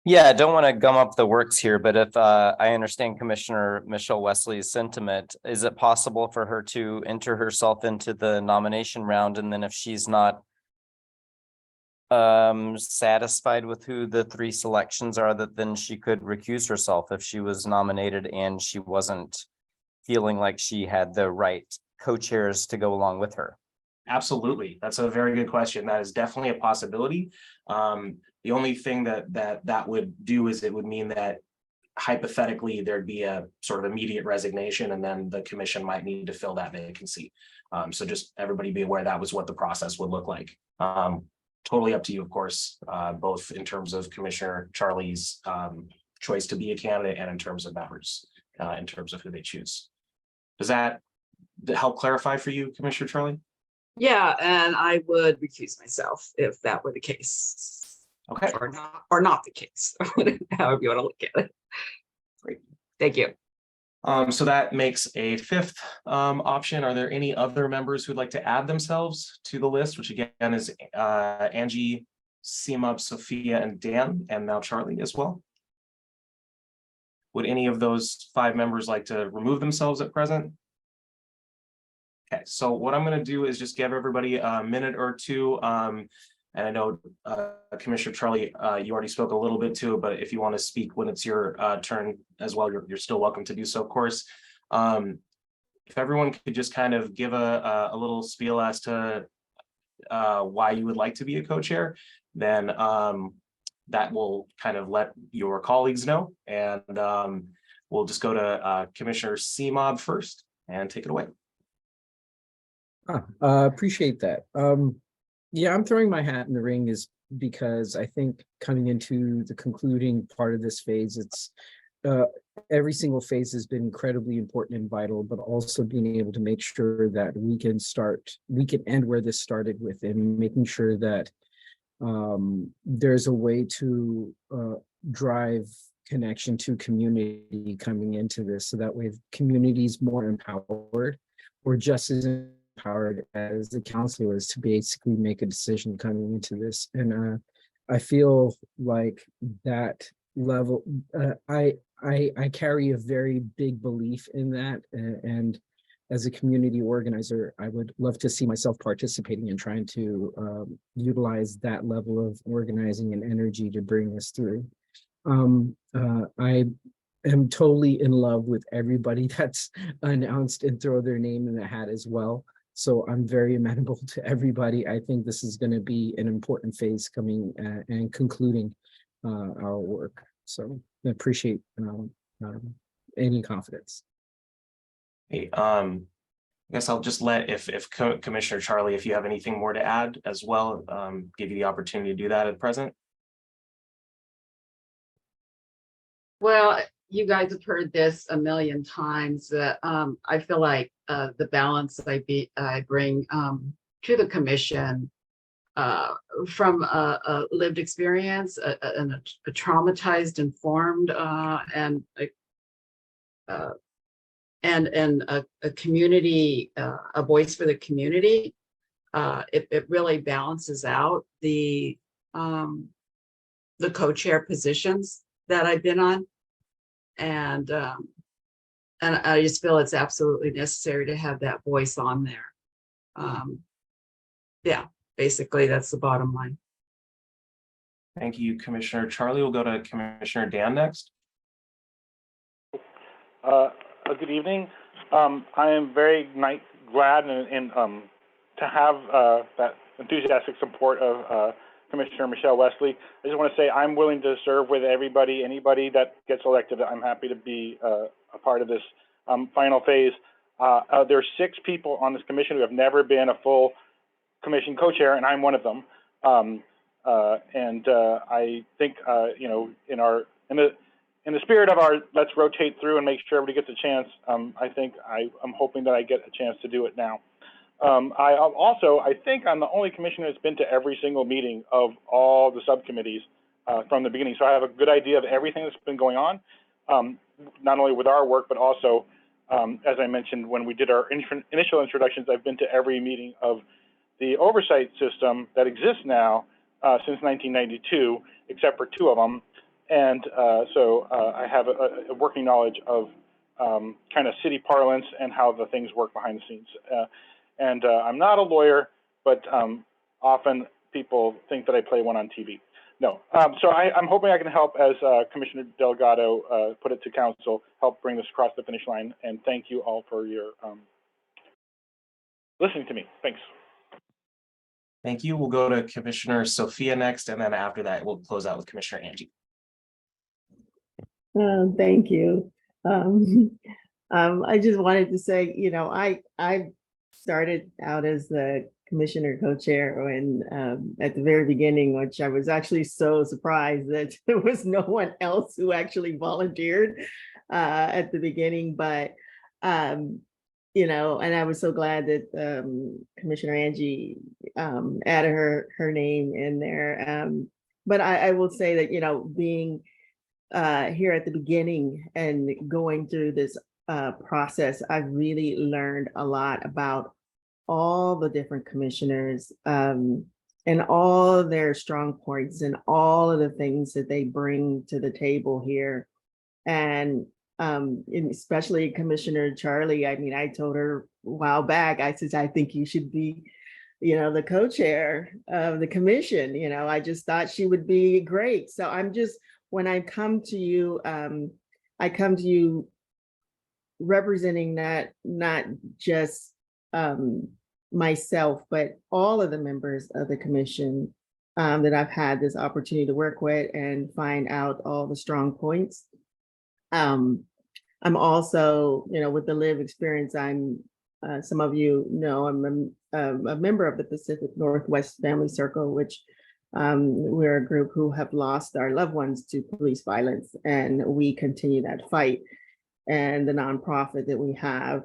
Yeah, I don't want to gum up the works here, but if I understand Commissioner Michelle Wesley's sentiment, is it possible for her to enter herself into the nomination round, and then if she's not satisfied with who the 3 selections are, that then she could recuse herself if she was nominated and she wasn't feeling like she had the right co-chairs to go along with her? Absolutely. That's a very good question. That is definitely a possibility. The only thing that would do is it would mean that hypothetically there'd be a sort of immediate resignation, and then the commission might need to fill that vacancy. So just everybody be aware that was what the process would look like. Totally up to you, of course, both in terms of Commissioner Charlie's choice to be a candidate and in terms of members, in terms of who they choose. Does that help clarify for you, Commissioner Charlie? Yeah, and I would recuse myself if that were the case. Okay. Or not the case, however you want to look at it. Great. Thank you. So that makes a 5th option. Are there any other members who'd like to add themselves to the list, which again is Angie, CMOB, Sophia, and Dan, and now Charlie as well? Would any of those 5 members like to remove themselves at present? Okay, so what I'm going to do is just give everybody a minute or 2. And I know Commissioner Charlie, you already spoke a little bit to it, but if you want to speak when it's your turn as well, you're still welcome to do so, of course. If everyone could just kind of give a little spiel as to why you would like to be a co-chair, then that will kind of let your colleagues know. And we'll just go to Commissioner CMOB first and take it away. Appreciate that. Yeah, I'm throwing my hat in the ring is because I think coming into the concluding part of this phase, it's every single phase has been incredibly important and vital, but also being able to make sure that we can end where this started with, and making sure that there's a way to drive connection to community coming into this, so that way the community is more empowered, or just as empowered as the council is to basically make a decision coming into this. And I feel like that level, I carry a very big belief in that, and as a community organizer, I would love to see myself participating in trying to utilize that level of organizing and energy to bring us through. I am totally in love with everybody that's announced and throw their name in the hat as well. So I'm very amenable to everybody. I think this is going to be an important phase coming and concluding our work. So I appreciate any confidence. Hey, I guess I'll just let if Commissioner Charlie, if you have anything more to add as well, give you the opportunity to do that at present. Well, you guys have heard this a million times that I feel like the balance I bring to the commission from a lived experience, a traumatized, informed, and a community, a voice for the community. It really balances out the co-chair positions that I've been on. And I just feel it's absolutely necessary to have that voice on there. Yeah, basically that's the bottom line. Thank you, Commissioner Charlie. We'll go to Commissioner Dan next. Good evening. I am very glad and to have that enthusiastic support of Commissioner Michelle Wesley. I just want to say I'm willing to serve with anybody that gets elected. I'm happy to be a part of this final phase. There are 6 people on this commission who have never been a full commission co-chair, and I'm one of them. I think in the spirit of our let's rotate through and make sure everybody gets a chance, I think I'm hoping that I get a chance to do it now. I think I'm the only commissioner that's been to every single meeting of all the subcommittees from the beginning. So I have a good idea of everything that's been going on, not only with our work, but also, as I mentioned, when we did our initial introductions, I've been to every meeting of the oversight system that exists now since 1992, except for 2 of them. And so I have a working knowledge of kind of city parlance and how the things work behind the scenes. I'm not a lawyer, but often people think that I play one on TV. No, so I'm hoping I can help, as Commissioner Delgado put it to council, help bring this across the finish line. And thank you all for your listening to me. Thanks. Thank you. We'll go to Commissioner Sophia next, and then after that, we'll close out with Commissioner Angie. Thank you. I just wanted to say, you know, I started out as the commissioner co-chair when at the very beginning, which I was actually so surprised that there was no one else who actually volunteered at the beginning. But you know, and I was so glad that Commissioner Angie added her name in there. But I will say that, you know, being here at the beginning and going through this process, I've really learned a lot about all the different commissioners and all their strong points and all of the things that they bring to the table here. And especially Commissioner Charlie, I mean, I told her a while back, I said, I think you should be, you know, the co-chair of the commission. You know, I just thought she would be great. So I'm just, when I come to you, I come to you representing not just myself, but all of the members of the commission that I've had this opportunity to work with and find out all the strong points. I'm also, you know, with the live experience, I'm, some of you know, I'm a member of the Pacific Northwest Family Circle, which we're a group who have lost our loved ones to police violence, and we continue that fight. And the nonprofit that we have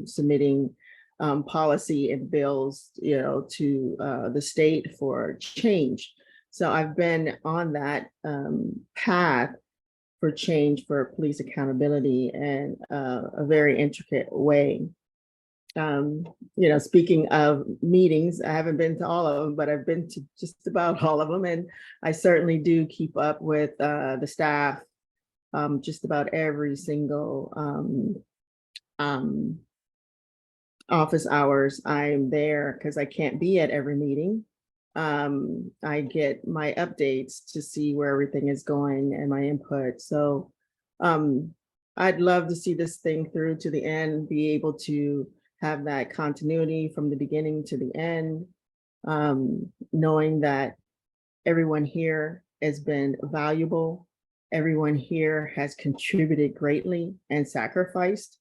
submitting policy and bills, you know, to the state for change. So I've been on that path for change for police accountability in a very intricate way. You know, speaking of meetings, I haven't been to all of them, but I've been to just about all of them. And I certainly do keep up with the staff, just about every single office hours I'm there, because I can't be at every meeting. I get my updates to see where everything is going and my input. So I'd love to see this thing through to the end, be able to have that continuity from the beginning to the end, knowing that everyone here has been valuable. Everyone here has contributed greatly and sacrificed.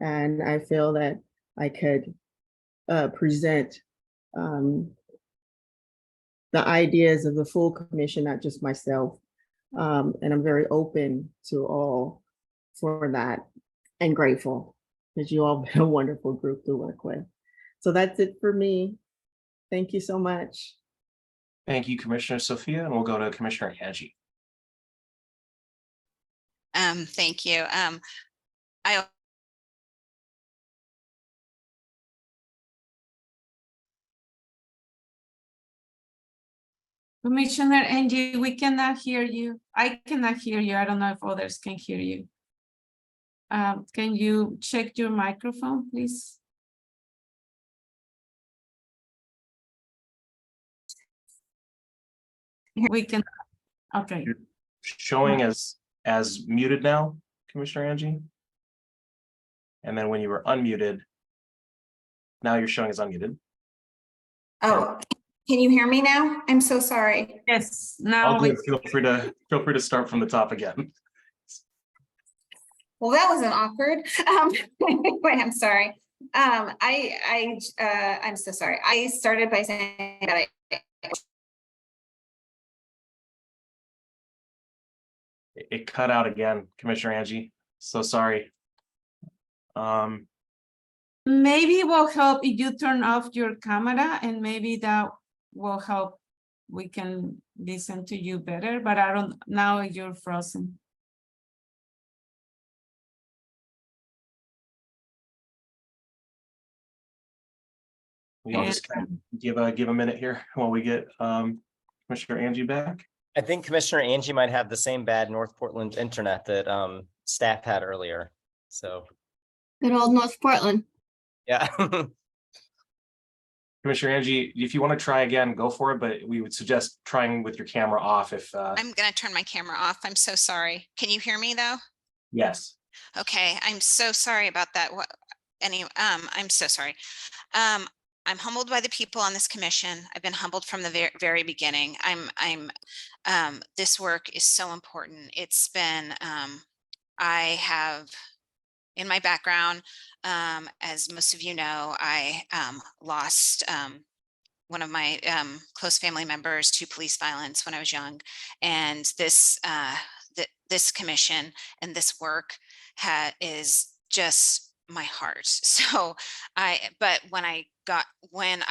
And I feel that I could present the ideas of the full commission, not just myself. And I'm very open to all for that and grateful because you all been a wonderful group to work with. So that's it for me. Thank you so much. Thank you, Commissioner Sophia, and we'll go to Commissioner Angie. Thank you. I Commissioner Angie, we cannot hear you. I cannot hear you. I don't know if others can hear you. Can you check your microphone, please? We can, okay. You're showing as muted now, Commissioner Angie. And then when you were unmuted, now you're showing as unmuted. Oh, can you hear me now? I'm so sorry. Yes, now All good. Feel free to start from the top again. Well, that wasn't awkward. Anyway, I'm sorry. I'm so sorry. I started by saying that It cut out again, Commissioner Angie. So sorry. maybe it will help if you turn off your camera, and maybe that will help. We can listen to you better, but I don't, now you're frozen. We'll just kind of give a minute here while we get Commissioner Angie back. I think Commissioner Angie might have the same bad North Portland internet that staff had earlier. So. Good old North Portland. Yeah. Commissioner Angie, if you want to try again, go for it, but we would suggest trying with your camera off if I'm gonna turn my camera off. I'm so sorry. Can you hear me though? yes. Okay, I'm so sorry about that. I'm so sorry. I'm humbled by the people on this commission. I've been humbled from the very beginning. This work is so important. It's been, I have, in my background, as most of you know, I lost one of my close family members to police violence when I was young. And this, this commission and this work is just my heart. So but when I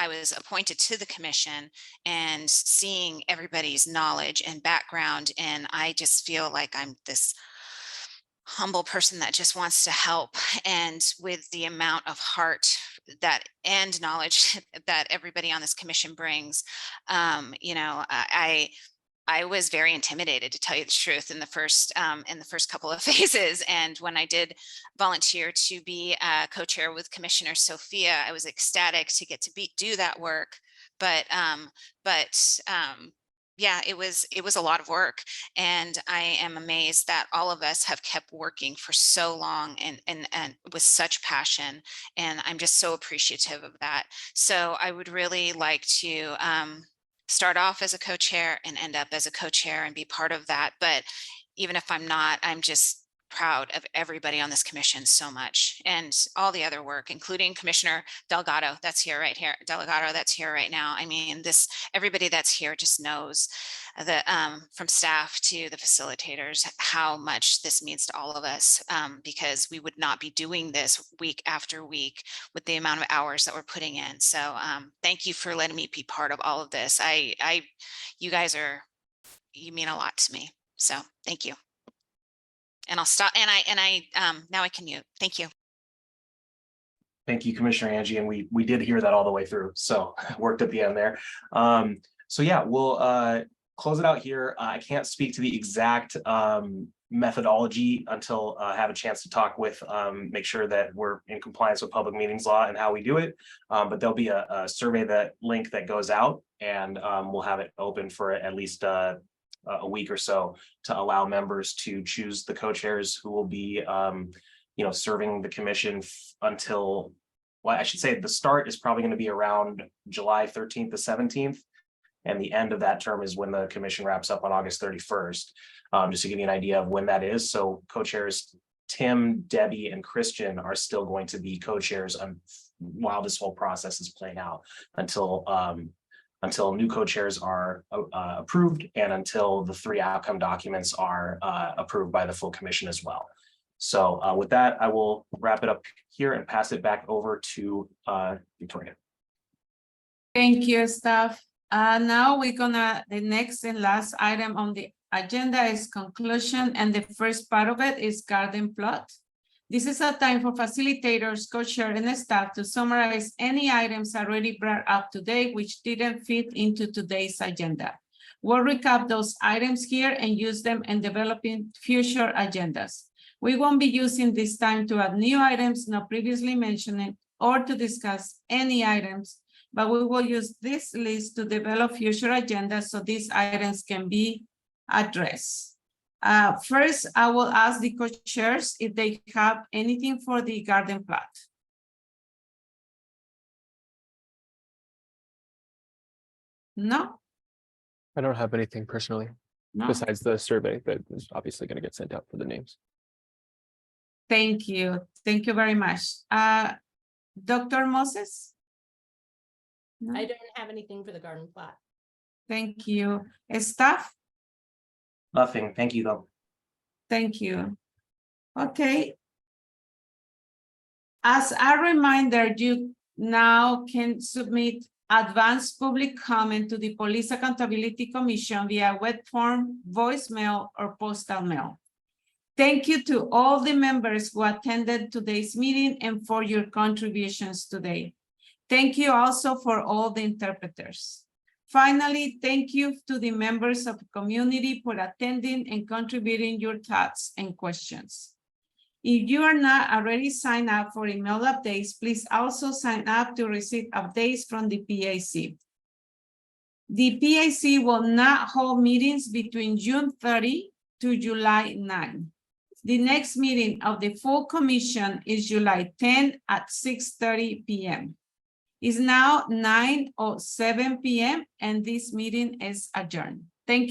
was appointed to the commission and seeing everybody's knowledge and background, and I just feel like I'm this humble person that just wants to help, and with the amount of heart that and knowledge that everybody on this commission brings, you know, I was very intimidated, to tell you the truth, in the first couple of phases. And when I did volunteer to be co-chair with Commissioner Sophia, I was ecstatic to get to do that work. But yeah, it was a lot of work, and I am amazed that all of us have kept working for so long and with such passion, and I'm just so appreciative of that. So I would really like to start off as a co-chair and end up as a co-chair and be part of that. But even if I'm not, I'm just proud of everybody on this commission so much, and all the other work, including Commissioner Delgado, that's here right now. I mean, everybody that's here just knows that from staff to the facilitators, how much this means to all of us, because we would not be doing this week after week with the amount of hours that we're putting in. So thank you for letting me be part of all of this. You guys you mean a lot to me. So thank you. And I'll stop, and I now I can mute. Thank you. Thank you, Commissioner Angie, and we did hear that all the way through, so worked at the end there. So yeah, we'll close it out here. I can't speak to the exact methodology until I have a chance to talk with, make sure that we're in compliance with public meetings law and how we do it. But there'll be a survey link that goes out, and we'll have it open for at least a week or so to allow members to choose the co-chairs who will be, you know, serving the commission until well, I should say the start is probably going to be around July 13th to 17th. And the end of that term is when the commission wraps up on August 31st. Just to give you an idea of when that is. So co-chairs Tim, Debbie, and Christian are still going to be co-chairs while this whole process is playing out until new co-chairs are approved and until the 3 outcome documents are approved by the full commission as well. So with that, I will wrap it up here and pass it back over to Victoria. Thank you, staff. Now the next and last item on the agenda is conclusion, and the first part of it is garden plot. This is a time for facilitators, co-chair, and staff to summarize any items already brought up today which didn't fit into today's agenda. We'll recap those items here and use them in developing future agendas. We won't be using this time to add new items not previously mentioned or to discuss any items, but we will use this list to develop future agendas so these items can be addressed. First, I will ask the co-chairs if they have anything for the garden plot. No? I don't have anything personally, No. besides the survey that is obviously going to get sent out for the names. Thank you. Thank you very much. Dr. Moses? No? I don't have anything for the garden plot. Thank you. Staff? Nothing. Thank you, though. Thank you. Okay. As a reminder, you now can submit advanced public comment to the Police Accountability Commission via web form, voicemail, or postal mail. Thank you to all the members who attended today's meeting and for your contributions today. Thank you also for all the interpreters. Finally, thank you to the members of the community for attending and contributing your thoughts and questions. If you are not already signed up for email updates, please also sign up to receive updates from the PAC. The PAC will not hold meetings between June 30 to July 9. The next meeting of the full commission is July 10 at 6:30 p.m. It's now 9:07 p.m. and this meeting is adjourned. Thank you.